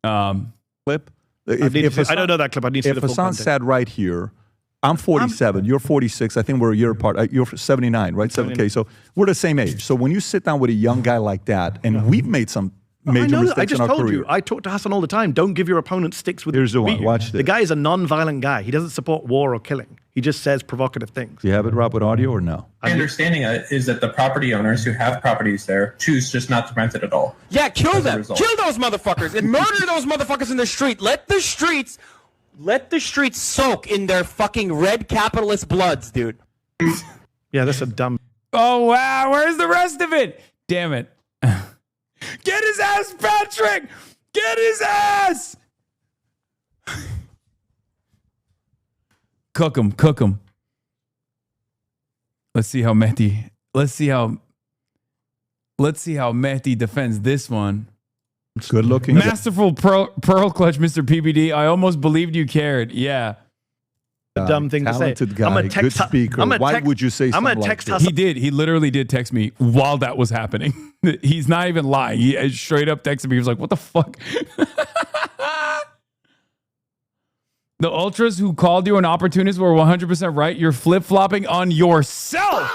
Speaker 2: Clip.
Speaker 3: I don't know that clip. I need to see the full
Speaker 2: Hassan
Speaker 3: context.
Speaker 2: sat right here, I'm 47, you're 46, I think we're a year apart. You're 79, right? 7K. So we're the same age. So when you sit down with a young guy like that, and we've made some major mistakes
Speaker 3: I just
Speaker 2: in our
Speaker 3: told
Speaker 2: career.
Speaker 3: you. I talk to Hasan all the time. Don't give your opponent sticks with.
Speaker 2: Here's the one.
Speaker 3: beat you.
Speaker 2: Watch this.
Speaker 3: The guy is a non-violent guy. He doesn't support war or killing. He just says provocative things.
Speaker 2: Do you have it, Rob, with audio or no?
Speaker 4: My understanding is that the property owners who have properties there choose just not to rent it at all.
Speaker 5: Yeah, kill
Speaker 4: As a
Speaker 5: them.
Speaker 4: result.
Speaker 5: Kill those motherfuckers and murder those motherfuckers in the street. Let the streets soak in their fucking red capitalist bloods, dude.
Speaker 3: Yeah, that's a dumb.
Speaker 1: Oh, wow. Where's the rest of it? Damn it. Get his ass, Patrick. Get his ass. Cook him. Let's see how Mehdi defends this one.
Speaker 2: Good looking.
Speaker 1: Masterful pearl clutch, Mr. PBD. I almost believed you cared. Yeah.
Speaker 3: Dumb thing to say.
Speaker 2: Talented guy, good speaker. Why would you say something like that?
Speaker 1: He did. He literally did text me while that was happening. He's not even lying. He straight up texted me. He was like, what the fuck? The ultras who called you an opportunist were 100% right. You're flip-flopping on yourself.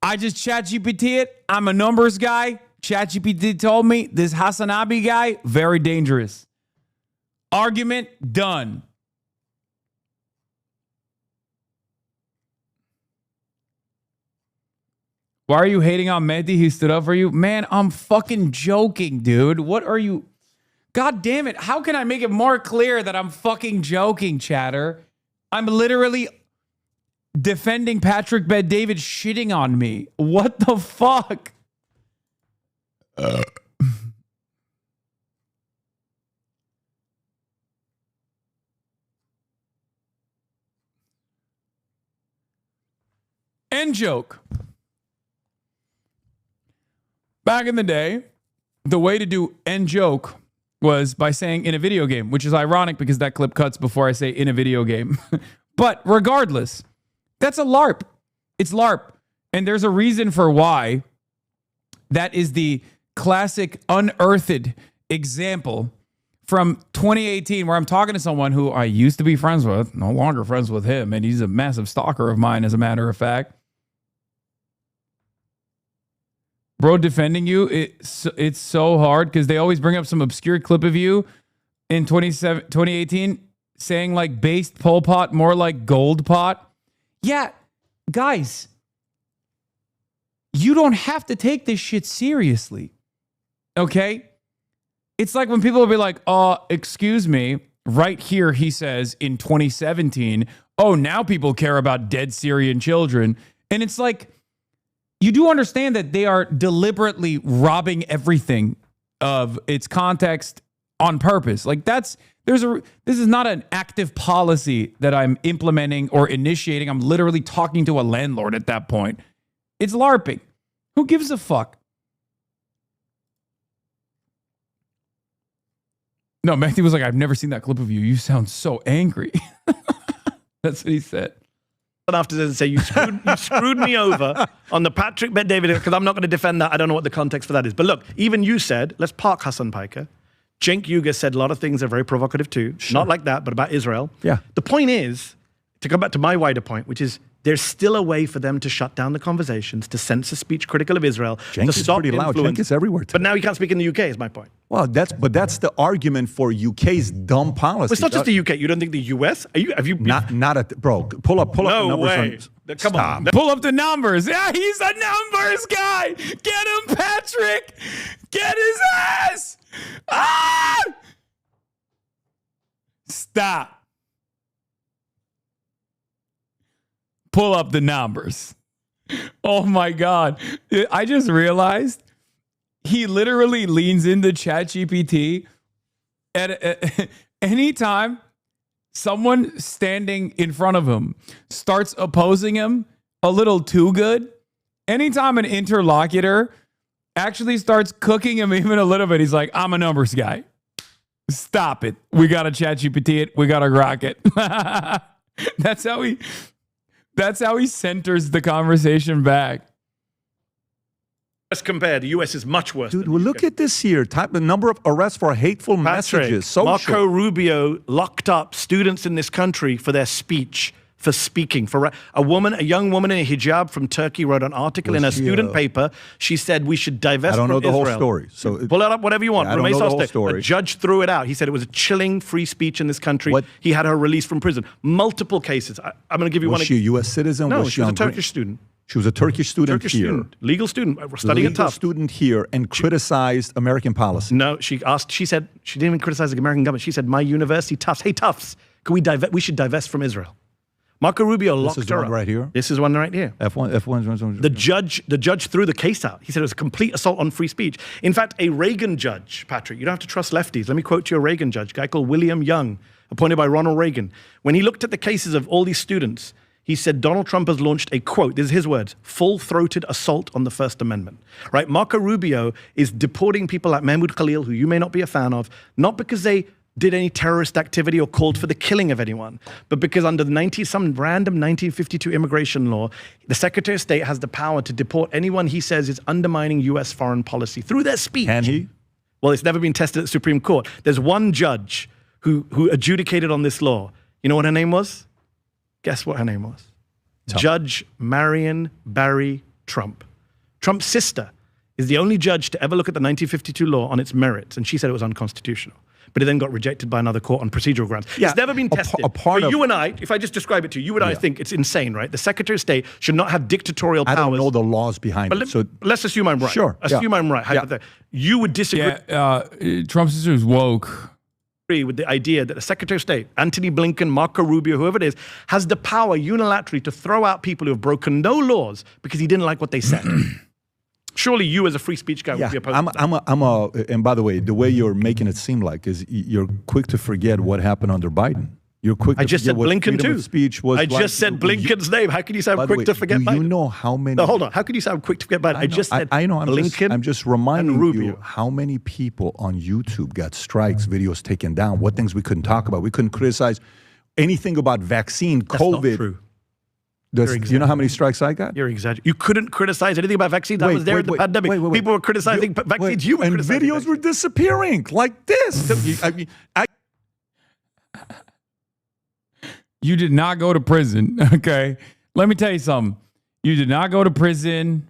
Speaker 1: I just ChatGPT it. I'm a numbers guy. ChatGPT told me this HasanAbi guy, very dangerous. Argument done. Why are you hating on Mehdi? He stood up for you. Man, I'm fucking joking, dude. What are you? God damn it. How can I make it more clear that I'm fucking joking, chatter? I'm literally defending Patrick Bet-David shitting on me. What the fuck? End joke. Back in the day, the way to do end joke was by saying in a video game, which is ironic because that clip cuts before I say in a video game. But regardless, that's a LARP. It's LARP. And there's a reason for why that is the classic unearthed example from 2018 where I'm talking to someone who I used to be friends with, no longer friends with him, and he's a massive stalker of mine, as a matter of fact. Bro, defending you, it's so hard because they always bring up some obscure clip of you in 2018 saying like based Pol Pot, more like gold pot. Yeah, guys, you don't have to take this shit seriously, okay? It's like when people will be like, excuse me, right here he says in 2017, oh, now people care about dead Syrian children. And it's like, you do understand that they are deliberately robbing everything of its context on purpose. Like this is not an active policy that I'm implementing or initiating. I'm literally talking to a landlord at that point. It's LARPing. Who gives a fuck? No, Mehdi was like, I've never seen that clip of you. You sound so angry. That's what he said.
Speaker 3: After this and say, you screwed me over on the Patrick Bet-David, because I'm not going to defend that. I don't know what the context for that is. But look, even you said, let's park Hasan Piker. Cenk Uygur said a lot of things that are very provocative too. Sure. Not like that, but about Israel.
Speaker 2: Yeah.
Speaker 3: The point is, to come back to my wider point, which is there's still a way for them to shut down the conversations, to censor speech critical of Israel,
Speaker 2: Cenk
Speaker 3: to
Speaker 2: is
Speaker 3: stop
Speaker 2: pretty loud.
Speaker 3: influence.
Speaker 2: Cenk is everywhere today.
Speaker 3: But now he can't speak in the UK, is my point.
Speaker 2: Well, that's the argument for UK's dumb policy.
Speaker 3: Well, it's not just the UK. You don't think the US? Have you?
Speaker 2: Not at bro. Pull up the
Speaker 3: No
Speaker 2: numbers.
Speaker 3: way. Come on.
Speaker 1: Pull up the numbers. Yeah, he's a numbers guy. Get him, Patrick. Get his ass. Ah! Stop. pull up the numbers. Oh my God. I just realized he literally leans into ChatGPT at anytime someone standing in front of him starts opposing him a little too good. Anytime an interlocutor actually starts cooking him even a little bit, he's like, I'm a numbers guy. Stop it. We got to ChatGPT it. We got to grok it. That's how he centers the conversation back.
Speaker 3: Let's compare. The US is much worse.
Speaker 2: Dude, well, look at this here. The number of arrests for hateful messages. Social.
Speaker 3: Marco Rubio locked up students in this country for their speech, for speaking. For a young woman in a hijab from Turkey wrote an article in a student paper. She said we should divest from Israel.
Speaker 2: I don't know the whole story. So
Speaker 3: pull it up, whatever you want.
Speaker 2: I don't know the whole story.
Speaker 3: A judge threw it out. He said it was a chilling free speech in this country. He had her released from prison. Multiple cases. I'm going to give you one.
Speaker 2: Was she a U.S. citizen?
Speaker 3: No,
Speaker 2: was
Speaker 3: she was a Turkish student.
Speaker 2: She was a Turkish student here.
Speaker 3: Student, legal student, studying at Tufts.
Speaker 2: Student here and criticized American policy.
Speaker 3: No, she said, she didn't even criticize the American government. She said, my university, Tufts, hey Tufts, we should divest from Israel. Marco Rubio locked her up. This is one
Speaker 2: right here?
Speaker 3: This is one right here.
Speaker 2: F1.
Speaker 3: The judge threw the case out. He said it was a complete assault on free speech. In fact, a Reagan judge, Patrick, you don't have to trust lefties. Let me quote you a Reagan judge, a guy called William Young, appointed by Ronald Reagan. When he looked at the cases of all these students, he said Donald Trump has launched a, quote, this is his words, full-throated assault on the First Amendment. Right? Marco Rubio is deporting people like Mahmoud Khalil, who you may not be a fan of, not because they did any terrorist activity or called for the killing of anyone, but because under some random 1952 immigration law, the Secretary of State has the power to deport anyone he says is undermining U.S. foreign policy through their speech.
Speaker 2: Can he?
Speaker 3: Well, it's never been tested at the Supreme Court. There's one judge who adjudicated on this law. You know what her name was? Guess what her name was? Judge Marion Barry Trump. Trump's sister is the only judge to ever look at the 1952 law on its merits, and she said it was unconstitutional. But it then got rejected by another court on procedural grounds. Yeah, it's never been tested. You and I, if I just describe it to you, you and I think it's insane, right? The Secretary of State should not have dictatorial powers.
Speaker 2: I don't know the laws behind it. So
Speaker 3: let's assume I'm right.
Speaker 2: Sure.
Speaker 3: Assume I'm right. Yeah. You would disagree.
Speaker 1: Yeah, Trump's sister is woke.
Speaker 3: With the idea that the Secretary of State, Antony Blinken, Marco Rubio, whoever it is, has the power unilaterally to throw out people who have broken no laws because he didn't like what they said. Surely you as a free speech guy would be opposed to that.
Speaker 2: And by the way, the way you're making it seem like is you're quick to forget what happened under Biden. You're quick to
Speaker 3: just said Blinken too.
Speaker 2: Speech was
Speaker 3: just said Blinken's name. How can you say I'm quick to forget Biden?
Speaker 2: You know how many...
Speaker 3: No, hold on. How can you say I'm quick to forget Biden? I just said Blinken.
Speaker 2: I'm just reminding you how many people on YouTube got strikes, videos taken down, what things we couldn't talk about. We couldn't criticize anything about vaccine, COVID.
Speaker 3: That's not true.
Speaker 2: You know how many strikes I got?
Speaker 3: You're exaggerating. You couldn't criticize anything about vaccines. I was there at the pandemic. People were criticizing vaccines. You were criticizing
Speaker 2: videos were disappearing like this.
Speaker 1: You did not go to prison, okay? Let me tell you something. You did not go to prison.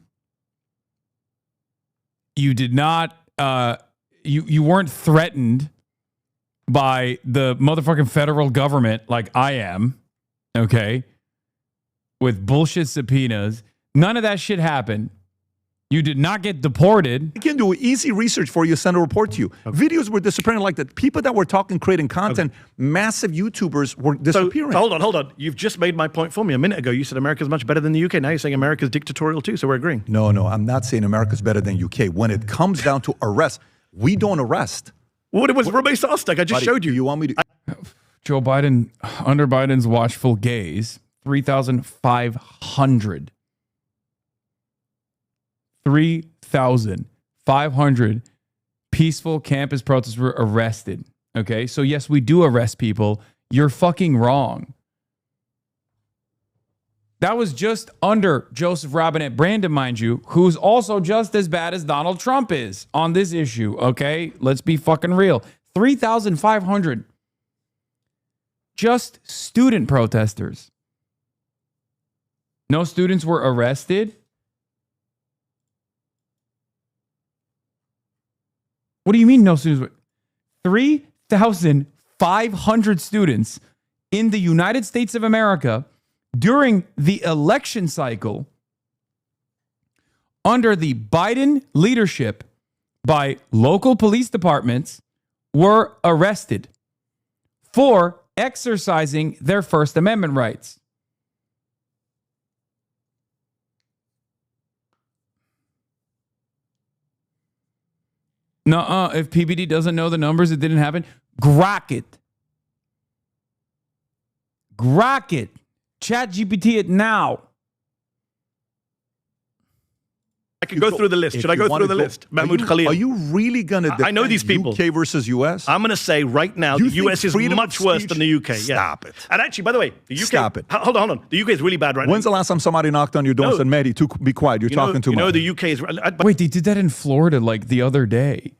Speaker 1: You did not, you weren't threatened by the motherfucking federal government like I am, okay? With bullshit subpoenas. None of that shit happened. You did not get deported.
Speaker 2: I can do easy research for you, send a report to you. Videos were disappearing like that. People that were talking, creating content, massive YouTubers were disappearing.
Speaker 3: So, hold on. You've just made my point for me a minute ago. You said America's much better than the UK. Now you're saying America's dictatorial too, so we're agreeing.
Speaker 2: No, I'm not saying America's better than UK. When it comes down to arrest, we don't arrest.
Speaker 3: Well, it was Ramey Sostek. I just showed you.
Speaker 2: You want me to...
Speaker 1: Joe Biden, under Biden's watchful gaze, 3,500 peaceful campus protesters were arrested. Okay, so yes, we do arrest people. You're fucking wrong. That was just under Joseph Robinette Brandon, mind you, who's also just as bad as Donald Trump is on this issue. Okay, let's be fucking real. 3,500 just student protesters. No students were arrested. What do you mean no students were? 3,500 students in the United States of America during the election cycle under the Biden leadership by local police departments were arrested for exercising their First Amendment rights. Nuh-uh. If PBD doesn't know the numbers, it didn't happen. Grok it. Grok it. Chat GPT it now.
Speaker 3: I can go through the list. Should I go through the list? Mahmoud Khalil.
Speaker 2: Are you really going to defend
Speaker 3: I know these people.
Speaker 2: UK versus US?
Speaker 3: I'm going to say right now the US is much worse than the UK.
Speaker 2: Stop it.
Speaker 3: And actually, by the way, the UK...
Speaker 2: Stop it.
Speaker 3: Hold on. The UK is really bad right now.
Speaker 2: When's the last time somebody knocked on your door and said, Mehdi, be quiet, you're talking too much?
Speaker 3: You know the UK is...
Speaker 1: Wait, they did that in Florida like the other day.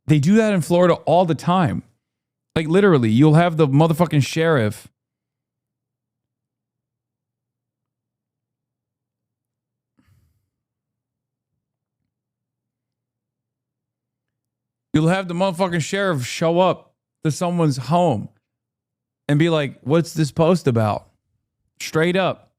Speaker 1: They do that in Florida all the time. Like literally, you'll have the motherfucking sheriff... You'll have the motherfucking sheriff show up to someone's home and be like, what's this post about? Straight up.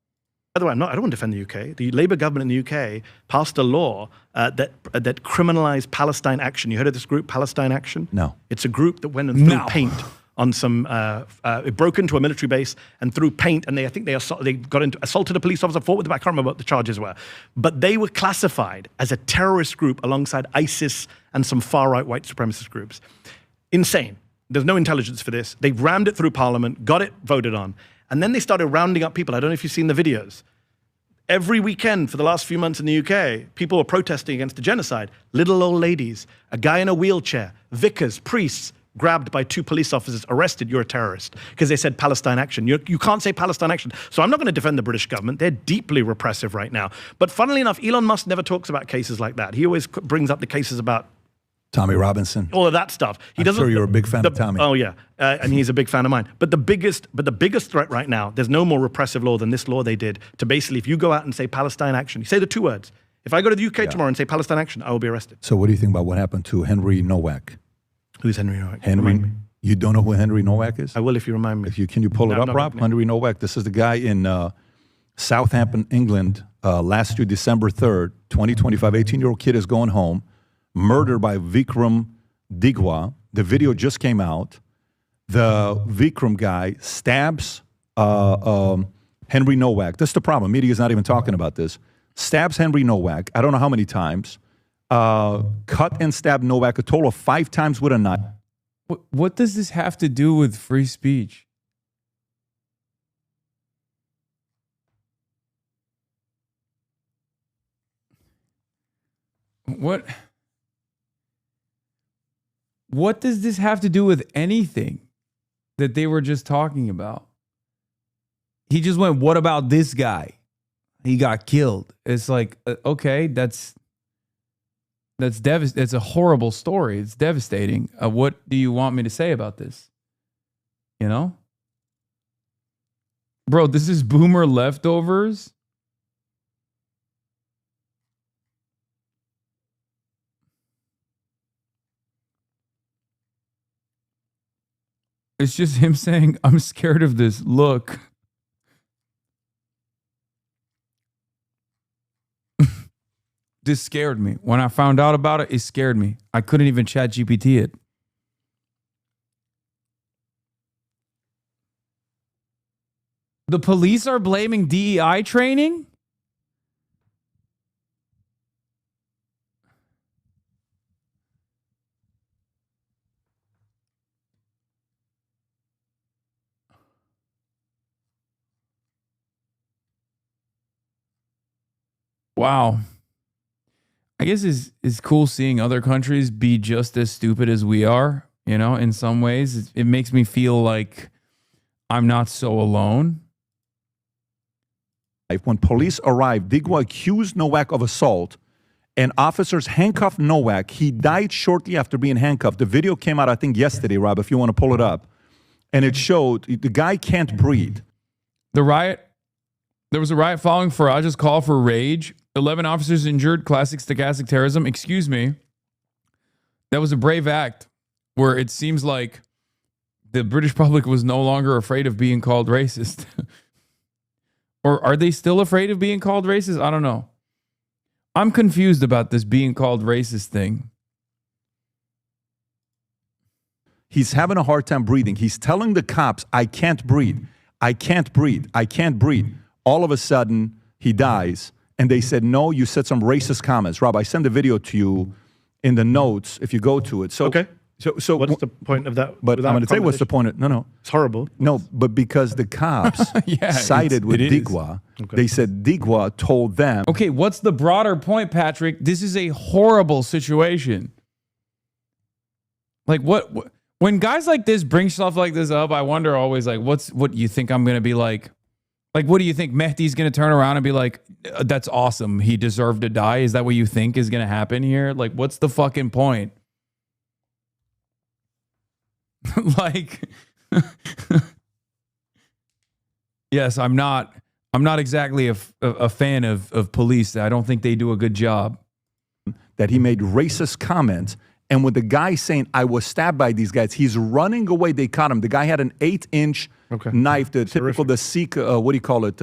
Speaker 3: By the way, I don't want to defend the UK. The Labour government in the UK passed a law that criminalized Palestine Action. You heard of this group, Palestine Action?
Speaker 2: No.
Speaker 3: It's a group that went and threw paint on some, it broke into a military base and threw paint, and I think they assaulted a police officer, fought with them. I can't remember what the charges were. But they were classified as a terrorist group alongside ISIS and some far-right white supremacist groups. Insane. There's no intelligence for this. They rammed it through Parliament, got it voted on, and then they started rounding up people. I don't know if you've seen the videos. Every weekend for the last few months in the UK, people were protesting against the genocide. Little old ladies, a guy in a wheelchair, vicars, priests, grabbed by 2 police officers, arrested, you're a terrorist, because they said Palestine Action. You can't say Palestine Action. So I'm not going to defend the British government. They're deeply repressive right now. But funnily enough, Elon Musk never talks about cases like that. He always brings up the cases about
Speaker 2: Tommy Robinson.
Speaker 3: all of that stuff.
Speaker 2: I'm sure you're a big fan of Tommy.
Speaker 3: Oh yeah, and he's a big fan of mine. But the biggest threat right now, there's no more repressive law than this law they did to basically, if you go out and say Palestine Action, you say the 2 words. If I go to the UK tomorrow and say Palestine Action, I will be arrested.
Speaker 2: So what do you think about what happened to Henry Nowak?
Speaker 3: Who's Henry Nowak?
Speaker 2: Henry, you don't know who Henry Nowak is?
Speaker 3: I will if you remind me.
Speaker 2: Can you pull it up, Rob? Henry Nowak. This is the guy in Southampton, England, last year, December 3rd, 2025. 18-year-old kid is going home, murdered by Vikram Digwa. The video just came out. The Vikram guy stabs Henry Nowak. That's the problem. Media is not even talking about this. Stabs Henry Nowak. I don't know how many times. Cut and stabbed Nowak a total of 5 times with a knife.
Speaker 1: What does this have to do with free speech? What does this have to do with anything that they were just talking about? He just went, what about this guy? He got killed. It's like, okay, that's devastating. It's a horrible story. It's devastating. What do you want me to say about this? You know? Bro, this is boomer leftovers. It's just him saying, I'm scared of this. Look. This scared me. When I found out about it, it scared me. I couldn't even chat GPT it. The police are blaming DEI training? Wow. I guess it's cool seeing other countries be just as stupid as we are, you know, in some ways. It makes me feel like I'm not so alone.
Speaker 2: When police arrived, Digwa accused Nowak of assault, and officers handcuffed Nowak. He died shortly after being handcuffed. The video came out, I think, yesterday, Rob, if you want to pull it up. And it showed the guy can't breathe.
Speaker 1: There was a riot following Faraj's call for rage. 11 officers injured, classic stochastic terrorism. Excuse me. That was a brave act where it seems like the British public was no longer afraid of being called racist. Or are they still afraid of being called racist? I don't know. I'm confused about this being called racist thing.
Speaker 2: He's having a hard time breathing. He's telling the cops, I can't breathe. I can't breathe. I can't breathe. All of a sudden, he dies. And they said, no, you said some racist comments. Rob, I sent the video to you. in the notes if you go to it. So
Speaker 3: Okay.
Speaker 2: So
Speaker 3: What's the point of that?
Speaker 2: But I'm
Speaker 3: without
Speaker 2: going to tell you what's the
Speaker 3: conversation?
Speaker 2: point. No.
Speaker 3: It's horrible.
Speaker 2: No, but because the cops sided with
Speaker 1: it is.
Speaker 2: Digwa, they said Digwa told them.
Speaker 1: Okay, what's the broader point, Patrick? This is a horrible situation. Like what when guys like this bring stuff like this up, I wonder always like what you think I'm going to be like? Like what do you think Mehdi's going to turn around and be like, that's awesome. He deserved to die. Is that what you think is going to happen here? Like what's the fucking point? Like yes, I'm not exactly a fan of police. I don't think they do a good job.
Speaker 2: That he made racist comments. And with the guy saying, I was stabbed by these guys, he's running away. They caught him. The guy had an 8-inch knife, the typical, the Sikh, what do you call it?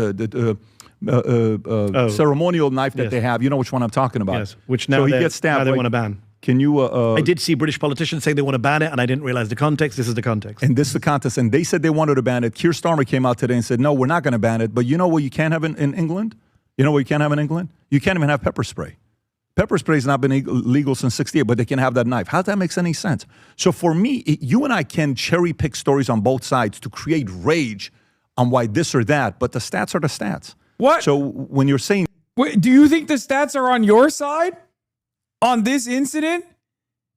Speaker 2: Ceremonial knife that they have. You know which one I'm talking about.
Speaker 3: Yes, which now,
Speaker 2: so he gets stabbed.
Speaker 3: now they want to ban.
Speaker 2: Can you?
Speaker 3: I did see British politicians say they want to ban it, and I didn't realize the context. This is the context.
Speaker 2: And this is the context. And they said they wanted to ban it. Keir Starmer came out today and said, no, we're not going to ban it. But you know what you can't have in England? You know what you can't have in England? You can't even have pepper spray. Pepper spray has not been legal since 68, but they can have that knife. How does that make any sense? So for me, you and I can cherry pick stories on both sides to create rage on why this or that, but the stats are the stats.
Speaker 1: What?
Speaker 2: So when you're saying...
Speaker 1: Wait, do you think the stats are on your side on this incident?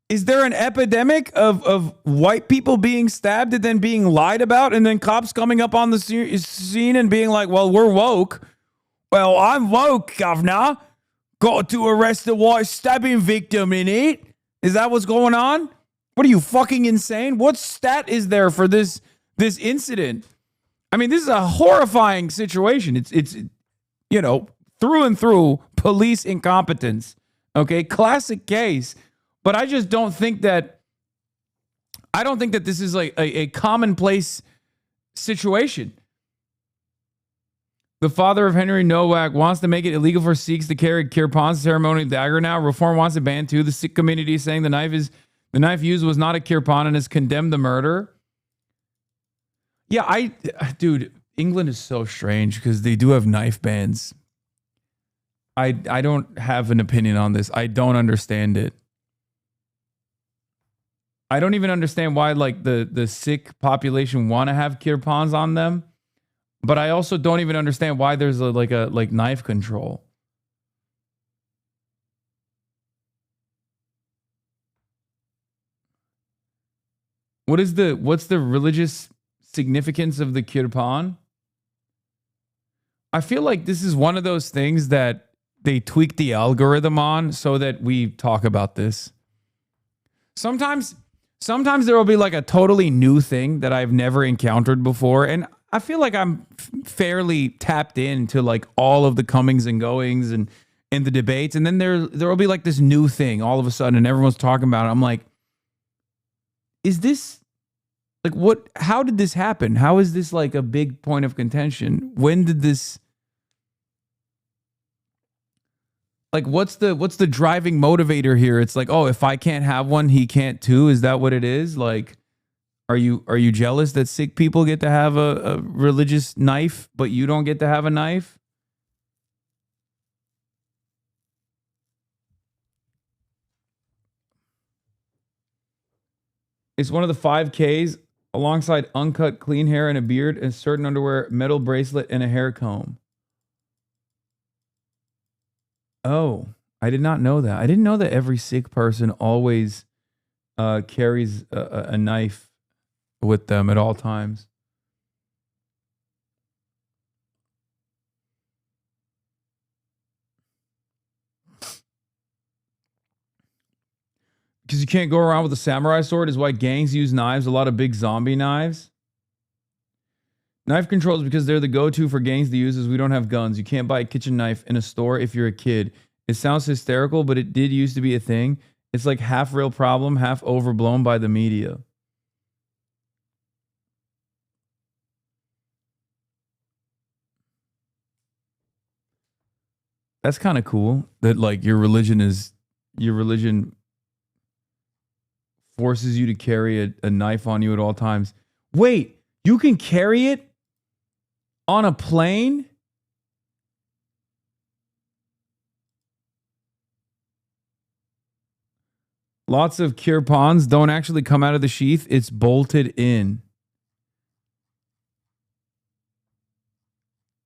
Speaker 1: Is there an epidemic of white people being stabbed and then being lied about and then cops coming up on the scene and being like, well, we're woke. Well, I'm woke, governor. Got to arrest a white stabbing victim in it. Is that what's going on? What are you, fucking insane? What stat is there for this incident? I mean, this is a horrifying situation. It's you know, through and through police incompetence. Okay, classic case. But I just don't think that this is like a commonplace situation. The father of Henry Nowak wants to make it illegal for Sikhs to carry kirpan's ceremonial dagger now. Reform wants to ban too. The Sikh community is saying the knife used was not a kirpan and has condemned the murder. Yeah, dude, England is so strange because they do have knife bans. I don't have an opinion on this. I don't understand it. I don't even understand why like the Sikh population want to have kirpans on them. But I also don't even understand why there's like knife control. What's the religious significance of the kirpan? I feel like this is one of those things that they tweak the algorithm on so that we talk about this. Sometimes there will be like a totally new thing that I've never encountered before, and I feel like I'm fairly tapped into like all of the comings and goings and the debates, and then there will be like this new thing all of a sudden, and everyone's talking about it. I'm like, is this like what? How did this happen? How is this like a big point of contention? When did this? Like, what's the driving motivator here? It's like, oh, if I can't have one, he can't too. Is that what it is? Like, are you jealous that Sikh people get to have a religious knife, but you don't get to have a knife? It's one of the 5 Ks alongside uncut clean hair and a beard and certain underwear, metal bracelet, and a hair comb. Oh, I did not know that. I didn't know that every Sikh person always carries a knife with them at all times. Because you can't go around with a samurai sword is why gangs use knives, a lot of big zombie knives. Knife controls because they're the go-to for gangs to use as we don't have guns. You can't buy a kitchen knife in a store if you're a kid. It sounds hysterical, but it did used to be a thing. It's like half real problem, half overblown by the media. That's kind of cool that like your religion forces you to carry a knife on you at all times. Wait, you can carry it on a plane? Lots of kirpans don't actually come out of the sheath. It's bolted in.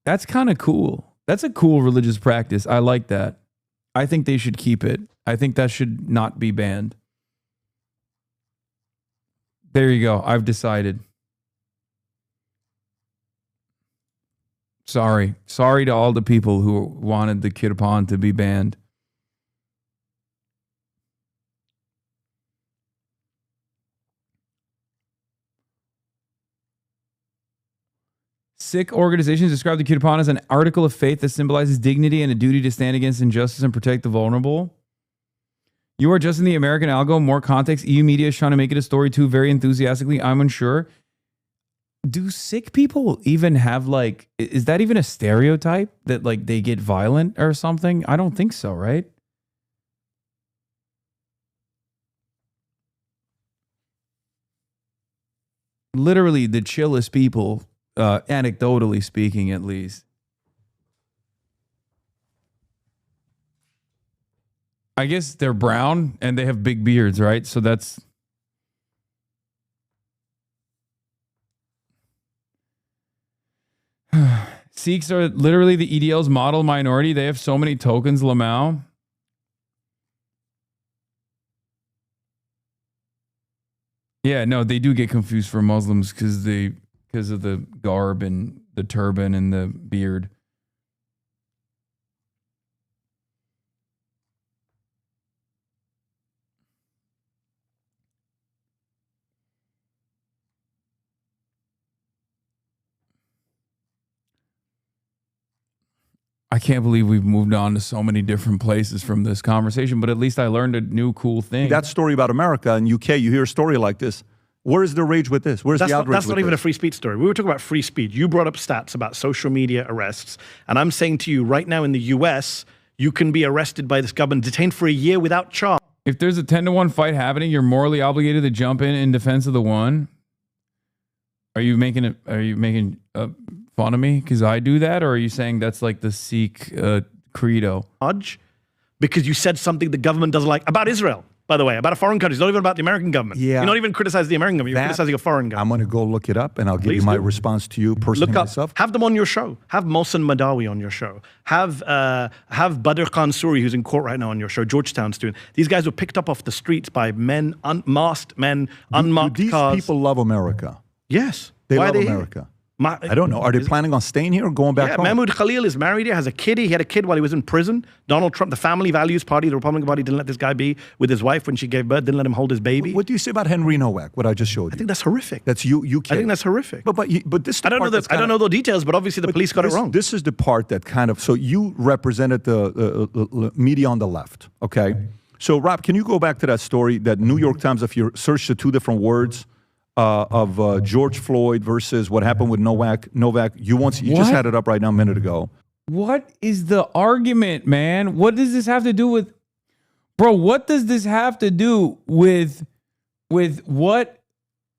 Speaker 1: That's kind of cool. That's a cool religious practice. I like that. I think they should keep it. I think that should not be banned. There you go. I've decided. Sorry. Sorry to all the people who wanted the kirpan to be banned. Sikh organizations describe the kirpan as an article of faith that symbolizes dignity and a duty to stand against injustice and protect the vulnerable. You are just in the American algo. More context. EU media is trying to make it a story too, very enthusiastically. I'm unsure. Do Sikh people even have like, is that even a stereotype that like they get violent or something? I don't think so, right? Literally the chillest people, anecdotally speaking, at least. I guess they're brown and they have big beards, right? So that's... Sikhs are literally the EDL's model minority. They have so many tokens, Lamau. Yeah, no, they do get confused for Muslims because of the garb and the turban and the beard. I can't believe we've moved on to so many different places from this conversation, but at least I learned a new cool thing.
Speaker 2: That story about America and UK, you hear a story like this. Where is the rage with this? Where's the outrage
Speaker 3: That's
Speaker 2: with
Speaker 3: not even
Speaker 2: this?
Speaker 3: a free speech story. We were talking about free speech. You brought up stats about social media arrests. And I'm saying to you, right now in the US, you can be arrested by this government, detained for a year without charge.
Speaker 1: If there's a 10-to-1 fight happening, you're morally obligated to jump in defense of the one. Are you making fun of me because I do that? Or are you saying that's like the Sikh credo?
Speaker 3: Because you said something the government doesn't like about Israel, by the way, about a foreign country. It's not even about the American government.
Speaker 2: Yeah.
Speaker 3: You're not even criticizing the American government. You're criticizing a foreign government.
Speaker 2: I'm going to go look it up and I'll give
Speaker 3: Please
Speaker 2: you my
Speaker 3: do.
Speaker 2: response to you personally
Speaker 3: Look up,
Speaker 2: myself.
Speaker 3: have them on your show. Have Mohsen Madawi on your show. Have Badr Khan Suri, who's in court right now, on your show. Georgetown student. These guys were picked up off the streets by men, unmasked men, unmarked
Speaker 2: These
Speaker 3: cars.
Speaker 2: people love America.
Speaker 3: Yes.
Speaker 2: They
Speaker 3: Why
Speaker 2: love
Speaker 3: are they
Speaker 2: America.
Speaker 3: here?
Speaker 2: I don't know. Are they planning on staying here or going back home?
Speaker 3: Mahmoud Khalil is married here, has a kid. He had a kid while he was in prison. Donald Trump, the Family Values Party, the Republican Party, didn't let this guy be with his wife when she gave birth, didn't let him hold his baby.
Speaker 2: What do you say about Henry Nowak, what I just showed you?
Speaker 3: I think that's horrific.
Speaker 2: That's UK.
Speaker 3: I think that's horrific.
Speaker 2: But this is the
Speaker 3: I don't know
Speaker 2: part that's
Speaker 3: I don't know the details, but obviously the police got it wrong.
Speaker 2: This is the part that kind of, so you represented the media on the left, okay? So Rob, can you go back to that story that New York Times, if you search the two different words, of George Floyd versus what happened with Novak. You just had it up right now a minute ago.
Speaker 1: What is the argument, man? What does this have to do with, bro? What does this have to do with what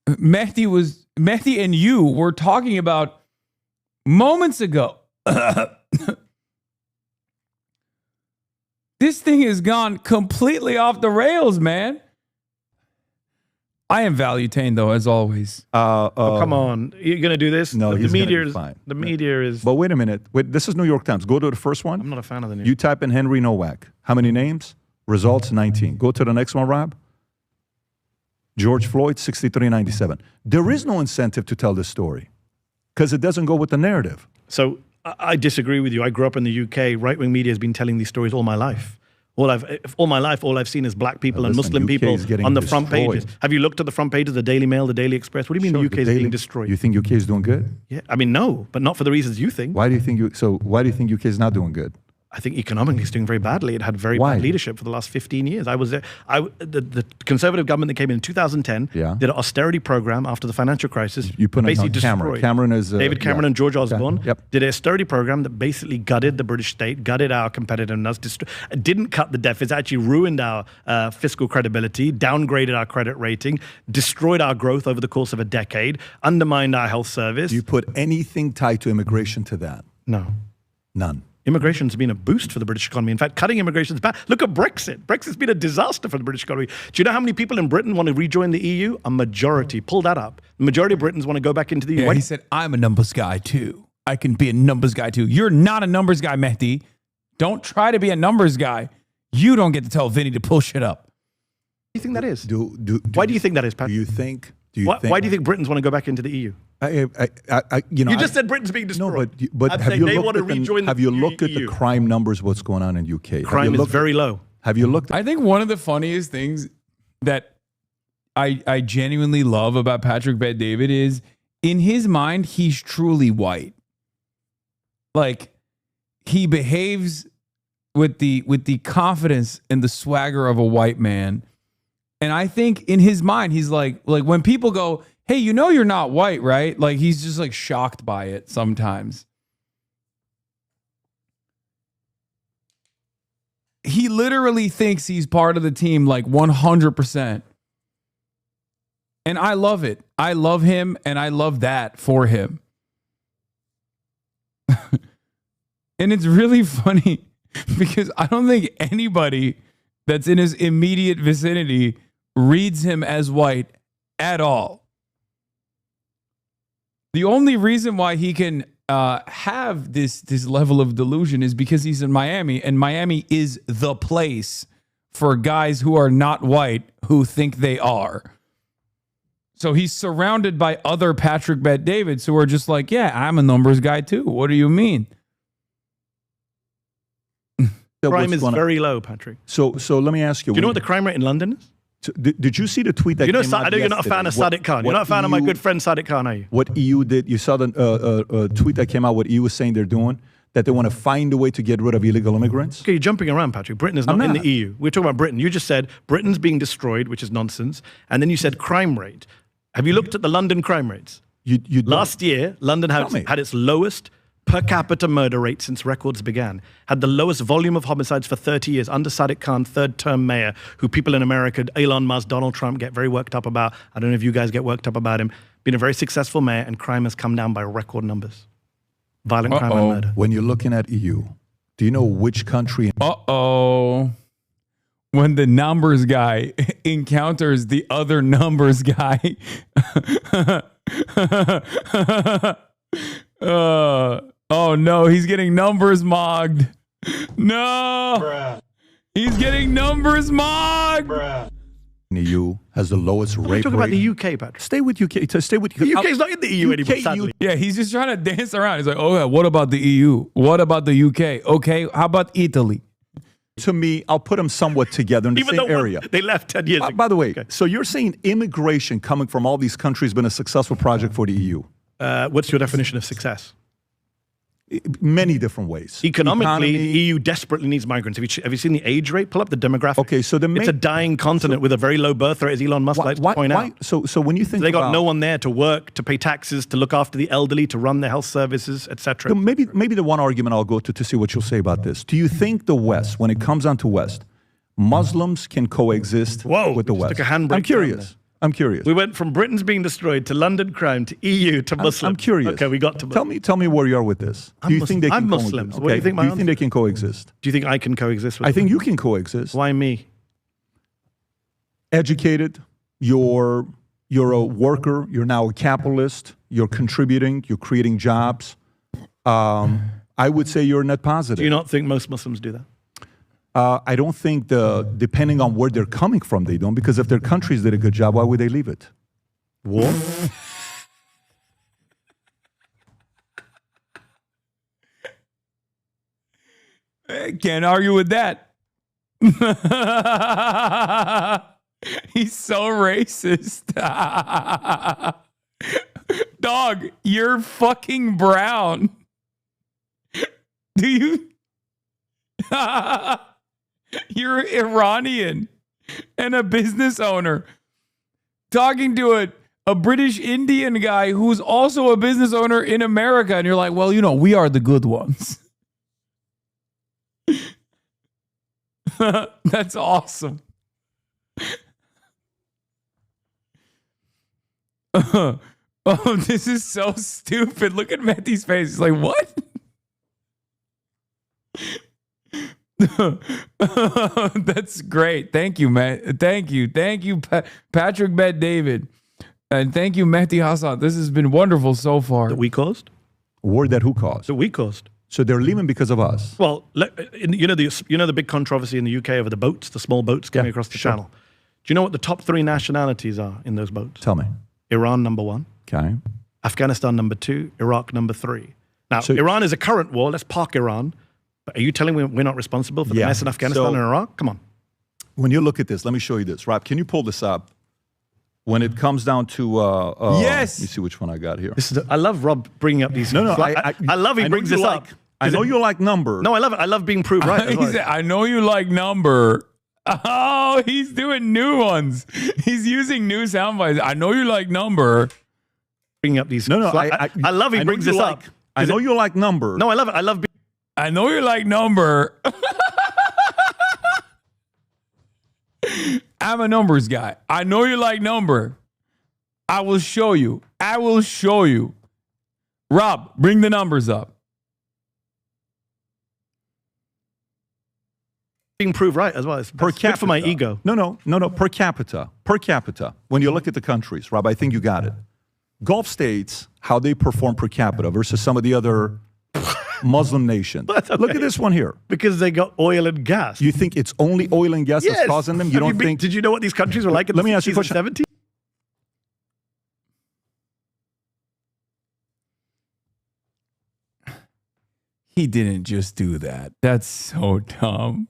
Speaker 1: Mehdi and you were talking about moments ago? This thing has gone completely off the rails, man. I am value-tained, though, as always.
Speaker 3: Come on. You're going to do this?
Speaker 2: No,
Speaker 3: the
Speaker 2: he's
Speaker 3: media
Speaker 2: gonna be
Speaker 3: is
Speaker 2: fine.
Speaker 3: The media is...
Speaker 2: But wait a minute. This is New York Times. Go to the first one.
Speaker 3: I'm not a fan of the news.
Speaker 2: You type in Henry Nowak. How many names? Results, 19. Go to the next one, Rob. George Floyd, 6397. There is no incentive to tell this story because it doesn't go with the narrative.
Speaker 3: So I disagree with you. I grew up in the UK. Right-wing media has been telling these stories all my life. All my life, all I've seen is black people and Muslim people on the front pages. Have you looked at the front pages, the Daily Mail, the Daily Express? What do you mean the UK is being destroyed?
Speaker 2: You think UK is doing good?
Speaker 3: Yeah, I mean, no, but not for the reasons you think.
Speaker 2: Why do you think UK is not doing good?
Speaker 3: I think economically it's doing very badly. It had very bad leadership for the last 15 years. I was there. The conservative government that came in 2010 did an austerity program after the financial crisis.
Speaker 2: You put
Speaker 3: basically
Speaker 2: on Cameron. Cameron is
Speaker 3: David Cameron and George Osborne did an austerity program that basically gutted the British state, gutted our competitiveness, didn't cut the deficits, actually ruined our fiscal credibility, downgraded our credit rating, destroyed our growth over the course of a decade, undermined our health service.
Speaker 2: Do you put anything tied to immigration to that?
Speaker 3: No.
Speaker 2: None.
Speaker 3: Immigration's been a boost for the British economy. In fact, cutting immigration is bad. Look at Brexit. Brexit's been a disaster for the British economy. Do you know how many people in Britain want to rejoin the EU? A majority. Pull that up. The majority of Britons want to go back into the EU.
Speaker 1: Yeah, he said, I'm a numbers guy too. I can be a numbers guy too. You're not a numbers guy, Mehdi. Don't try to be a numbers guy. You don't get to tell Vinny to pull shit up.
Speaker 3: What do you think that is?
Speaker 2: Why
Speaker 3: do you think that is, Pat?
Speaker 2: Do you think?
Speaker 3: Why do you think Britons want to go back into the EU?
Speaker 2: You
Speaker 3: You just said Britain's being destroyed.
Speaker 2: No, but
Speaker 3: I'm
Speaker 2: have
Speaker 3: saying
Speaker 2: you
Speaker 3: they
Speaker 2: looked
Speaker 3: want to
Speaker 2: at the,
Speaker 3: rejoin
Speaker 2: have
Speaker 3: the
Speaker 2: you looked at the
Speaker 3: EU?
Speaker 2: crime numbers? What's going on in UK?
Speaker 3: Crime is very low.
Speaker 2: Have you looked?
Speaker 1: I think one of the funniest things that I genuinely love about Patrick Bet-David is in his mind, he's truly white. Like he behaves with the confidence and the swagger of a white man. And I think in his mind, he's like when people go, hey, you know you're not white, right? Like he's just like shocked by it sometimes. He literally thinks he's part of the team like 100%. And I love it. I love him and I love that for him. And it's really funny because I don't think anybody that's in his immediate vicinity reads him as white at all. The only reason why he can have this level of delusion is because he's in Miami, and Miami is the place for guys who are not white who think they are. So he's surrounded by other Patrick Bet-Davids who are just like, yeah, I'm a numbers guy too. What do you mean?
Speaker 3: Crime is very low, Patrick.
Speaker 2: So let me ask you.
Speaker 3: Do you know what the crime rate in London is?
Speaker 2: Did you see the tweet that came out
Speaker 3: I know you're not a fan of Sadiq Khan. You're not a fan of my good friend Sadiq Khan, are you?
Speaker 2: What EU did, you saw the tweet that came out, what EU was saying they're doing, that they want to find a way to get rid of illegal immigrants?
Speaker 3: Okay, you're jumping around, Patrick. Britain is not in the EU. We're talking about Britain. You just said Britain's being destroyed, which is nonsense. And then you said crime rate. Have you looked at the London crime rates? Last year, London had its lowest per capita murder rate since records began, had the lowest volume of homicides for 30 years under Sadiq Khan, third-term mayor, who people in America, Elon Musk, Donald Trump, get very worked up about. I don't know if you guys get worked up about him. Been a very successful mayor, and crime has come down by record numbers. Violent crime and murder.
Speaker 2: When you're looking at EU, do you know which country?
Speaker 1: When the numbers guy encounters the other numbers guy. Oh no, he's getting numbers mogged. No. Bruh. He's getting numbers mogged.
Speaker 2: Bruh. EU has the lowest rape rate.
Speaker 3: Talk about the UK, Patrick.
Speaker 2: Stay with UK. Stay with
Speaker 3: the UK. Is not in the EU anymore, sadly.
Speaker 1: Yeah, he's just trying to dance around. He's like, oh yeah, what about the EU? What about the UK? Okay, how about Italy?
Speaker 2: To me, I'll put them somewhat together in the same area.
Speaker 3: They left 10 years ago.
Speaker 2: By the way, so you're saying immigration coming from all these countries has been a successful project for the EU?
Speaker 3: What's your definition of success?
Speaker 2: Many different ways.
Speaker 3: Economically, the EU desperately needs migrants. Have you seen the age rate? Pull up the demographic.
Speaker 2: Okay, so
Speaker 3: it's a dying continent with a very low birth rate, as Elon Musk likes to point out.
Speaker 2: So when you think
Speaker 3: they got no one there to work, to pay taxes, to look after the elderly, to run their health services, etc.
Speaker 2: Maybe the one argument I'll go to see what you'll say about this. Do you think the West, when it comes down to West, Muslims can coexist with the West?
Speaker 3: Took a handbrake.
Speaker 2: I'm curious.
Speaker 3: We went from Britain's being destroyed to London crime to EU to Muslims.
Speaker 2: I'm curious.
Speaker 3: Okay, we got to Muslims.
Speaker 2: Tell me where you are with this. Do you think they can
Speaker 3: I'm Muslims.
Speaker 2: Okay.
Speaker 3: What do you think?
Speaker 2: Do you think they can coexist?
Speaker 3: Do you think I can coexist with
Speaker 2: I
Speaker 3: them?
Speaker 2: think you can coexist.
Speaker 3: Why me?
Speaker 2: Educated. You're a worker. You're now a capitalist. You're contributing. You're creating jobs. I would say you're net positive.
Speaker 3: Do you not think most Muslims do that?
Speaker 2: I don't think depending on where they're coming from, they don't. Because if their countries did a good job, why would they leave it?
Speaker 3: War?
Speaker 1: Can't argue with that. He's so racist. Dog, you're fucking brown. Do you? You're Iranian and a business owner talking to a British Indian guy who's also a business owner in America. And you're like, well, you know, we are the good ones. That's awesome. Oh, this is so stupid. Look at Mehdi's face. He's like, what? That's great. Thank you, man. Thank you. Patrick Bet David. And thank you, Mehdi Hasan. This has been wonderful so far.
Speaker 3: That we caused?
Speaker 2: War that who caused?
Speaker 3: That we caused.
Speaker 2: So they're leaving because of us.
Speaker 3: Well, you know the big controversy in the UK over the boats, the small boats coming across the channel. Do you know what the top 3 nationalities are in those boats?
Speaker 2: Tell me.
Speaker 3: Iran number 1.
Speaker 2: Okay.
Speaker 3: Afghanistan number 2. Iraq number 3. Now,
Speaker 2: So-
Speaker 3: Iran is a current war. Let's park Iran. But are you telling me we're not responsible for the
Speaker 2: Yeah.
Speaker 3: mess in Afghanistan
Speaker 2: So-
Speaker 3: and Iraq? Come on.
Speaker 2: When you look at this, let me show you this. Rob, can you pull this up? When it comes down to
Speaker 1: Yes.
Speaker 2: let me see which one I got here.
Speaker 3: I love Rob bringing up these.
Speaker 2: No,
Speaker 3: I love he
Speaker 2: know
Speaker 3: brings
Speaker 2: you
Speaker 3: this
Speaker 2: like,
Speaker 3: up.
Speaker 2: I know you like number.
Speaker 3: No, I love it. I love being proved right. as
Speaker 1: He
Speaker 3: well.
Speaker 1: said, I know you like number. Oh, he's doing new ones. He's using new sound bites. I know you like number.
Speaker 3: Bringing up these.
Speaker 2: No,
Speaker 3: I love he
Speaker 2: know
Speaker 3: brings
Speaker 2: you
Speaker 3: this
Speaker 2: like-
Speaker 3: up.
Speaker 2: I know you like number.
Speaker 3: No, I love it. I love.
Speaker 1: I know you like number. I'm a numbers guy. I know you like number. I will show you. Rob, bring the numbers up.
Speaker 3: Being proved right as well. It's
Speaker 2: Per
Speaker 3: good
Speaker 2: capita.
Speaker 3: for my ego.
Speaker 2: No. Per capita. When you look at the countries, Rob, I think you got it. Gulf states, how they perform per capita versus some of the other Muslim nations.
Speaker 3: That's okay.
Speaker 2: Look at this one here.
Speaker 3: Because they got oil and gas.
Speaker 2: You think it's only oil and gas that's causing them? You
Speaker 3: Have
Speaker 2: don't
Speaker 3: been-
Speaker 2: think?
Speaker 3: Did you know what these countries were like in
Speaker 2: Let
Speaker 3: the
Speaker 2: me ask you a
Speaker 3: 60s and
Speaker 2: question.
Speaker 3: 70s?
Speaker 1: He didn't just do that. That's so dumb.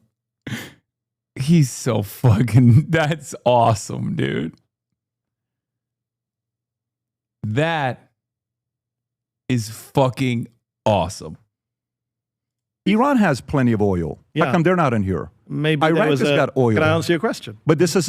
Speaker 1: He's so fucking, that's awesome, dude. That is fucking awesome.
Speaker 2: Iran has plenty of oil. How
Speaker 3: Yeah.
Speaker 2: come they're not in here?
Speaker 3: Maybe
Speaker 2: Iraq
Speaker 3: there was
Speaker 2: has got oil.
Speaker 3: Can I answer your question?
Speaker 2: But this has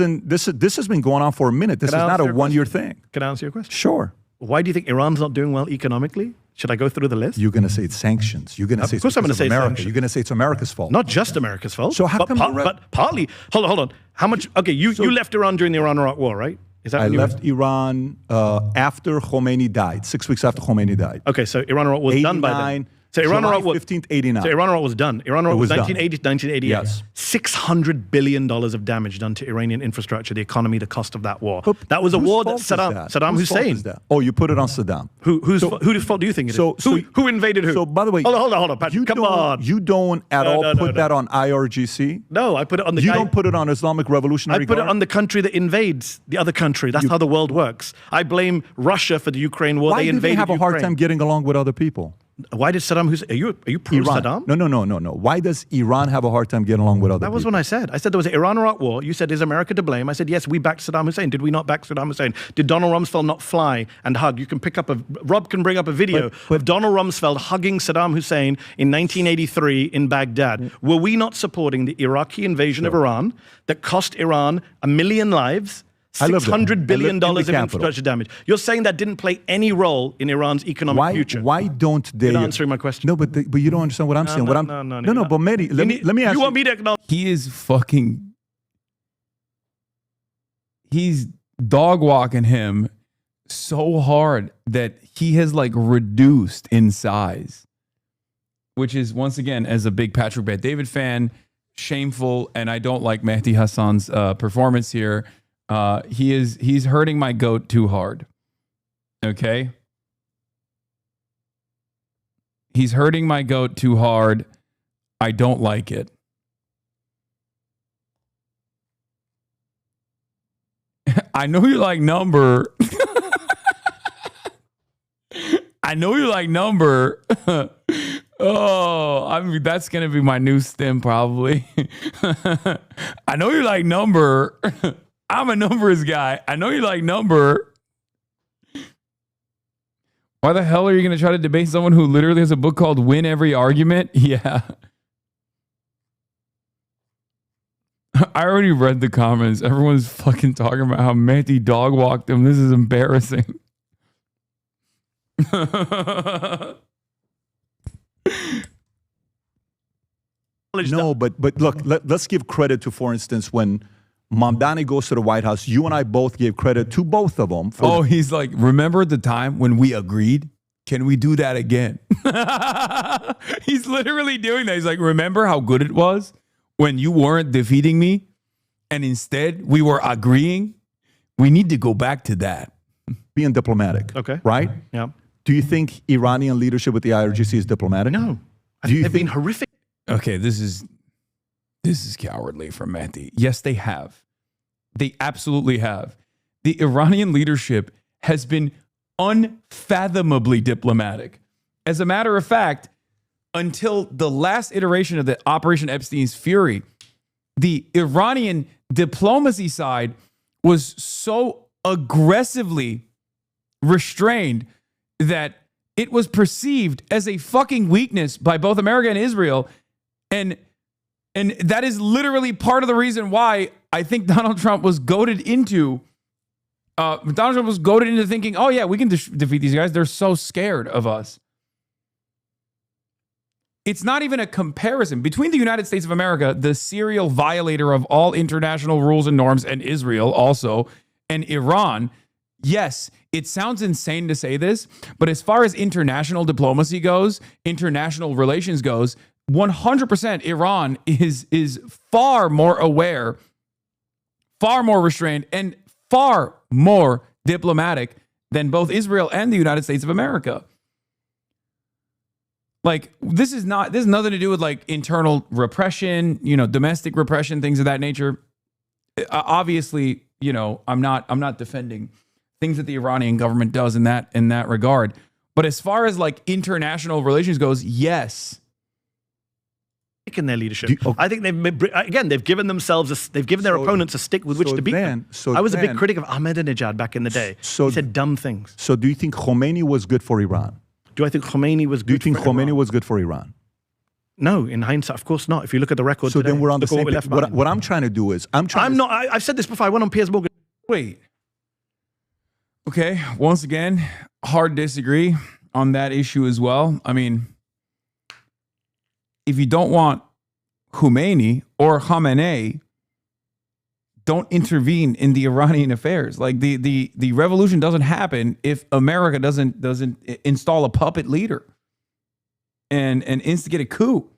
Speaker 2: been going on for a minute. This is
Speaker 3: Can I
Speaker 2: not a
Speaker 3: answer your
Speaker 2: 1 year thing.
Speaker 3: Can I answer your question?
Speaker 2: Sure.
Speaker 3: Why do you think Iran's not doing well economically? Should I go through the list?
Speaker 2: You're going to say it's sanctions. You're going to say it's
Speaker 3: course I'm
Speaker 2: because
Speaker 3: gonna
Speaker 2: of
Speaker 3: say
Speaker 2: America.
Speaker 3: sanctions.
Speaker 2: You're going to say it's America's fault.
Speaker 3: Not just America's fault.
Speaker 2: So how
Speaker 3: but
Speaker 2: come
Speaker 3: but partly. Hold on. How much? Okay, you left Iran during the Iran-Iraq war, right? Is that
Speaker 2: I
Speaker 3: when you
Speaker 2: left Iran after Khomeini died, 6 weeks after Khomeini died.
Speaker 3: Okay, so Iran-Iraq was done by then.
Speaker 2: 89,
Speaker 3: So Iran-Iraq
Speaker 2: July
Speaker 3: was
Speaker 2: 15th, 89.
Speaker 3: So Iran-Iraq was done. Iran-Iraq was
Speaker 2: was done.
Speaker 3: 1980 to 1988.
Speaker 2: Yes.
Speaker 3: $600 billion of damage done to Iranian infrastructure, the economy, the cost of that war.
Speaker 2: But
Speaker 3: That was a
Speaker 2: whose
Speaker 3: war that
Speaker 2: fault is
Speaker 3: Saddam
Speaker 2: Whose fault
Speaker 3: Hussein.
Speaker 2: is that? Oh, you put it on Saddam.
Speaker 3: Whose fault do you think it is? Who invaded who?
Speaker 2: So, by the way,
Speaker 3: hold on, Patrick. Come on.
Speaker 2: You don't at all put that on IRGC.
Speaker 3: No, I put it on the
Speaker 2: You
Speaker 3: guy.
Speaker 2: don't put it on Islamic Revolutionary
Speaker 3: I put it
Speaker 2: Guard?
Speaker 3: on the country that invades the other country. That's how the world works. I blame Russia for the Ukraine war.
Speaker 2: Why
Speaker 3: they
Speaker 2: do they
Speaker 3: invaded
Speaker 2: have a hard
Speaker 3: Ukraine.
Speaker 2: time getting along with other people?
Speaker 3: Why did Saddam Hussein? Are you pro
Speaker 2: Iran.
Speaker 3: Saddam?
Speaker 2: No. Why does Iran have a hard time getting along with other
Speaker 3: That was
Speaker 2: people?
Speaker 3: when I said. I said there was an Iran-Iraq war. You said, is America to blame? I said, yes, we backed Saddam Hussein. Did we not back Saddam Hussein? Did Donald Rumsfeld not fly and hug? You can pick up Rob can bring up a video of Donald Rumsfeld hugging Saddam Hussein in 1983 in Baghdad. Were we not supporting the Iraqi invasion of Iran that cost Iran 1 million lives?
Speaker 2: I lived there.
Speaker 3: $600 billion
Speaker 2: I lived in the
Speaker 3: of
Speaker 2: capital.
Speaker 3: infrastructure damage. You're saying that didn't play any role in Iran's economic future.
Speaker 2: Why don't they?
Speaker 3: You're not answering my question.
Speaker 2: No, but you don't understand what I'm saying.
Speaker 3: No,
Speaker 2: what I'm
Speaker 3: no.
Speaker 2: But Mehdi, let me ask
Speaker 3: you.
Speaker 2: you.
Speaker 3: Want me to acknowledge?
Speaker 1: He is fucking, he's dog walking him so hard that he has like reduced in size, which is once again, as a big Patrick Bet David fan, shameful. And I don't like Mehdi Hasan's performance here. He's hurting my goat too hard. Okay. He's hurting my goat too hard. I don't like it. I know you like number. I know you like number. Oh, I mean, that's going to be my new stem probably. I know you like number. I'm a numbers guy. I know you like number. Why the hell are you going to try to debate someone who literally has a book called Win Every Argument? Yeah. I already read the comments. Everyone's fucking talking about how Mehdi dog walked him. This is embarrassing.
Speaker 2: No, but look, let's give credit to, for instance, when Mamdani goes to the White House, you and I both gave credit to both of them. For
Speaker 1: he's like, remember the time when we agreed? Can we do that again? He's literally doing that. He's like, remember how good it was when you weren't defeating me and instead we were agreeing, we need to go back to that.
Speaker 2: Being diplomatic.
Speaker 3: Okay.
Speaker 2: Right?
Speaker 3: Yeah.
Speaker 2: Do you think Iranian leadership with the IRGC is diplomatic?
Speaker 3: No.
Speaker 2: Do you
Speaker 3: They've been
Speaker 2: think
Speaker 3: horrific.
Speaker 1: Okay, this is cowardly from Mehdi. Yes, they have. They absolutely have. The Iranian leadership has been unfathomably diplomatic. As a matter of fact, until the last iteration of the Operation Epstein's Fury, the Iranian diplomacy side was so aggressively restrained that it was perceived as a fucking weakness by both America and Israel. And that is literally part of the reason why I think Donald Trump was goaded into thinking, oh yeah, we can defeat these guys. They're so scared of us. It's not even a comparison between the United States of America, the serial violator of all international rules and norms, and Israel also, and Iran. Yes, it sounds insane to say this, but as far as international diplomacy goes, international relations goes, 100% Iran is far more aware, far more restrained, and far more diplomatic than both Israel and the United States of America. Like, this is nothing to do with like internal repression, domestic repression, things of that nature. Obviously, I'm not defending things that the Iranian government does in that regard. But as far as like international relations goes, yes.
Speaker 3: In their leadership, I think they've given themselves they've given their opponents a stick with which to beat them. I was a big critic of Ahmadinejad back in the day. He said dumb things.
Speaker 2: So do you think Khomeini was good for Iran?
Speaker 3: Do I think Khomeini was good?
Speaker 2: Do you think
Speaker 3: for
Speaker 2: Khomeini
Speaker 3: Iran?
Speaker 2: was good for Iran?
Speaker 3: No, in hindsight, of course not. If you look at the record,
Speaker 2: so
Speaker 3: today,
Speaker 2: then we're on the
Speaker 3: look at
Speaker 2: same.
Speaker 3: what we left behind.
Speaker 2: What I'm trying to do is
Speaker 3: I've said this before. I went on Piers Morgan.
Speaker 1: Wait. Okay. Once again, hard disagree on that issue as well. I mean, if you don't want Khomeini or Khamenei, don't intervene in the Iranian affairs. Like the revolution doesn't happen if America doesn't install a puppet leader and instigate a coup.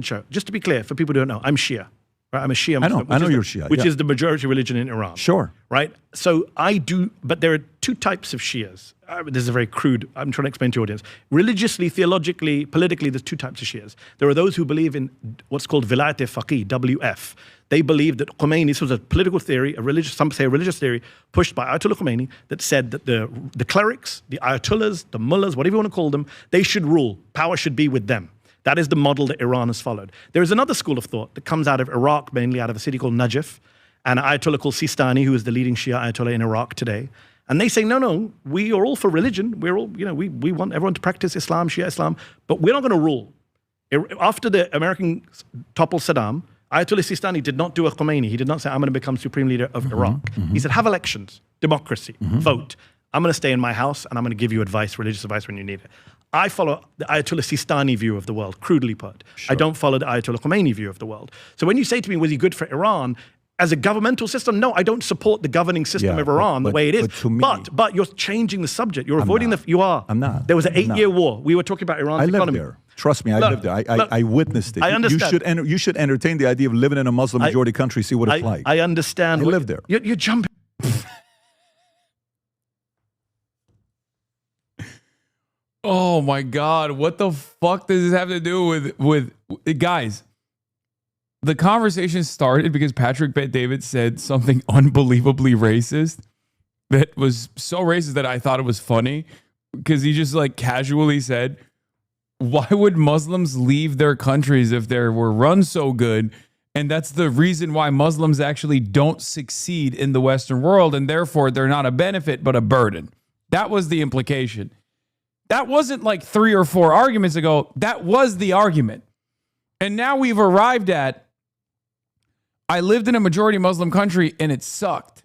Speaker 3: Just to be clear, for people who don't know, I'm Shia. Right? I'm a Shia Muslim.
Speaker 2: I know you're Shia.
Speaker 3: Which
Speaker 2: yeah.
Speaker 3: is the majority religion in Iran.
Speaker 2: Sure.
Speaker 3: Right? So I do, but there are two types of Shias. This is a very crude, I'm trying to explain to your audience. Religiously, theologically, politically, there's two types of Shias. There are those who believe in what's called Vilayat-e-Faqih, WF. They believe that Khomeini, this was a political theory, some say a religious theory, pushed by Ayatollah Khomeini, that said that the clerics, the Ayatollahs, the mullahs, whatever you want to call them, they should rule. Power should be with them. That is the model that Iran has followed. There is another school of thought that comes out of Iraq, mainly out of a city called Najaf, and an Ayatollah called Sistani, who is the leading Shia Ayatollah in Iraq today. And they say, no, we are all for religion. We're all, we want everyone to practice Islam, Shia Islam, but we're not going to rule. After the Americans toppled Saddam, Ayatollah Sistani did not do a Khomeini. He did not say, I'm going to become supreme leader of Iraq. He said, have elections, democracy, vote. I'm going to stay in my house and I'm going to give you advice, religious advice when you need it. I follow the Ayatollah Sistani view of the world, crudely put. Sure. I don't follow the Ayatollah Khomeini view of the world. So when you say to me, was he good for Iran? As a governmental system, no, I don't support the governing system of Iran the way it is. But you're changing the subject. You're avoiding you are.
Speaker 2: I'm not.
Speaker 3: There was an 8-year war. We were talking about Iran's economy.
Speaker 2: I lived there. Trust me, I lived there. I witnessed it.
Speaker 3: I understand.
Speaker 2: You should entertain the idea of living in a Muslim majority country, see what it's like.
Speaker 3: I understand.
Speaker 2: I lived there.
Speaker 3: You're jumping.
Speaker 1: Oh my God. What the fuck does this have to do with guys? The conversation started because Patrick Bet-David said something unbelievably racist that was so racist that I thought it was funny because he just like casually said, why would Muslims leave their countries if they were run so good? And that's the reason why Muslims actually don't succeed in the Western world. And therefore they're not a benefit, but a burden. That was the implication. That wasn't like 3 or 4 arguments ago. That was the argument. And now we've arrived at, I lived in a majority Muslim country and it sucked.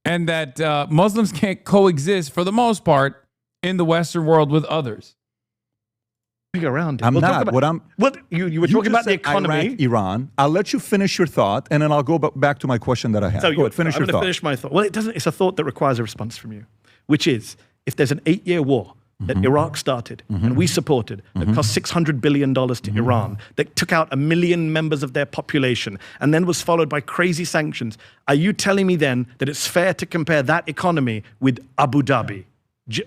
Speaker 1: And that Muslims can't coexist for the most part in the Western world with others.
Speaker 3: Around it.
Speaker 2: I'm not.
Speaker 3: You were talking about the economy.
Speaker 2: Iraq, Iran. I'll let you finish your thought and then I'll go back to my question that I have.
Speaker 3: So
Speaker 2: go ahead, finish your thought.
Speaker 3: Finish my thought. Well, it's a thought that requires a response from you, which is, if there's an 8-year war that Iraq started and we supported, that cost $600 billion to Iran, that took out 1 million members of their population, and then was followed by crazy sanctions, are you telling me then that it's fair to compare that economy with Abu Dhabi?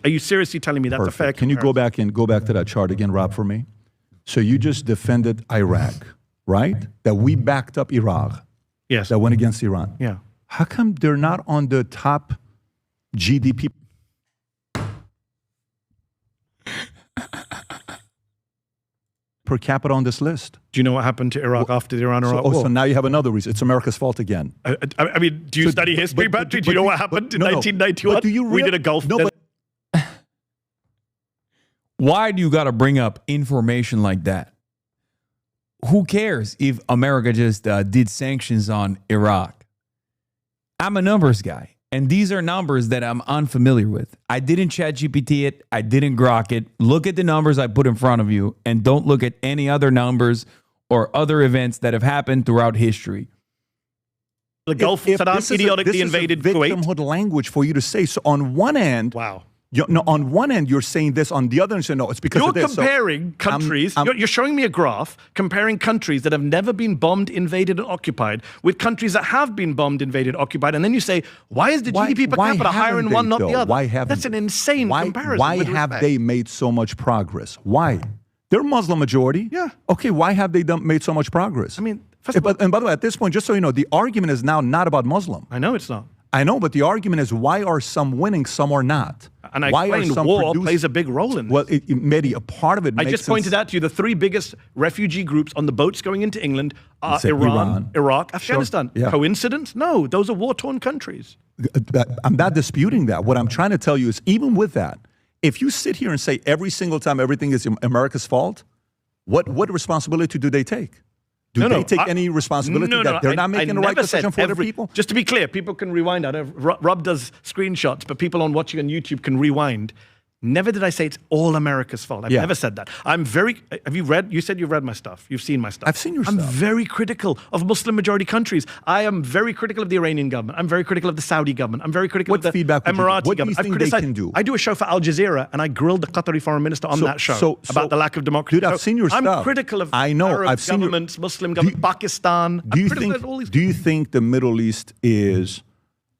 Speaker 3: Are you seriously telling me that's a fair
Speaker 2: Can you go back to that chart again, Rob, for me? So you just defended Iraq, right? That we backed up Iraq.
Speaker 3: Yes.
Speaker 2: That went against Iran.
Speaker 3: Yeah.
Speaker 2: How come they're not on the top GDP per capita on this list?
Speaker 3: Do you know what happened to Iraq after the Iran-Iraq war?
Speaker 2: So now you have another reason. It's America's fault again.
Speaker 3: I mean, do you study history, Patrick? Do you know what happened in 1991?
Speaker 2: But do you
Speaker 3: we did a Gulf.
Speaker 2: No, but
Speaker 1: Why do you got to bring up information like that? Who cares if America just did sanctions on Iraq? I'm a numbers guy, and these are numbers that I'm unfamiliar with. I didn't ChatGPT it. I didn't grok it. Look at the numbers I put in front of you, and don't look at any other numbers or other events that have happened throughout history.
Speaker 3: The Gulf, Saddam idiotically invaded Kuwait.
Speaker 2: Victimhood language for you to say. So on one end,
Speaker 3: Wow.
Speaker 2: On one end you're saying this, on the other end you say no, it's because
Speaker 3: You're
Speaker 2: of this.
Speaker 3: comparing countries. You're showing me a graph comparing countries that have never been bombed, invaded, and occupied with countries that have been bombed, invaded, occupied, and then you say, why is the GDP per capita higher in one, not the other?
Speaker 2: Why haven't
Speaker 3: That's an insane comparison.
Speaker 2: Why have they made so much progress? Why? They're Muslim majority.
Speaker 3: Yeah.
Speaker 2: Okay, why have they made so much progress?
Speaker 3: I mean, first of all,
Speaker 2: and by the way, at this point, just so you know, the argument is now not about Muslim.
Speaker 3: I know it's not.
Speaker 2: I know, but the argument is why are some winning, some are not?
Speaker 3: And I
Speaker 2: why
Speaker 3: explained war plays a big role in this.
Speaker 2: Well, Mehdi, a part of it
Speaker 3: I
Speaker 2: makes
Speaker 3: just pointed out to you the 3 biggest refugee groups on the boats going into England are Iran, Iraq, Afghanistan.
Speaker 2: Sure. Yeah.
Speaker 3: Coincidence? No, those are war-torn countries.
Speaker 2: I'm not disputing that. What I'm trying to tell you is even with that, if you sit here and say every single time everything is America's fault, what responsibility do they take? Do they take any responsibility that they're not making the right decision for their people?
Speaker 3: Just to be clear, people can rewind. I know Rob does screenshots, but people on watching on YouTube can rewind. Never did I say it's all America's fault. I've never said that. Have you read? You said you've read my stuff. You've seen my stuff.
Speaker 2: I've seen your
Speaker 3: I'm
Speaker 2: stuff.
Speaker 3: very critical of Muslim majority countries. I am very critical of the Iranian government. I'm very critical of the Saudi government. I'm very critical of the
Speaker 2: feedback would you-
Speaker 3: Emirati
Speaker 2: what do you
Speaker 3: government.
Speaker 2: think they can do?
Speaker 3: I do a show for Al Jazeera, and I grilled the Qatari foreign minister on that show about the lack of democracy.
Speaker 2: Dude, I've seen your stuff.
Speaker 3: I'm critical of
Speaker 2: I know.
Speaker 3: Arab
Speaker 2: I've seen
Speaker 3: governments, Muslim government, Pakistan.
Speaker 2: Do you
Speaker 3: I'm critical of all these
Speaker 2: think the Middle East is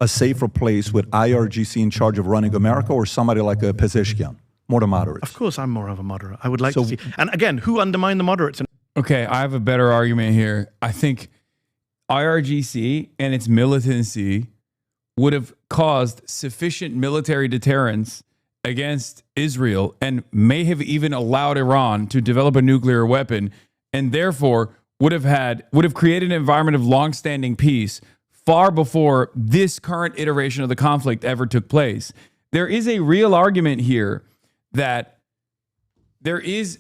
Speaker 2: a safer place with IRGC in charge of running America or somebody like a Pezeshkian? More to moderates.
Speaker 3: Of course, I'm more of a moderate. I would like to see. And again, who undermined the moderates?
Speaker 1: Okay, I have a better argument here. I think IRGC and its militancy would have caused sufficient military deterrence against Israel and may have even allowed Iran to develop a nuclear weapon, and therefore would have created an environment of longstanding peace far before this current iteration of the conflict ever took place. There is a real argument here that there is,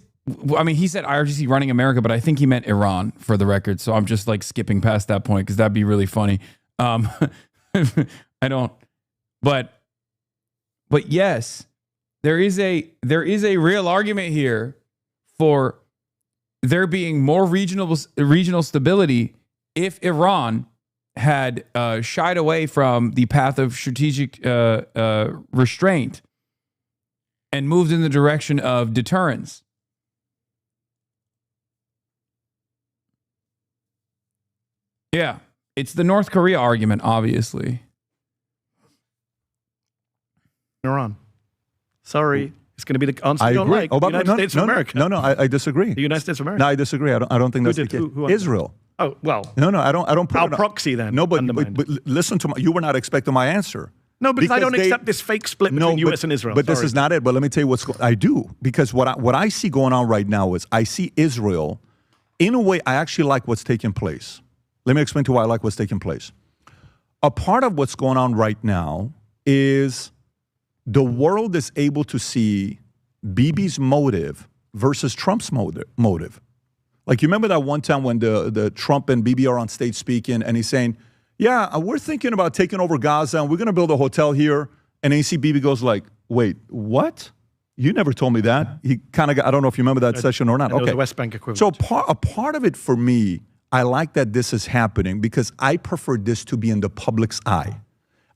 Speaker 1: I mean, he said IRGC running America, but I think he meant Iran for the record. So I'm just like skipping past that point because that'd be really funny. I don't, but yes, there is a real argument here for there being more regional stability if Iran had shied away from the path of strategic restraint and moved in the direction of deterrence. Yeah, it's the North Korea argument, obviously.
Speaker 3: Iran. Sorry, it's going to be the answer you don't
Speaker 2: agree.
Speaker 3: like. The United States of America.
Speaker 2: No, I disagree.
Speaker 3: The United States of America.
Speaker 2: No, I disagree. I don't think that's the case.
Speaker 3: Who
Speaker 2: Israel.
Speaker 3: Oh, well.
Speaker 2: No, I don't put
Speaker 3: Our
Speaker 2: it on-
Speaker 3: proxy then.
Speaker 2: No, but
Speaker 3: undermined.
Speaker 2: listen to you were not expecting my answer.
Speaker 3: No, because I don't
Speaker 2: they-
Speaker 3: accept this fake split between U.S. and Israel.
Speaker 2: But this
Speaker 3: Sorry.
Speaker 2: is not it. But let me tell you I do. Because what I see going on right now is I see Israel, in a way, I actually like what's taking place. Let me explain to you why I like what's taking place. A part of what's going on right now is the world is able to see Bibi's motive versus Trump's motive. Like, you remember that one time when the Trump and Bibi are on stage speaking, and he's saying, yeah, we're thinking about taking over Gaza, and we're going to build a hotel here. And then you see Bibi goes like, wait, what? You never told me that. He kind of got, I don't know if you remember that session or not.
Speaker 3: It was
Speaker 2: Okay.
Speaker 3: the West Bank equivalent.
Speaker 2: So a part of it for me, I like that this is happening because I prefer this to be in the public's eye.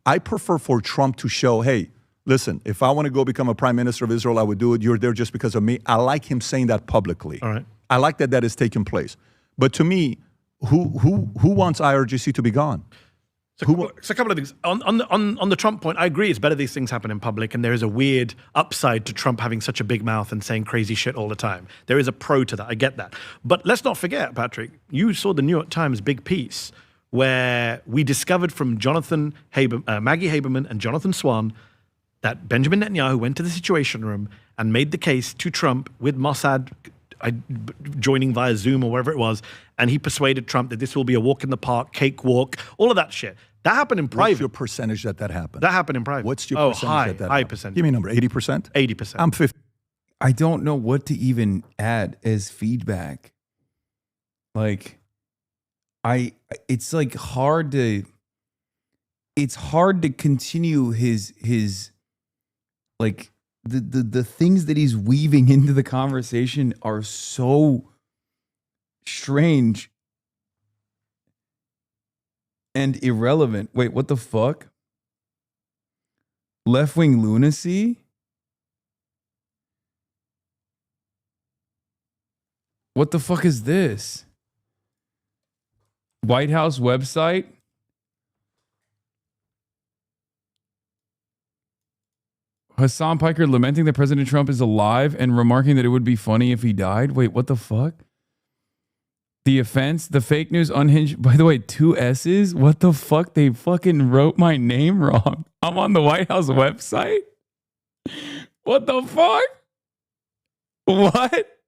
Speaker 2: I prefer for Trump to show, hey, listen, if I want to go become a prime minister of Israel, I would do it. You're there just because of me. I like him saying that publicly.
Speaker 3: All right.
Speaker 2: I like that is taking place. But to me, who wants IRGC to be gone?
Speaker 3: So a couple of things. On the Trump point, I agree it's better these things happen in public, and there is a weird upside to Trump having such a big mouth and saying crazy shit all the time. There is a pro to that. I get that. But let's not forget, Patrick, you saw the New York Times big piece where we discovered from Maggie Haberman and Jonathan Swan that Benjamin Netanyahu went to the Situation Room and made the case to Trump with Mossad joining via Zoom or wherever it was, and he persuaded Trump that this will be a walk in the park, cakewalk, all of that shit. That happened in private.
Speaker 2: What's your percentage that happened?
Speaker 3: That happened in private.
Speaker 2: What's your percentage
Speaker 3: high percentage.
Speaker 2: Give me a number, 80%?
Speaker 3: 80%.
Speaker 2: I'm 50.
Speaker 1: I don't know what to even add as feedback. Like, it's like hard to continue his like the things that he's weaving into the conversation are so strange and irrelevant. Wait, what the fuck? Left-wing lunacy? What the fuck is this? White House website? Hasan Piker lamenting that President Trump is alive and remarking that it would be funny if he died. Wait, what the fuck? The offense, the fake news unhinged. By the way, 2 S's? What the fuck? They fucking wrote my name wrong. I'm on the White House website? What the fuck? What?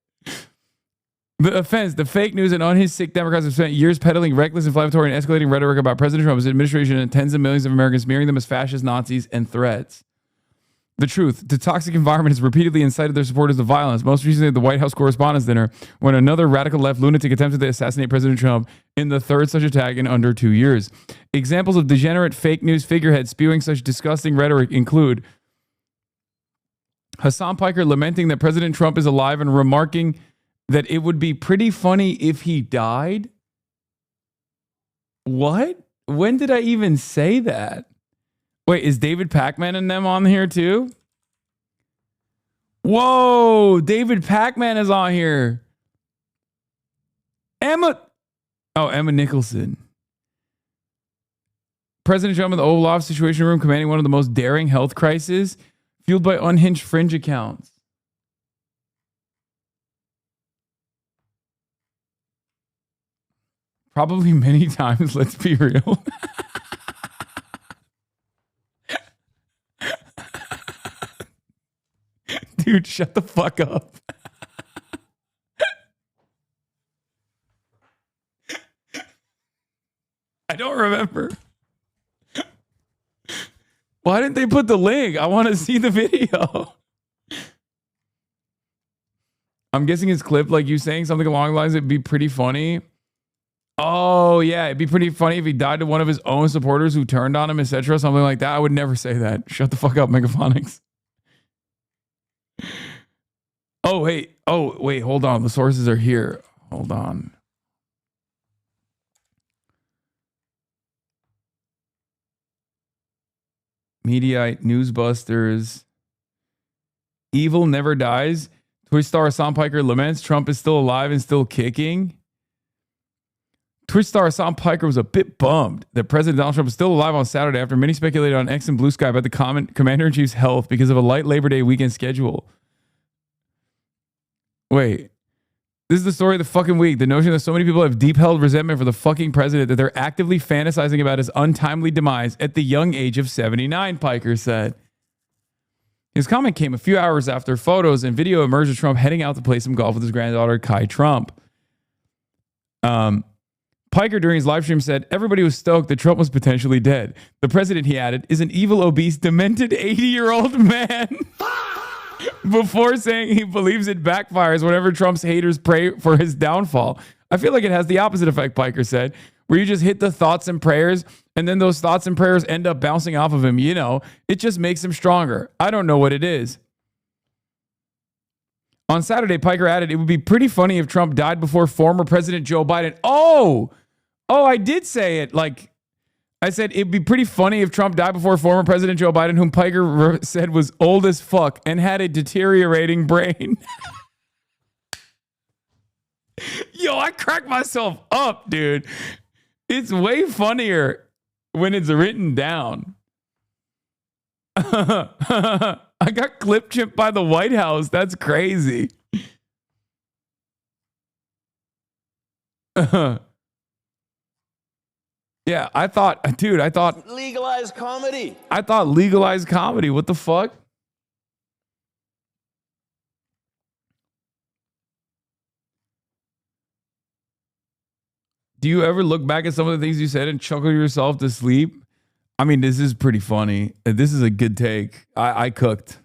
Speaker 1: The offense, the fake news and unhinged sick Democrats have spent years peddling reckless, inflammatory, and escalating rhetoric about President Trump, his administration, and tens of millions of Americans, smearing them as fascist, Nazis, and threats. The truth, the toxic environment has repeatedly incited their supporters to violence, most recently at the White House Correspondents' Dinner, when another radical left lunatic attempted to assassinate President Trump in the third such attack in under 2 years. Examples of degenerate fake news figureheads spewing such disgusting rhetoric include Hasan Piker lamenting that President Trump is alive and remarking that it would be pretty funny if he died. What? When did I even say that? Wait, is David Pacman and them on here too? Whoa, David Pacman is on here. Emma Nicholson. President Trump in the Oval Office Situation Room commanding one of the most daring health crises, fueled by unhinged fringe accounts. Probably many times, let's be real. Dude, shut the fuck up. I don't remember. Why didn't they put the link? I want to see the video. I'm guessing it's clipped like you saying something along the lines, it'd be pretty funny. Oh, yeah, it'd be pretty funny if he died to one of his own supporters who turned on him, etc. Something like that. I would never say that. Shut the fuck up, Megaphonics. Oh, wait, hold on. The sources are here. Hold on. Mediaite, Newsbusters. Evil never dies. Twitch star Hasan Piker laments Trump is still alive and still kicking. Twitch star Hasan Piker was a bit bummed that President Donald Trump was still alive on Saturday after many speculated on X and Blue Sky about the Commander-in-Chief's health because of a light Labor Day weekend schedule. Wait, this is the story of the fucking week. The notion that so many people have deep-held resentment for the fucking president that they're actively fantasizing about his untimely demise at the young age of 79, Piker said. His comment came a few hours after photos and video emerged of Trump heading out to play some golf with his granddaughter, Kai Trump. Piker, during his live stream, said everybody was stoked that Trump was potentially dead. The president, he added, is an evil, obese, demented 80-year-old man. Before saying he believes it backfires whenever Trump's haters pray for his downfall. I feel like it has the opposite effect, Piker said, where you just hit the thoughts and prayers, and then those thoughts and prayers end up bouncing off of him. You know, it just makes him stronger. I don't know what it is. On Saturday, Piker added, it would be pretty funny if Trump died before former President Joe Biden. Oh, I did say it. Like, I said it'd be pretty funny if Trump died before former President Joe Biden, whom Piker said was old as fuck and had a deteriorating brain. Yo, I crack myself up, dude. It's way funnier when it's written down. I got clip chipped by the White House. That's crazy. Yeah, I thought
Speaker 6: Legalized comedy.
Speaker 1: I thought legalized comedy. What the fuck? Do you ever look back at some of the things you said and chuckle yourself to sleep? I mean, this is pretty funny. This is a good take. I cooked.